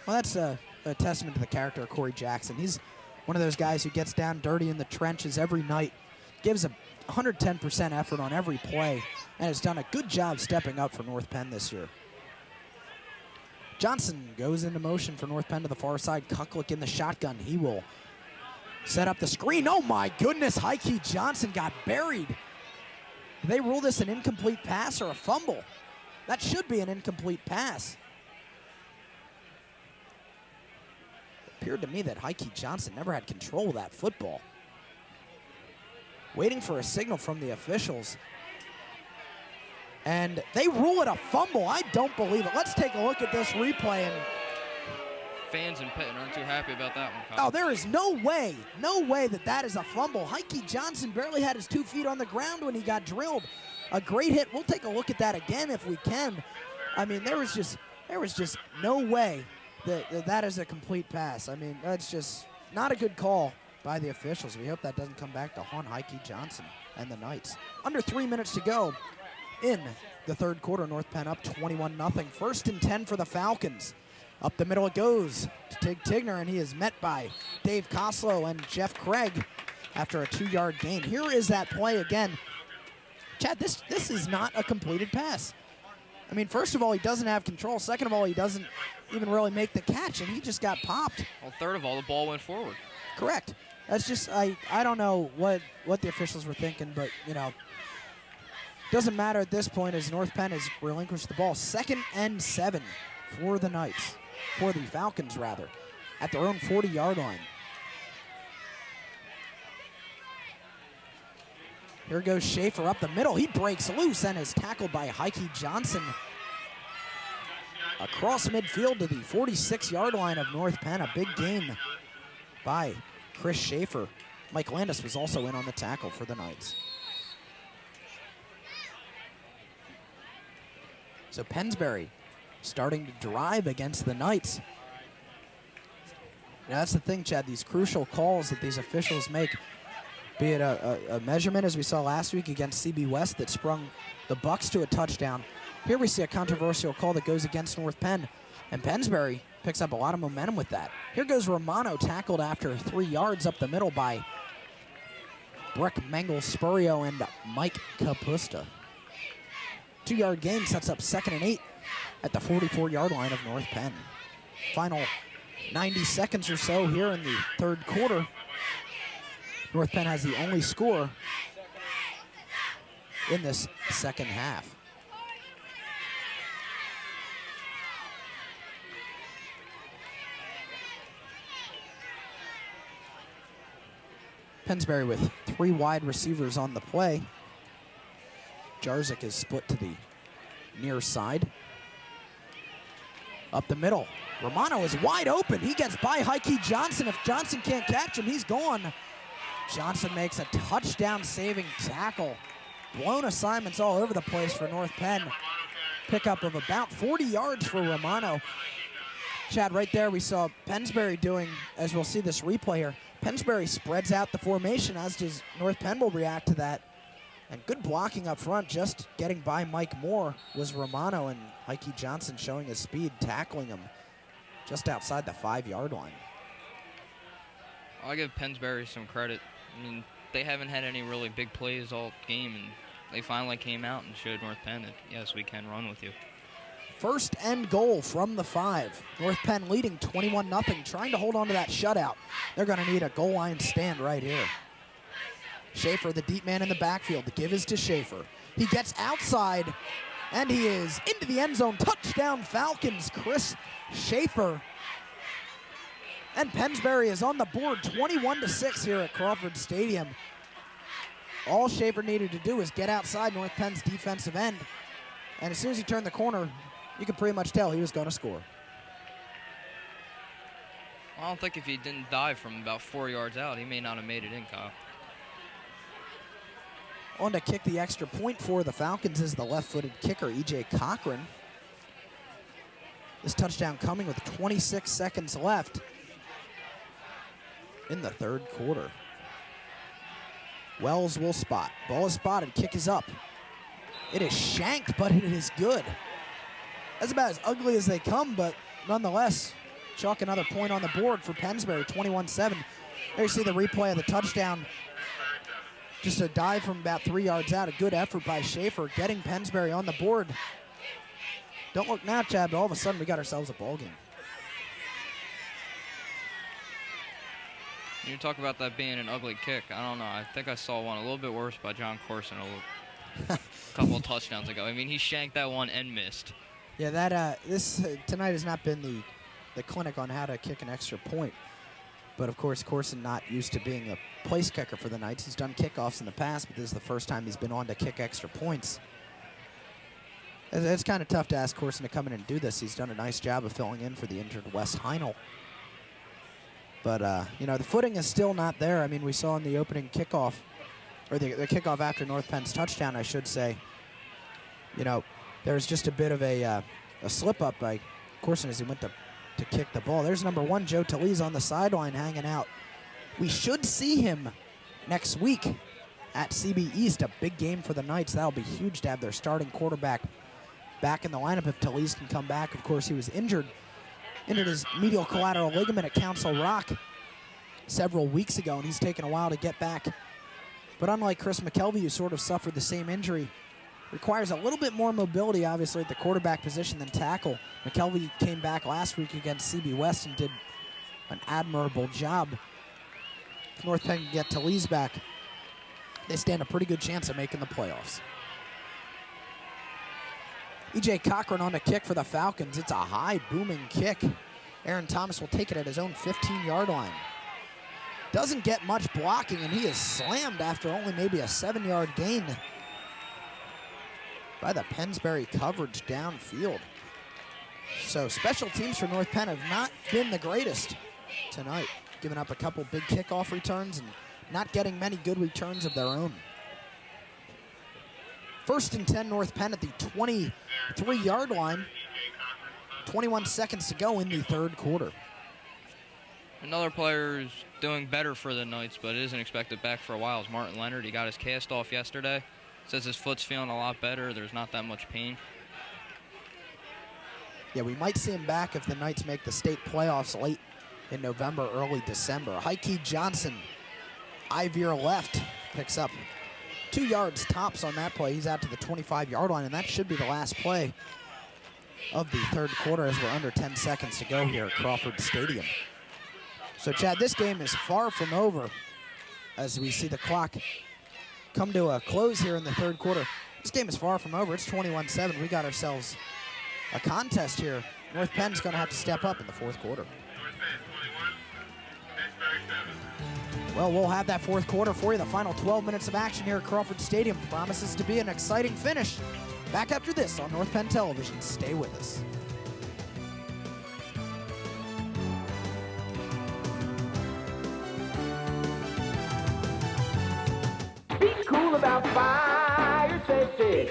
Well, that's a testament to the character of Corey Jackson. He's one of those guys who gets down dirty in the trenches every night, gives a 110% effort on every play, and has done a good job stepping up for North Penn this year. Johnson goes into motion for North Penn to the far side. Kucklick in the shotgun. He will set up the screen. Oh my goodness, Heike Johnson got buried. Do they rule this an incomplete pass or a fumble? That should be an incomplete pass. It appeared to me that Heike Johnson never had control of that football. Waiting for a signal from the officials. And they rule it a fumble. I don't believe it. Let's take a look at this replay. And fans in Pitton aren't too happy about that one, Kyle. oh, there is no way that is a fumble. Heike Johnson barely had his 2 feet on the ground when he got drilled. A great hit. We'll take a look at that again if we can. I mean, there was just no way that is a complete pass. I mean, that's just not a good call by the officials. We hope that doesn't come back to haunt Heike Johnson and the Knights. Under 3 minutes to go in the 3rd quarter. North Penn up 21-0. 1st and 10 for the Falcons. Up the middle it goes to Tig Tigner, and he is met by Dave Koslow and Jeff Craig after a 2-yard gain. Here is that play again. Chad, this is not a completed pass. I mean, first of all, he doesn't have control. Second of all, he doesn't even really make the catch, and he just got popped. Well, third of all, the ball went forward. Correct. That's just, I don't know what the officials were thinking, but, you know, doesn't matter at this point as North Penn has relinquished the ball. 2nd and 7 for the Knights, for the Falcons rather, at their own 40-yard line. Here goes Schaefer up the middle. He breaks loose and is tackled by Heike Johnson across midfield to the 46-yard line of North Penn. A big gain by Chris Schaefer. Mike Landis was also in on the tackle for the Knights. So Pennsbury starting to drive against the Knights. Now that's the thing, Chad, these crucial calls that these officials make, Be it a measurement, as we saw last week against CB West, that sprung the Bucks to a touchdown. Here we see a controversial call that goes against North Penn, and Pennsbury picks up a lot of momentum with that. Here goes Romano, tackled after 3 yards up the middle by Breck Mengel Spurio and Mike Capusta. 2-yard gain sets up 2nd and 8 at the 44-yard line of North Penn. Final 90 seconds or so here in the third quarter. North Penn has the only score in this second half. Pennsbury with 3 wide receivers on the play. Jarzik is split to the near side. Up the middle, Romano is wide open. He gets by Heike Johnson. If Johnson can't catch him, he's gone. Johnson makes a touchdown-saving tackle. Blown assignments all over the place for North Penn. Pickup of about 40 yards for Romano. Chad, right there we saw Pennsbury doing, as we'll see this replay here, Pennsbury spreads out the formation, as does North Penn will react to that. And good blocking up front, just getting by Mike Moore was Romano, and Heike Johnson showing his speed, tackling him just outside the 5-yard line. I'll give Pennsbury some credit. I mean, they haven't had any really big plays all game, and they finally came out and showed North Penn that, yes, we can run with you. First and goal from the 5. North Penn leading 21-0, trying to hold on to that shutout. They're going to need a goal line stand right here. Schaefer, the deep man in the backfield. The give is to Schaefer. He gets outside, and he is into the end zone. Touchdown Falcons, Chris Schaefer. And Pennsbury is on the board, 21-6 here at Crawford Stadium. All Schaefer needed to do was get outside North Penn's defensive end. And as soon as he turned the corner, you could pretty much tell he was going to score. I don't think if he didn't dive from about 4 yards out, he may not have made it in, Kyle. On to kick the extra point for the Falcons is the left-footed kicker, E.J. Cochran. This touchdown coming with 26 seconds left in the third quarter. Wells will spot. Ball is spotted, kick is up. It is shanked, but it is good. That's about as ugly as they come, but nonetheless, chalk another point on the board for Pennsbury, 21-7. There you see the replay of the touchdown. Just a dive from about 3 yards out. A good effort by Schaefer, getting Pennsbury on the board. Don't look now, Chad, but all of a sudden we got ourselves a ball game. You talk about that being an ugly kick. I don't know. I think I saw one a little bit worse by John Corson a couple of touchdowns ago. I mean, he shanked that one and missed. Yeah, that tonight has not been the clinic on how to kick an extra point. But, of course, Corson not used to being a place kicker for the Knights. He's done kickoffs in the past, but this is the first time he's been on to kick extra points. It's kind of tough to ask Corson to come in and do this. He's done a nice job of filling in for the injured Wes Heinel. But, you know, the footing is still not there. I mean, we saw in the opening kickoff, or the kickoff after North Penn's touchdown, I should say, you know, there's just a bit of a slip-up by Corson as he went to kick the ball. There's number 1, Joe Talese, on the sideline hanging out. We should see him next week at CB East, a big game for the Knights. That'll be huge to have their starting quarterback back in the lineup if Talese can come back. Of course, he was injured his medial collateral ligament at Council Rock several weeks ago, and he's taken a while to get back. But unlike Chris McKelvey, who sort of suffered the same injury, requires a little bit more mobility, obviously, at the quarterback position than tackle. McKelvey came back last week against CB West and did an admirable job. If North Penn can get Talese back, they stand a pretty good chance of making the playoffs. E.J. Cochran on the kick for the Falcons. It's a high, booming kick. Aaron Thomas will take it at his own 15-yard line. Doesn't get much blocking, and he is slammed after only maybe a 7-yard gain by the Pennsbury coverage downfield. So special teams for North Penn have not been the greatest tonight, giving up a couple big kickoff returns and not getting many good returns of their own. 1st and 10 North Penn at the 23-yard line. 21 seconds to go in the third quarter. Another player who's doing better for the Knights, but isn't expected back for a while, is Martin Leonard. He got his cast off yesterday. Says his foot's feeling a lot better. There's not that much pain. Yeah, we might see him back if the Knights make the state playoffs late in November, early December. Heike Johnson, Iveer left, picks up 2 yards tops on that play. He's out to the 25-yard line, and that should be the last play of the third quarter as we're under 10 seconds to go here at Crawford Stadium. So, Chad, this game is far from over as we see the clock come to a close here in the third quarter. This game is far from over. It's 21-7. We got ourselves a contest here. North Penn's going to have to step up in the fourth quarter. Well, we'll have that fourth quarter for you. The final 12 minutes of action here at Crawford Stadium promises to be an exciting finish. Back after this on North Penn Television. Stay with us. Be cool about fire safety.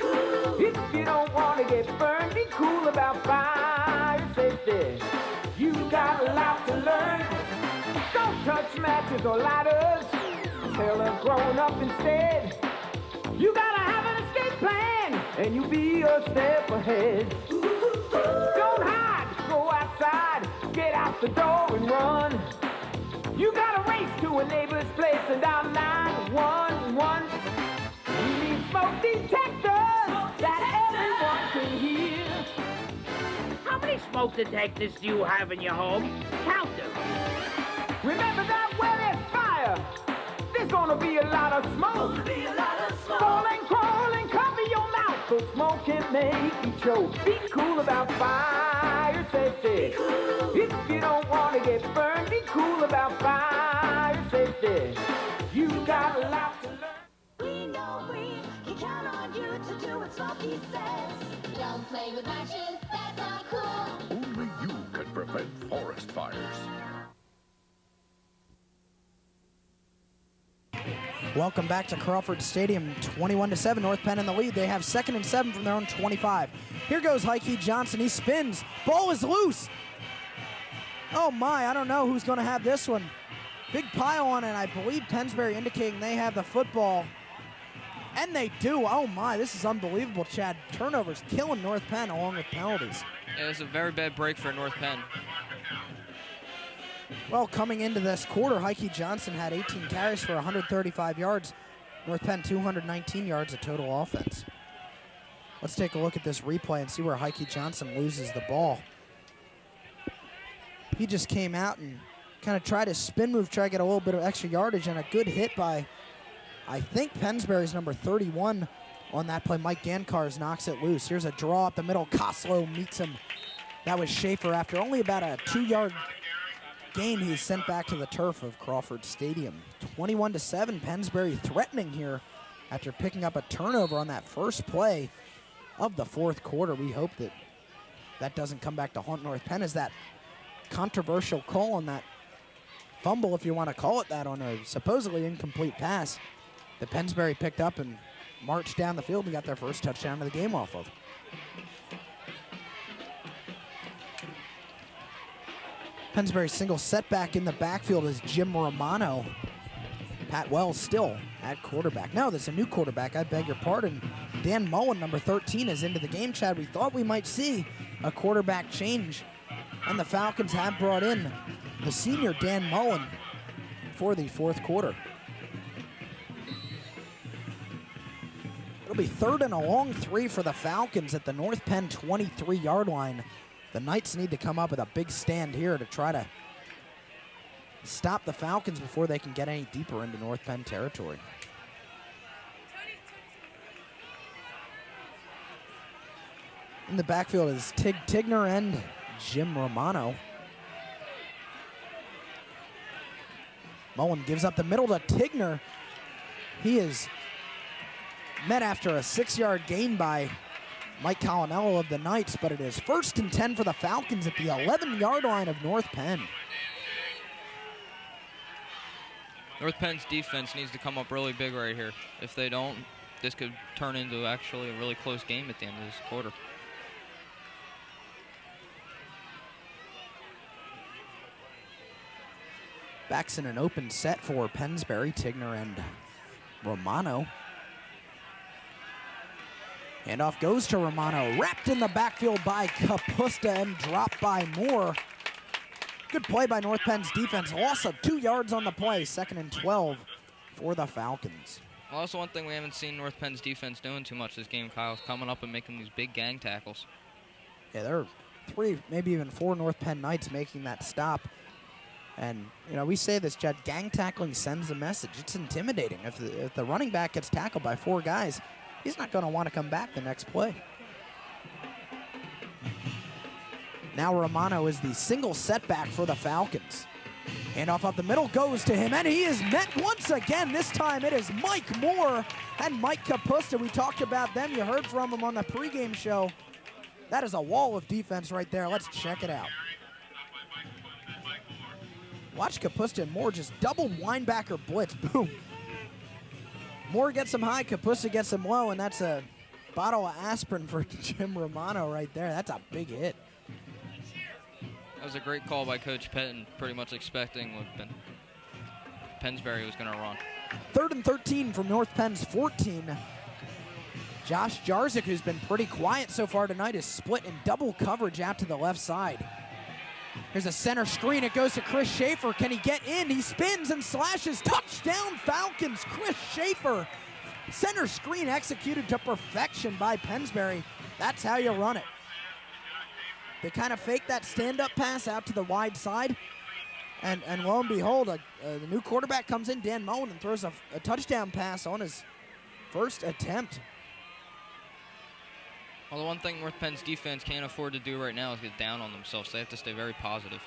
If you don't want to get burned, be cool about fire safety. You got a lot to learn. Don't touch matches or lighters. Tell a grown up instead. You gotta have an escape plan, and you'll be a step ahead. Don't hide, go outside, get out the door and run. You gotta race to a neighbor's place and dial 911. You need smoke detectors that everyone can hear. How many smoke detectors do you have in your home? Count them. Remember that where there's fire, there's gonna be a lot of smoke. Fall and crawl and cover your mouth, so smoke can make you choke. Be cool about fire safety. If you don't want to get burned, be cool about fire safety. You got a lot to learn. We know we can count on you to do what Smokey says. Don't play with matches, that's not cool. Only you can prevent forest fires. Welcome back to Crawford Stadium, 21-7, North Penn in the lead. They have 2nd and 7 from their own 25. Here goes Heike Johnson, he spins, ball is loose. Oh my, I don't know who's gonna have this one. Big pile on it, I believe Pennsbury indicating they have the football. And they do, oh my, this is unbelievable, Chad. Turnovers killing North Penn along with penalties. Yeah, it's a very bad break for North Penn. Well, coming into this quarter, Heike Johnson had 18 carries for 135 yards. North Penn 219 yards of total offense. Let's take a look at this replay and see where Heike Johnson loses the ball. He just came out and kind of tried a spin move, try to get a little bit of extra yardage, and a good hit by, I think, Pennsbury's number 31 on that play. Mike Gankars knocks it loose. Here's a draw up the middle. Koslow meets him. That was Schaefer. After only about a 2-yard gain, he's sent back to the turf of Crawford Stadium. 21-7, Pennsbury threatening here after picking up a turnover on that first play of the fourth quarter. We hope that that doesn't come back to haunt North Penn, as that controversial call on that fumble, if you want to call it that, on a supposedly incomplete pass that Pennsbury picked up and marched down the field and got their first touchdown of the game off of. Pennsbury's single setback in the backfield is Jim Romano. Pat Wells still at quarterback. No, there's a new quarterback, I beg your pardon. Dan Mullen, number 13, is into the game, Chad. We thought we might see a quarterback change, and the Falcons have brought in the senior Dan Mullen for the fourth quarter. It'll be 3rd and a long 3 for the Falcons at the North Penn 23-yard line. The Knights need to come up with a big stand here to try to stop the Falcons before they can get any deeper into North Penn territory. In the backfield is Tig Tigner and Jim Romano. Mullen gives up the middle to Tigner. He is met after a 6-yard gain by Mike Colonello of the Knights, but it is 1st and 10 for the Falcons at the 11-yard line of North Penn. North Penn's defense needs to come up really big right here. If they don't, this could turn into actually a really close game at the end of this quarter. Backs in an open set for Pennsbury, Tigner and Romano. Handoff goes to Romano, wrapped in the backfield by Kapusta and dropped by Moore. Good play by North Penn's defense. Loss of 2 yards on the play, 2nd and 12 for the Falcons. Well, also one thing we haven't seen North Penn's defense doing too much this game, Kyle, is coming up and making these big gang tackles. Yeah, there are 3, maybe even 4 North Penn Knights making that stop. And, you know, we say this, Jed, gang tackling sends a message. It's intimidating. If the running back gets tackled by 4 guys, he's not going to want to come back the next play. Now Romano is the single setback for the Falcons. Handoff up the middle goes to him, and he is met once again. This time it is Mike Moore and Mike Kapusta. We talked about them. You heard from him on the pregame show. That is a wall of defense right there. Let's check it out. Watch Kapusta and Moore just double linebacker blitz. Boom. Moore gets him high, Kapusta gets him low, and that's a bottle of aspirin for Jim Romano right there. That's a big hit. That was a great call by Coach Pettin, pretty much expecting what Pennsbury was going to run. 3rd and 13 from North Penn's 14. Josh Jarzik, who's been pretty quiet so far tonight, is split in double coverage out to the left side. Here's a center screen. It goes to Chris Schaefer. Can he get in? He spins and slashes. Touchdown, Falcons. Chris Schaefer. Center screen executed to perfection by Pennsbury. That's how you run it. They kind of fake that stand-up pass out to the wide side. And lo and behold, the new quarterback comes in, Dan Mullen, and throws a touchdown pass on his first attempt. Well, the one thing North Penn's defense can't afford to do right now is get down on themselves. They have to stay very positive.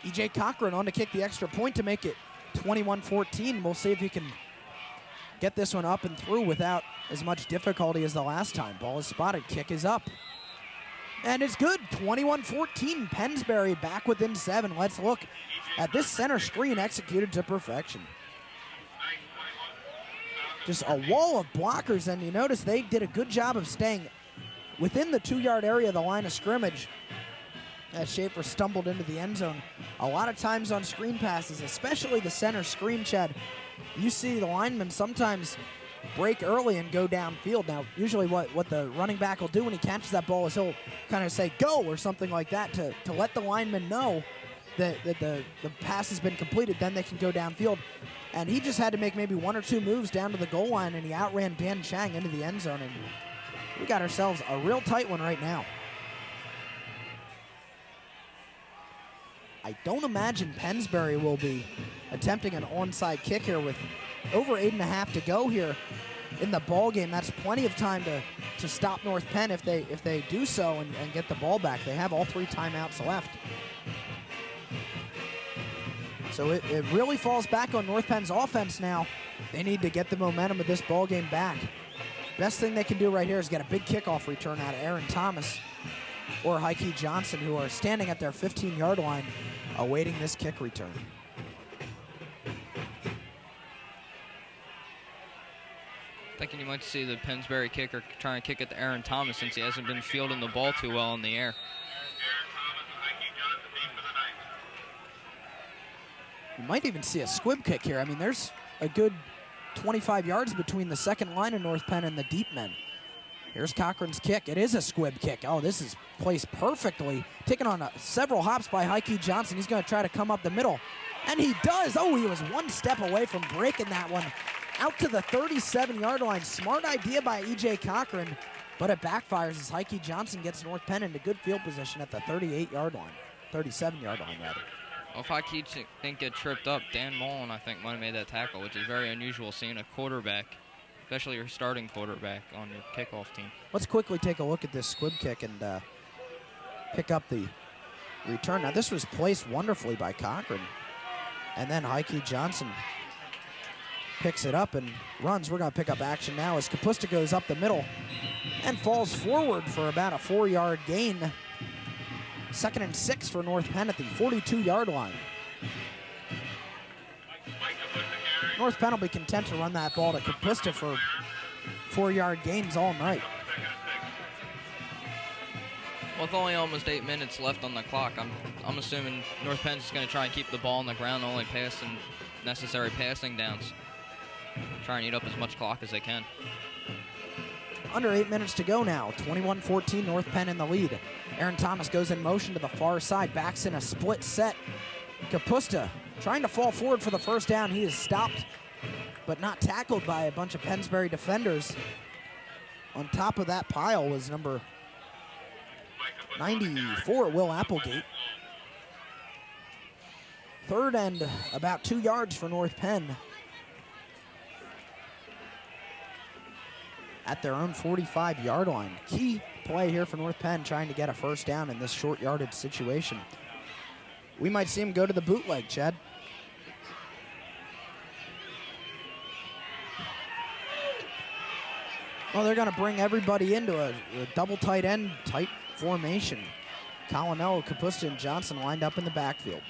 E.J. Cochran on to kick the extra point to make it 21-14. We'll see if he can get this one up and through without as much difficulty as the last time. Ball is spotted. Kick is up. And it's good. 21-14. Pennsbury back within 7. Let's look at this center screen executed to perfection. Just a wall of blockers, and you notice they did a good job of staying within the 2-yard area of the line of scrimmage as Schaefer stumbled into the end zone. A lot of times on screen passes, especially the center screen, Chad, you see the linemen sometimes break early and go downfield. Now, usually what the running back will do when he catches that ball is he'll kind of say go or something like that to let the lineman know that the pass has been completed. Then they can go downfield. And he just had to make maybe 1 or 2 moves down to the goal line, and he outran Dan Chang into the end zone. And we got ourselves a real tight one right now. I don't imagine Pennsbury will be attempting an onside kick here with over 8.5 to go here in the ball game. That's plenty of time to stop North Penn if they do so and get the ball back. They have all 3 timeouts left. So it really falls back on North Penn's offense now. They need to get the momentum of this ball game back. Best thing they can do right here is get a big kickoff return out of Aaron Thomas or Heike Johnson, who are standing at their 15-yard line awaiting this kick return. Thinking you might see the Pennsbury kicker trying to kick it to Aaron Thomas since he hasn't been fielding the ball too well in the air. You might even see a squib kick here. I mean, there's a good 25 yards between the second line of North Penn and the deep men. Here's Cochran's kick. It is a squib kick. Oh, this is placed perfectly. Taken on several hops by Heike Johnson. He's going to try to come up the middle. And he does. Oh, he was 1 step away from breaking that one out to the 37-yard line. Smart idea by E.J. Cochran, but it backfires as Heike Johnson gets North Penn into good field position at the 38-yard line. 37-yard line, rather. Well, if Heike didn't get tripped up, Dan Mullen, I think, might have made that tackle, which is very unusual seeing a quarterback, especially your starting quarterback, on your kickoff team. Let's quickly take a look at this squib kick and pick up the return. Now, this was placed wonderfully by Cochran. And then Heike Johnson picks it up and runs. We're going to pick up action now as Kapusta goes up the middle and falls forward for about a 4-yard gain. 2nd and 6 for North Penn at the 42-yard line. North Penn will be content to run that ball to Kapusta for 4-yard gains all night. With only almost 8 minutes left on the clock, I'm assuming North Penn's just going to try and keep the ball on the ground, only passing necessary passing downs. Try and eat up as much clock as they can. Under 8 minutes to go now. 21-14, North Penn in the lead. Aaron Thomas goes in motion to the far side, backs in a split set. Kapusta trying to fall forward for the first down. He is stopped, but not tackled by a bunch of Pennsbury defenders. On top of that pile was number 94, Will Applegate. Third and about 2 yards for North Penn. At their own 45-yard line. Key play here for North Penn, trying to get a first down in this short yardage situation. We might see him go to the bootleg, Chad. Well, they're going to bring everybody into a double tight end tight formation. Colonello, Kapusta, and Johnson lined up in the backfield.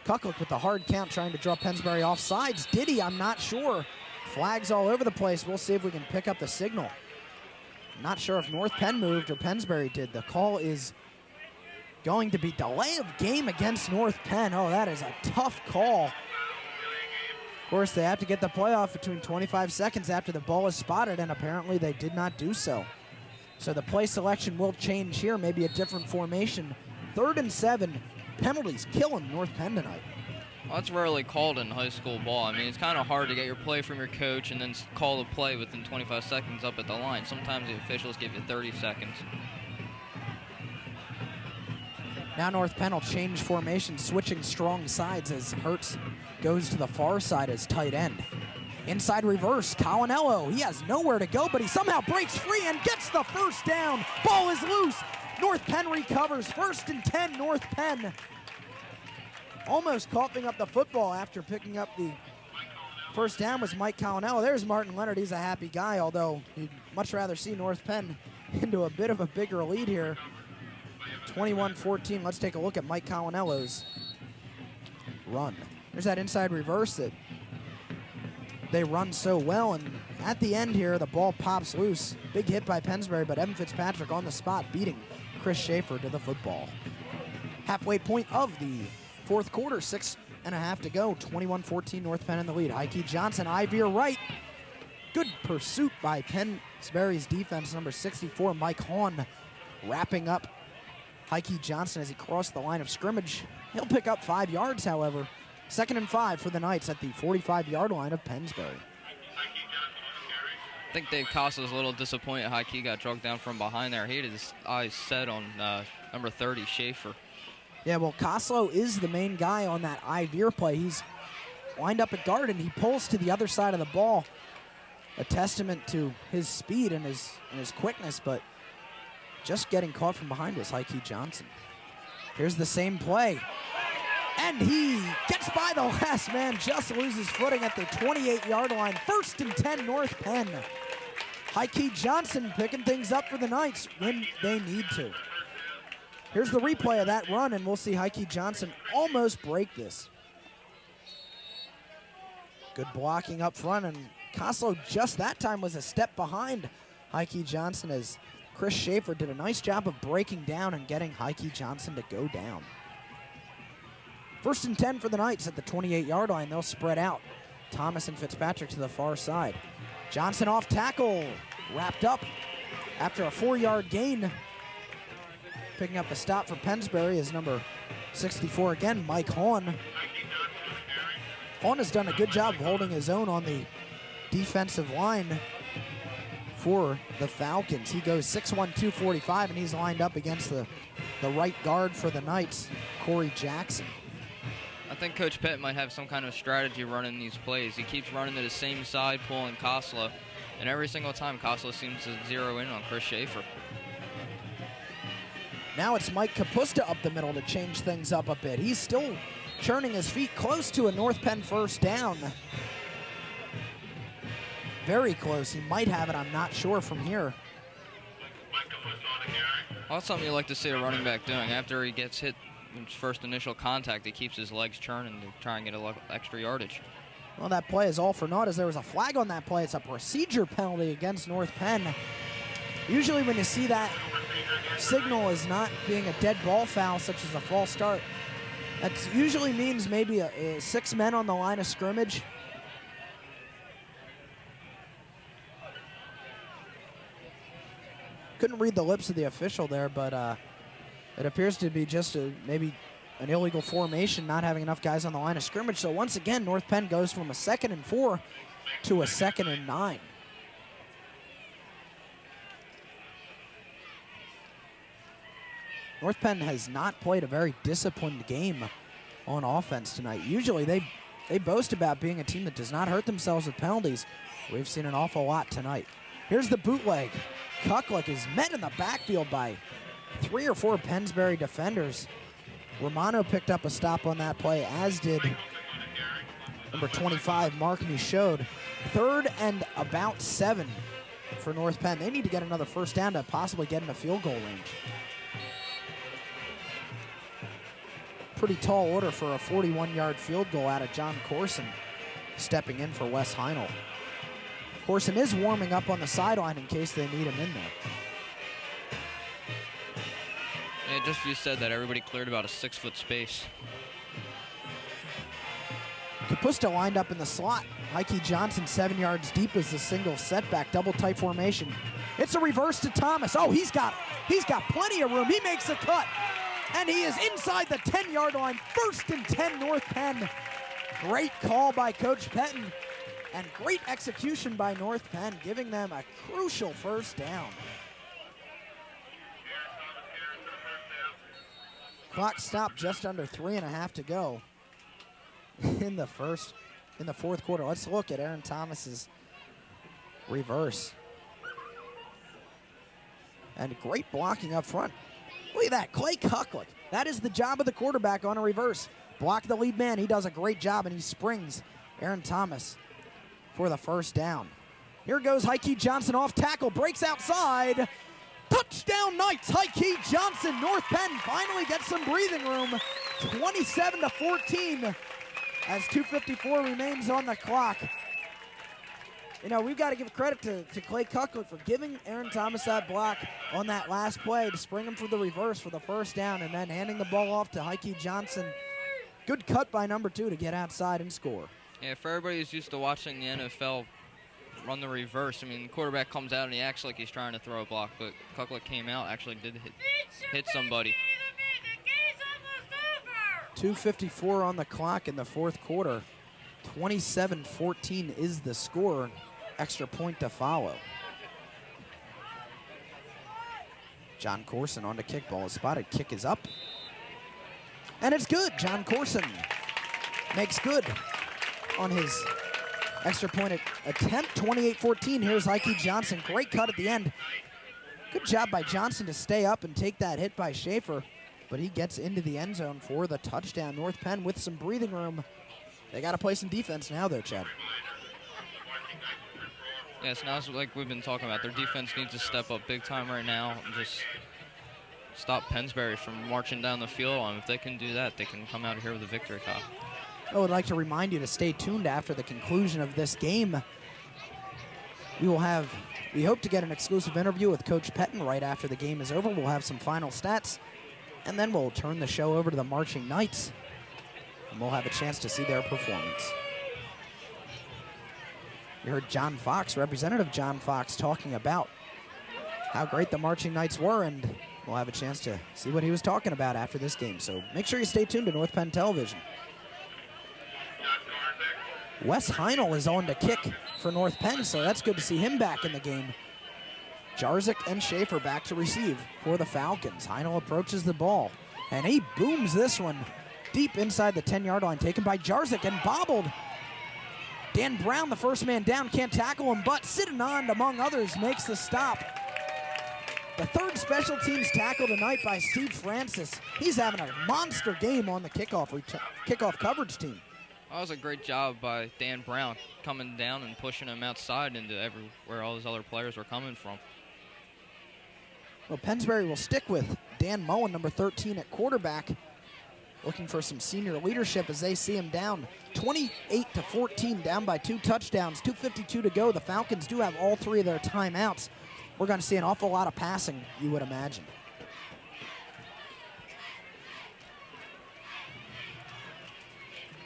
Kucklick with the hard count, trying to draw Pennsbury off sides. Did he? I'm not sure. Flags all over the place. We'll see if we can pick up the signal. Not sure if North Penn moved or Pennsbury did. The call is going to be delay of game against North Penn. Oh, that is a tough call. Of course, they have to get the play off between 25 seconds after the ball is spotted, and apparently they did not do so. So the play selection will change here, maybe a different formation. 3rd and 7, penalties killing North Penn tonight. Well, that's rarely called in high school ball. I mean, it's kind of hard to get your play from your coach and then call the play within 25 seconds up at the line. Sometimes the officials give you 30 seconds. Now North Penn will change formation, switching strong sides as Hertz goes to the far side as tight end. Inside reverse, Colonello. He has nowhere to go, but he somehow breaks free and gets the first down. Ball is loose. North Penn recovers. 1st and 10, North Penn. Almost coughing up the football after picking up the first down was Mike Colonello. There's Martin Leonard. He's a happy guy, although he'd much rather see North Penn into a bit of a bigger lead here. 21-14. Let's take a look at Mike Colonello's run. There's that inside reverse that they run so well, and at the end here, the ball pops loose. Big hit by Pennsbury, but Evan Fitzpatrick on the spot, beating Chris Schaefer to the football. Halfway point of the 4th quarter, 6.5 to go. 21-14, North Penn in the lead. Heike Johnson, Iveer right. Good pursuit by Pennsbury's defense. Number 64, Mike Hahn, wrapping up Heike Johnson as he crossed the line of scrimmage. He'll pick up 5 yards, however. 2nd and 5 for the Knights at the 45-yard line of Pennsbury. I think Dave Costa was a little disappointed Heike got drugged down from behind there. He had his eyes set on number 30, Schaefer. Yeah, well, Koslow is the main guy on that Iveer play. He's lined up at guard, and he pulls to the other side of the ball. A testament to his speed and his quickness, but just getting caught from behind is Heike Johnson. Here's the same play. And he gets by the last man, just loses footing at the 28-yard line. 1st and 10, North Penn. Heike Johnson picking things up for the Knights when they need to. Here's the replay of that run, and we'll see Heike Johnson almost break this. Good blocking up front, and Koslow just that time was a step behind Heike Johnson as Chris Schaefer did a nice job of breaking down and getting Heike Johnson to go down. 1st and 10 for the Knights at the 28-yard line. They'll spread out. Thomas and Fitzpatrick to the far side. Johnson off tackle, wrapped up after a 4-yard gain. Picking up the stop for Pennsbury is number 64 again, Mike Hahn. Hahn has done a good job of holding his own on the defensive line for the Falcons. He goes 6'1", 245, and he's lined up against the right guard for the Knights, Corey Jackson. I think Coach Pett might have some kind of strategy running these plays. He keeps running to the same side, pulling Koslow, and every single time Koslow seems to zero in on Chris Schaefer. Now it's Mike Kapusta up the middle to change things up a bit. He's still churning his feet close to a North Penn first down. Very close. He might have it. I'm not sure from here. Well, that's something you like to see a running back doing. After he gets hit in his first initial contact, he keeps his legs churning to try and get a little extra yardage. Well, that play is all for naught as there was a flag on that play. It's a procedure penalty against North Penn. Usually when you see that signal as not being a dead ball foul, such as a false start. That usually means maybe 6 men on the line of scrimmage. Couldn't read the lips of the official there, but it appears to be just maybe an illegal formation, not having enough guys on the line of scrimmage. So once again, North Penn goes from a 2nd and 4 to a 2nd and 9. North Penn has not played a very disciplined game on offense tonight. Usually they boast about being a team that does not hurt themselves with penalties. We've seen an awful lot tonight. Here's the bootleg. Kuklik is met in the backfield by 3 or 4 Pennsbury defenders. Romano picked up a stop on that play, as did number 25, Mark Michaud. 3rd and about 7 for North Penn. They need to get another first down to possibly get in a field goal range. Pretty tall order for a 41-yard field goal out of John Corson, stepping in for Wes Heinel. Corson is warming up on the sideline in case they need him in there. Yeah, just you said that, everybody cleared about a 6-foot space. Kapusta lined up in the slot. Mikey Johnson 7 yards deep as the single setback, double tight formation. It's a reverse to Thomas. Oh, he's got plenty of room. He makes a cut, and he is inside the 10-yard line. 1st and 10, North Penn. Great call by Coach Pettin, and great execution by North Penn, giving them a crucial first down. Clock stopped just under 3.5 to go in the 4th quarter. Let's look at Aaron Thomas's reverse. And great blocking up front. Look at that, Clay Kuklik. That is the job of the quarterback on a reverse. Block the lead man. He does a great job, and he springs Aaron Thomas for the first down. Here goes Heike Johnson off tackle, breaks outside. Touchdown Knights, Heike Johnson. North Penn finally gets some breathing room. 27-14 as 2:54 remains on the clock. You know, we've got to give credit to Clay Kuklik for giving Aaron Thomas that block on that last play to spring him for the reverse for the first down, and then handing the ball off to Heike Johnson. Good cut by number 2 to get outside and score. Yeah, for everybody who's used to watching the NFL run the reverse, I mean, the quarterback comes out and he acts like he's trying to throw a block, but Kuklik came out, actually did hit somebody. 2:54 on the clock in the 4th quarter. 27-14 is the score. Extra point to follow. John Corson on the kick, ball is spotted. Kick is up. And it's good. John Corson makes good on his extra point attempt. 28-14. Here's Heike Johnson. Great cut at the end. Good job by Johnson to stay up and take that hit by Schaefer. But he gets into the end zone for the touchdown. North Penn with some breathing room. They got to play some defense now, though, Chad. Yes, now it's like we've been talking about. Their defense needs to step up big time right now and just stop Pennsbury from marching down the field. And if they can do that, they can come out here with a victory cup. I would like to remind you to stay tuned after the conclusion of this game. We hope to get an exclusive interview with Coach Pettin right after the game is over. We'll have some final stats, and then we'll turn the show over to the Marching Knights, and we'll have a chance to see their performance. You heard John Fox, Representative John Fox, talking about how great the Marching Knights were, and we'll have a chance to see what he was talking about after this game. So make sure you stay tuned to North Penn Television. Wes Heinel is on to kick for North Penn, so that's good to see him back in the game. Jarzik and Schaefer back to receive for the Falcons. Heinel approaches the ball, and he booms this one deep inside the 10-yard line, taken by Jarzik and bobbled. Dan Brown, the first man down, can't tackle him, but Sidanand, among others, makes the stop. The 3rd special teams tackle tonight by Steve Francis. He's having a monster game on the kickoff coverage team. That was a great job by Dan Brown, coming down and pushing him outside into everywhere all his other players were coming from. Well, Pennsbury will stick with Dan Mullen, number 13 at quarterback, looking for some senior leadership as they see him down 28-14, down by 2 touchdowns, 2:52 to go. The Falcons do have all 3 of their timeouts. we're going to see an awful lot of passing, you would imagine.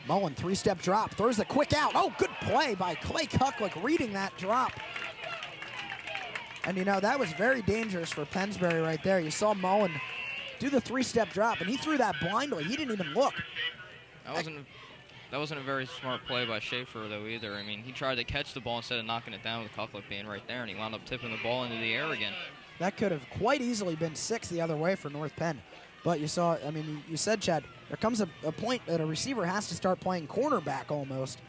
Mullen, three-step drop, throws the quick out. Oh, good play by Clay Kucklick, reading that drop. And, you know, that was very dangerous for Pennsbury right there. You saw Mullen do the three-step drop, and he threw that blindly. He didn't even look. That wasn't a very smart play by Schaefer, though, either. I mean, he tried to catch the ball instead of knocking it down with Kucklick being right there, and he wound up tipping the ball into the air again. That could have quite easily been 6 the other way for North Penn. But you saw, I mean, you said, Chad, there comes a point that a receiver has to start playing cornerback almost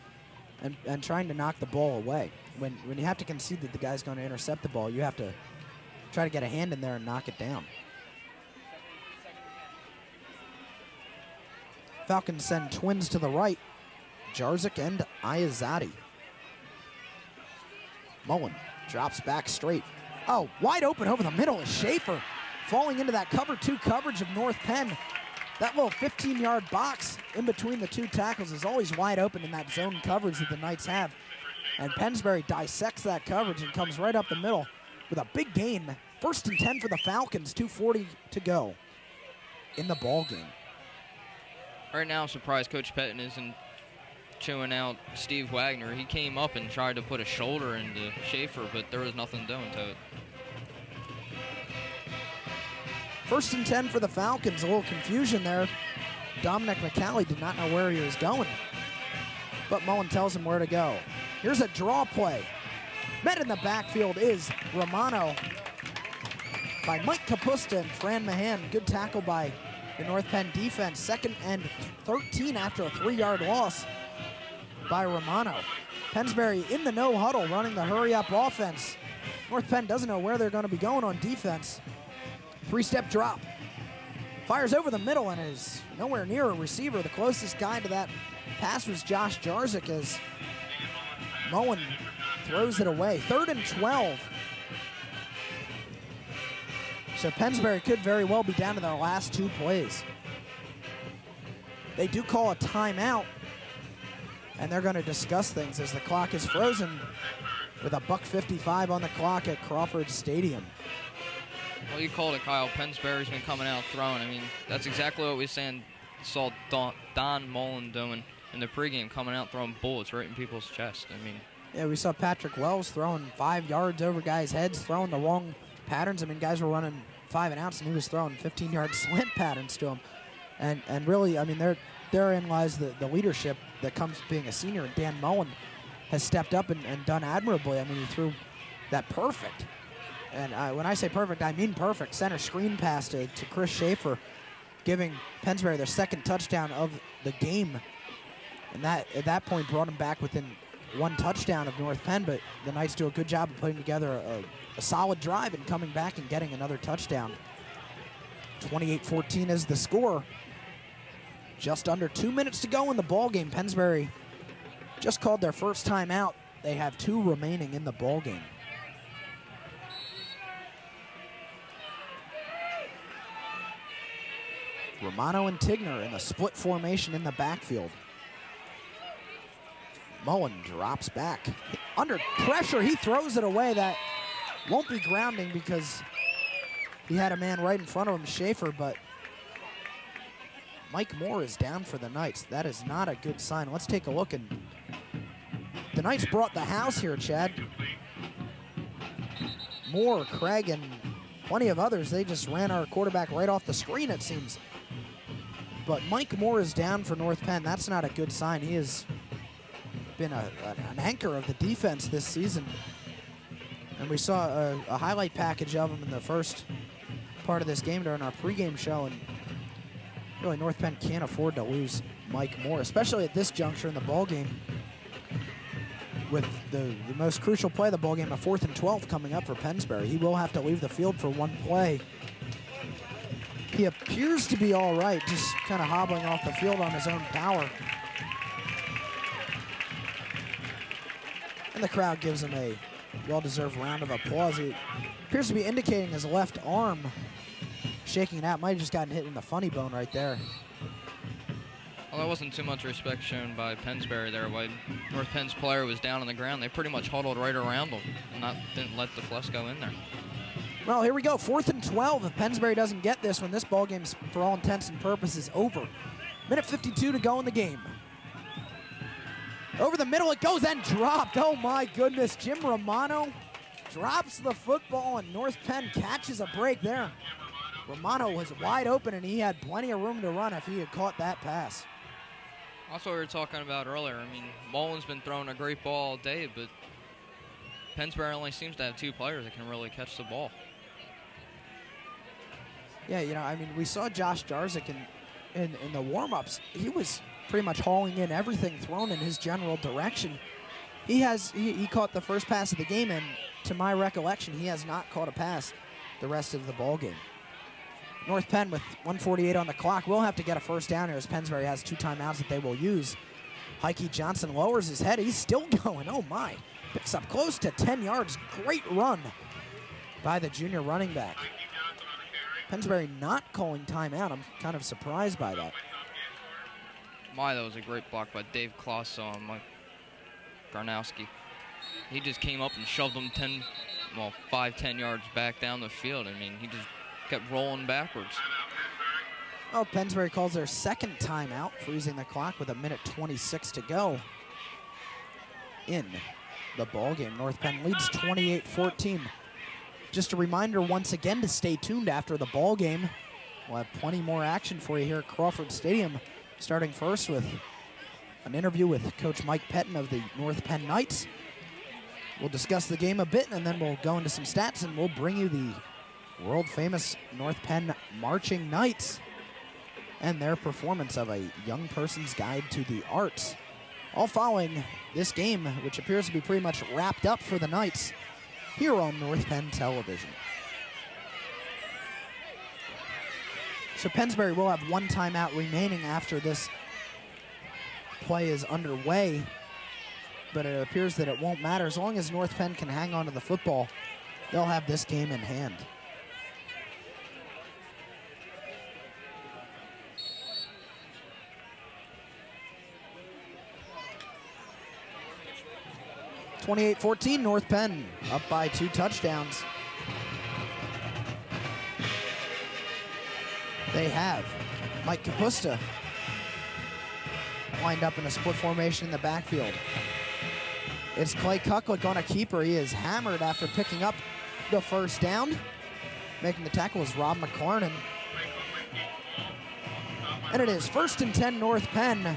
and trying to knock the ball away. When you have to concede that the guy's going to intercept the ball, you have to try to get a hand in there and knock it down. Falcons send twins to the right, Jarzik and Iazati. Mullen drops back straight. Oh, wide open over the middle is Schaefer, falling into that cover 2 coverage of North Penn. That little 15-yard box in between the 2 tackles is always wide open in that zone coverage that the Knights have. And Pennsbury dissects that coverage and comes right up the middle with a big gain. 1st and 10 for the Falcons, 2:40 to go in the ball game. Right now, I'm surprised Coach Pettin isn't chewing out Steve Wagner. He came up and tried to put a shoulder into Schaefer, but there was nothing doing to it. 1st and 10 for the Falcons. A little confusion there. Dominic McCallie did not know where he was going, but Mullen tells him where to go. Here's a draw play. Met in the backfield is Romano by Mike Kapusta and Fran Mahan. Good tackle by the North Penn defense. 2nd and 13 after a 3-yard loss by Romano. Pennsbury in the no huddle running the hurry-up offense. North Penn doesn't know where they're going to be going on defense. 3-step drop. Fires over the middle and is nowhere near a receiver. The closest guy to that pass was Josh Jarzik as Mullen throws it away. 3rd and 12. So Pennsbury could very well be down to their last 2 plays. They do call a timeout, and they're going to discuss things as the clock is frozen with a $1:55 on the clock at Crawford Stadium. Well, you called it, Kyle. Pennsbury's been coming out throwing. I mean, that's exactly what we saw Don Mullen doing in the pregame, coming out throwing bullets right in people's chest. I mean, yeah, we saw Patrick Wells throwing 5 yards over guys' heads, throwing the wrong patterns. I mean, guys were running 5 and outs, and he was throwing 15-yard slant patterns to them. And really, I mean, therein lies the leadership that comes with being a senior. And Dan Mullen has stepped up and done admirably. I mean, he threw that perfect. And when I say perfect, I mean perfect. Center screen pass to Chris Schaefer, giving Pennsbury their 2nd touchdown of the game. And that, at that point, brought them back within 1 touchdown of North Penn. But the Knights do a good job of putting together a solid drive and coming back and getting another touchdown. 28-14 is the score. Just under 2 minutes to go in the ball game. Pennsbury just called their first timeout. They have 2 remaining in the ball game. Romano and Tigner in a split formation in the backfield. Mullen drops back. Under pressure, he throws it away. That won't be grounding because he had a man right in front of him, Schaefer, but Mike Moore is down for the Knights. That is not a good sign. Let's take a look. And the Knights brought the house here, Chad. Moore, Craig, and plenty of others. They just ran our quarterback right off the screen, it seems. But Mike Moore is down for North Penn. That's not a good sign. He has been an anchor of the defense this season. And we saw a highlight package of him in the first part of this game during our pregame show. And really, North Penn can't afford to lose Mike Moore, especially at this juncture in the ball game. With the most crucial play of the ball game, a 4th and 12 coming up for Pennsbury. He will have to leave the field for 1 play. He appears to be all right, just kind of hobbling off the field on his own power. And the crowd gives him a well-deserved round of applause. He appears to be indicating his left arm, shaking it out. Might have just gotten hit in the funny bone right there. Well, that wasn't too much respect shown by Pennsbury there. While North Penn's player was down on the ground, they pretty much huddled right around him and didn't let the Flesh go in there. Well, here we go, 4th and 12. If Pennsbury doesn't get this one, this ball game's, for all intents and purposes, over. Minute 52 to go in the game. Over the middle it goes and dropped. Oh my goodness, Jim Romano drops the football and North Penn catches a break there. Romano was wide open and he had plenty of room to run if he had caught that pass. That's what we were talking about earlier. I mean, Mullen's been throwing a great ball all day, but Pennsbury only seems to have 2 players that can really catch the ball. Yeah, you know, I mean, we saw Josh Jarzik in the warm-ups. He was pretty much hauling in everything thrown in his general direction. He caught the first pass of the game, and to my recollection, he has not caught a pass the rest of the ball game. North Penn with 1:48 on the clock will have to get a first down here as Pennsbury has 2 timeouts that they will use. Heike Johnson lowers his head. He's still going. Oh, my. Picks up close to 10 yards. Great run by the junior running back. Pennsbury not calling timeout. I'm kind of surprised by that. That was a great block by Dave Kloss on Mike Garnowski. He just came up and shoved him 5-10 yards back down the field. I mean, he just kept rolling backwards. Well, Pennsbury calls their 2nd timeout, freezing the clock with 1:26 to go in the ball game. North Penn leads 28-14. Just a reminder once again to stay tuned after the ball game. We'll have plenty more action for you here at Crawford Stadium, starting first with an interview with Coach Mike Pettin of the North Penn Knights. We'll discuss the game a bit, and then we'll go into some stats, and we'll bring you the world-famous North Penn Marching Knights and their performance of a young person's guide to the arts. All following this game, which appears to be pretty much wrapped up for the Knights, here on North Penn Television. So Pennsbury will have 1 timeout remaining after this play is underway, but it appears that it won't matter. As long as North Penn can hang on to the football, they'll have this game in hand. (28-14) North Penn up by 2 touchdowns. They have Mike Kapusta lined up in a split formation in the backfield. It's Clay Kucklick on a keeper. He is hammered after picking up the first down. Making the tackle is Rob McLarnon. And it is 1st and 10 North Penn.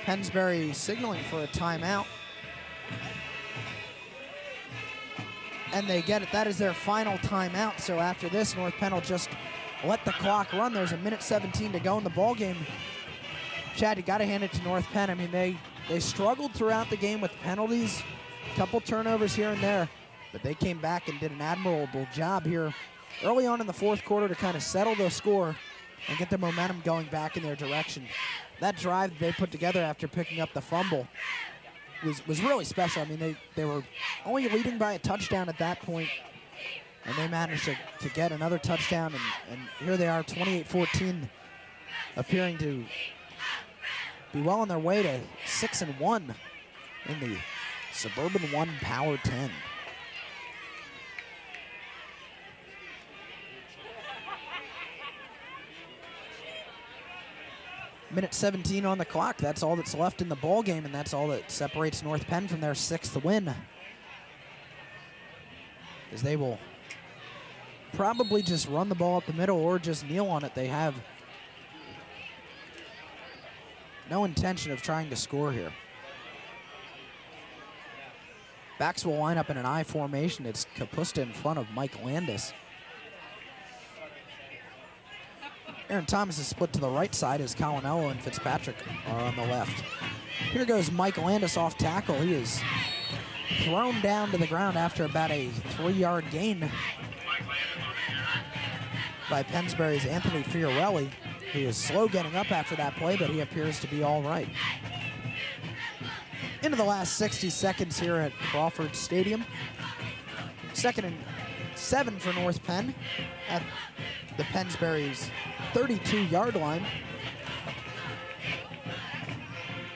Pennsbury signaling for a timeout. And they get it. That is their final timeout. So after this, North Penn will just let the clock run. There's 1:17 to go in the ball game. Chad, you got to hand it to North Penn. I mean, they struggled throughout the game with penalties, a couple turnovers here and there, but they came back and did an admirable job here early on in the 4th quarter to kind of settle the score and get the momentum going back in their direction. That drive that they put together after picking up the fumble was really special. I mean, they were only leading by a touchdown at that point, and they managed to get another touchdown, and here they are, 28-14, appearing to be well on their way to 6-1 in the Suburban 1 Power 10. Minute 17 on the clock. That's all that's left in the ball game, and that's all that separates North Penn from their 6th win, as they will probably just run the ball up the middle or just kneel on it. They have no intention of trying to score here. Backs will line up in an I formation. It's Kapusta in front of Mike Landis. Aaron Thomas is split to the right side as Colinello and Fitzpatrick are on the left. Here goes Mike Landis off tackle. He is thrown down to the ground after about a 3-yard gain by Pennsbury's Anthony Fiorelli, who is slow getting up after that play, but he appears to be all right. Into the last 60 seconds here at Crawford Stadium. 2nd and 7 for North Penn at the Pennsbury's 32-yard line.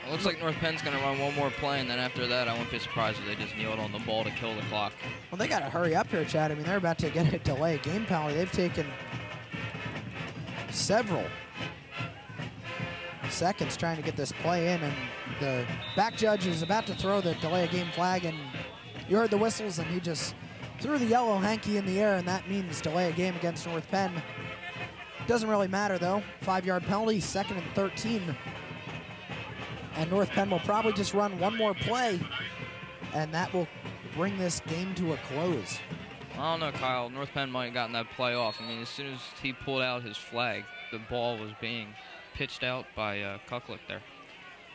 It looks like North Penn's going to run one more play, and then after that, I wouldn't be surprised if they just kneeled on the ball to kill the clock. Well, they got to hurry up here, Chad. I mean, they're about to get a delay game penalty. They've taken several seconds trying to get this play in, and the back judge is about to throw the delay of game flag, and you heard the whistles, and he just threw the yellow hanky in the air, and that means delay of game against North Penn. Doesn't really matter, though. 5-yard penalty, 2nd and 13. And North Penn will probably just run one more play, and that will bring this game to a close. I don't know, Kyle. North Penn might have gotten that play off. I mean, as soon as he pulled out his flag, the ball was being pitched out by Kuklik there.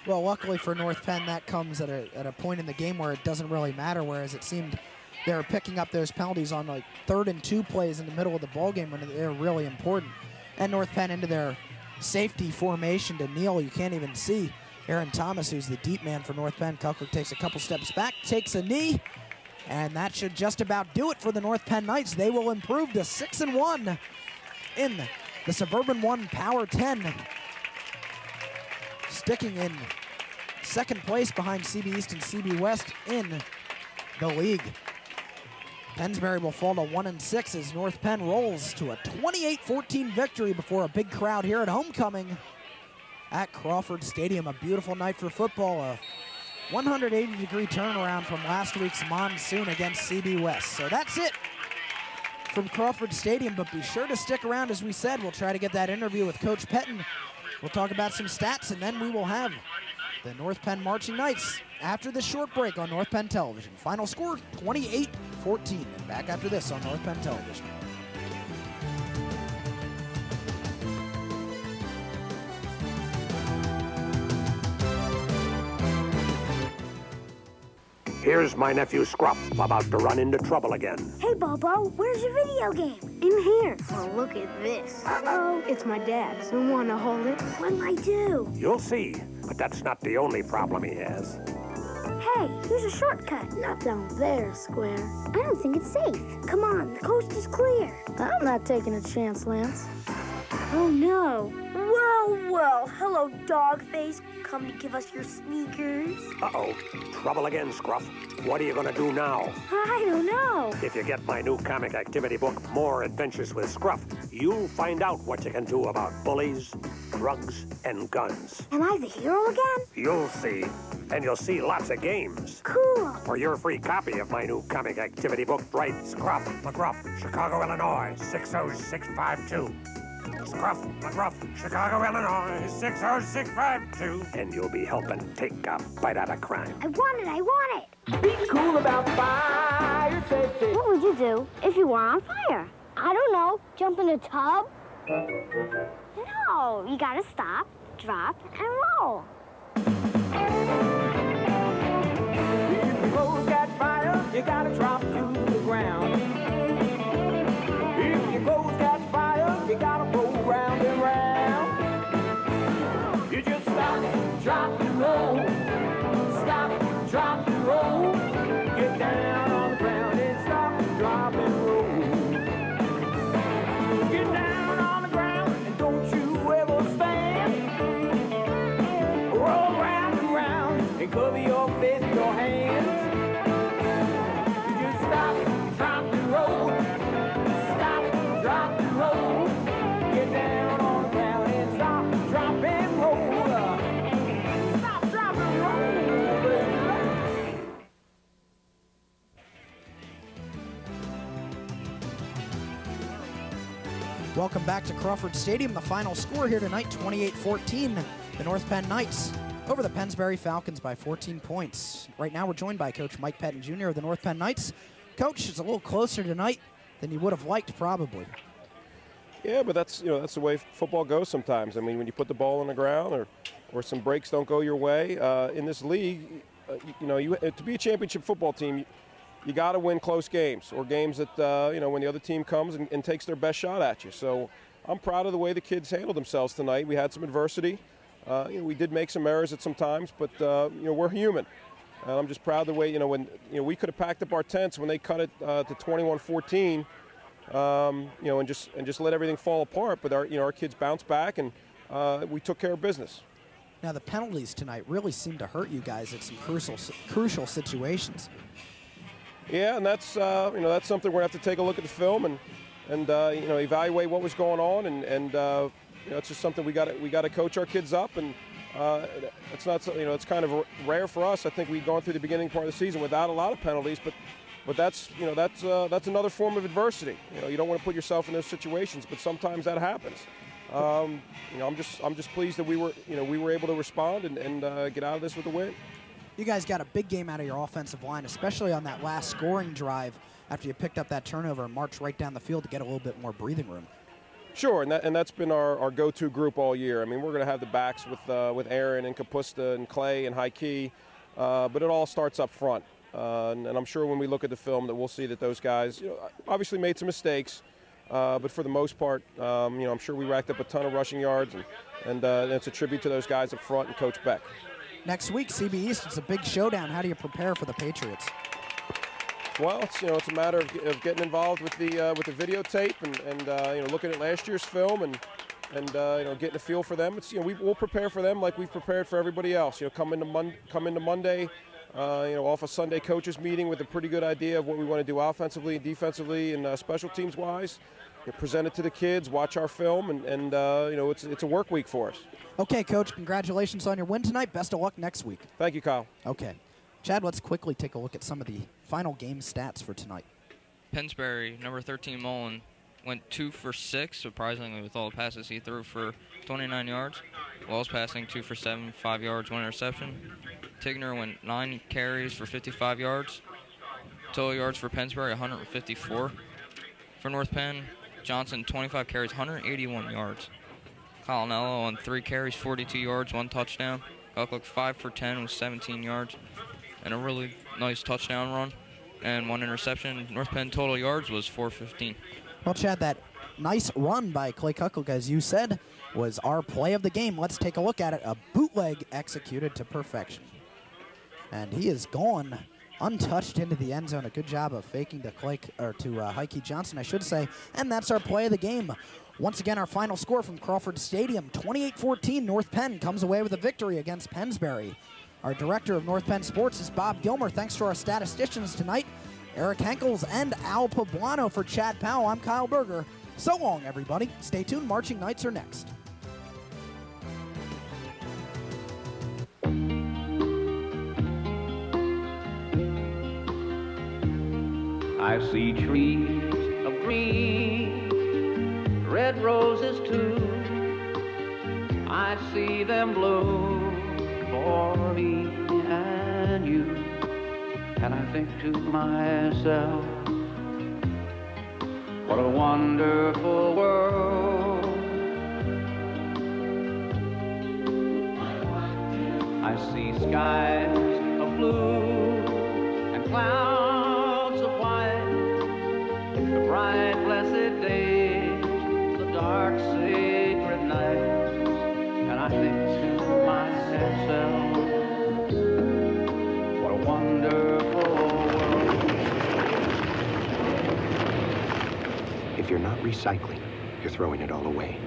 Well, luckily for North Penn, that comes at a point in the game where it doesn't really matter, whereas it seemed they were picking up those penalties on like 3rd and 2 plays in the middle of the ball game when they're really important. And North Penn into their safety formation to kneel. You can't even see Aaron Thomas, who's the deep man for North Penn. Kuklik takes a couple steps back, takes a knee, and that should just about do it for the North Penn Knights. They will improve to 6-1 in the Suburban 1 Power 10, sticking in 2nd place behind CB East and CB West in the league. Pennsbury will fall to 1-6 as North Penn rolls to a 28-14 victory before a big crowd here at homecoming at Crawford Stadium. A beautiful night for football, a 180-degree turnaround from last week's monsoon against CB West. So that's it from Crawford Stadium, but be sure to stick around. As we said, we'll try to get that interview with Coach Pettin. We'll talk about some stats, and then we will have the North Penn Marching Knights after this short break on North Penn Television. Final score, 28-14. And back after this on North Penn Television. Here's my nephew Scruff, about to run into trouble again. Hey, Bobo, where's your video game? In here. Well, look at this. Uh-oh. It's my dad's. You want to hold it? What'll I do? You'll see, but that's not the only problem he has. Hey, here's a shortcut. Not down there, Square. I don't think it's safe. Come on, the coast is clear. I'm not taking a chance, Lance. Oh, no. Well, hello, Dogface. Come to give us your sneakers. Uh-oh, trouble again, Scruff. What are you gonna do now? I don't know. If you get my new comic activity book, More Adventures with Scruff, you'll find out what you can do about bullies, drugs, and guns. Am I the hero again? You'll see. And you'll see lots of games. Cool. For your free copy of my new comic activity book, write Scruff McGruff, Chicago, Illinois, 60652. Scruff McGruff, Chicago, Illinois, 60652. And you'll be helping take a bite out of crime. I want it. Be cool about fire safety. What would you do if you were on fire? I don't know. Jump in a tub? No, you gotta stop, drop, and roll. If your clothes got fire, you gotta drop to the ground. If your clothes got fire, you gotta roll round and round. You just stop, drop, and roll. Stop, drop, and roll. Get down on the ground and stop, drop, and roll. Get down on the ground and don't you ever stand. Roll round and round and cover your face with your hands. You just stop, drop, and roll. Stop, drop, and roll. Get down on the ground and stop, drop, and roll. Stop, drop, and roll, baby. Welcome back to Crawford Stadium. The final score here tonight, 28-14. The North Penn Knights over the Pennsbury Falcons by 14 points. Right now we're joined by Coach Mike Pettin Jr. of the North Penn Knights. Coach, it's a little closer tonight than you would have liked probably. Yeah, but that's the way football goes sometimes. I mean, when you put the ball on the ground or some breaks don't go your way in this league, to be a championship football team, you got to win close games or games that when the other team comes and takes their best shot at you. So I'm proud of the way the kids handled themselves tonight. We had some adversity. We did make some errors at some times, but we're human. And I'm just proud of the way when we could have packed up our tents when they cut it to 21-14. And just let everything fall apart. But our kids bounced back and we took care of business. Now, the penalties tonight really seem to hurt you guys at some crucial situations. Yeah, and that's that's something we're going to have to take a look at the film and evaluate what was going on, and it's just something we got to coach our kids up, and it's not it's kind of rare for us. I think we've gone through the beginning part of the season without a lot of penalties, but that's another form of adversity. You don't want to put yourself in those situations, but sometimes that happens. I'm just pleased that we were able to respond and get out of this with a win. You guys got a big game out of your offensive line, especially on that last scoring drive after you picked up that turnover and marched right down the field to get a little bit more breathing room. Sure, and that's been our go-to group all year. I mean, we're going to have the backs with Aaron and Kapusta and Clay and Heike, but it all starts up front. And I'm sure when we look at the film that we'll see that those guys obviously made some mistakes, but for the most part, I'm sure we racked up a ton of rushing yards, and it's a tribute to those guys up front and Coach Beck. Next week, CB East, it's a big showdown. How do you prepare for the Patriots? Well, it's a matter of getting involved with the videotape and looking at last year's film and getting a feel for them. It's we'll prepare for them like we've prepared for everybody else. Come into Monday, off a Sunday coaches meeting with a pretty good idea of what we want to do offensively and defensively and special teams wise. Present it to the kids, watch our film, and it's a work week for us. Okay, Coach, congratulations on your win tonight. Best of luck next week. Thank you, Kyle. Okay. Chad, let's quickly take a look at some of the final game stats for tonight. Pennsbury, number 13 Mullen, went 2 for 6, surprisingly, with all the passes he threw for 29 yards. Wells passing 2 for 7, 5 yards, 1 interception. Tigner went 9 carries for 55 yards. Total yards for Pennsbury, 154. For North Penn, Johnson, 25 carries, 181 yards. Colonello on 3 carries, 42 yards, 1 touchdown. Gucklick 5 for 10 with 17 yards. And a really nice touchdown run. And 1 interception. North Penn total yards was 415. Well, Chad, that nice run by Clay Kucklick, as you said, was our play of the game. Let's take a look at it. A bootleg executed to perfection. And he is gone untouched into the end zone. A good job of faking to Heike Johnson, I should say. And that's our play of the game. Once again, our final score from Crawford Stadium, 28-14. North Penn comes away with a victory against Pennsbury. Our director of North Penn Sports is Bob Gilmer. Thanks to our statisticians tonight, Eric Henkels and Al Poblano. For Chad Powell, I'm Kyle Berger. So long, everybody. Stay tuned. Marching Knights are next. I see trees of green, red roses too. I see them bloom for me and you. And I think to myself, what a wonderful world. I see skies of blue and clouds of white, the bright blessed days, the dark sacred nights. And I think to myself, what a wonderful world. If you're not recycling, you're throwing it all away.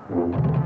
Thank you.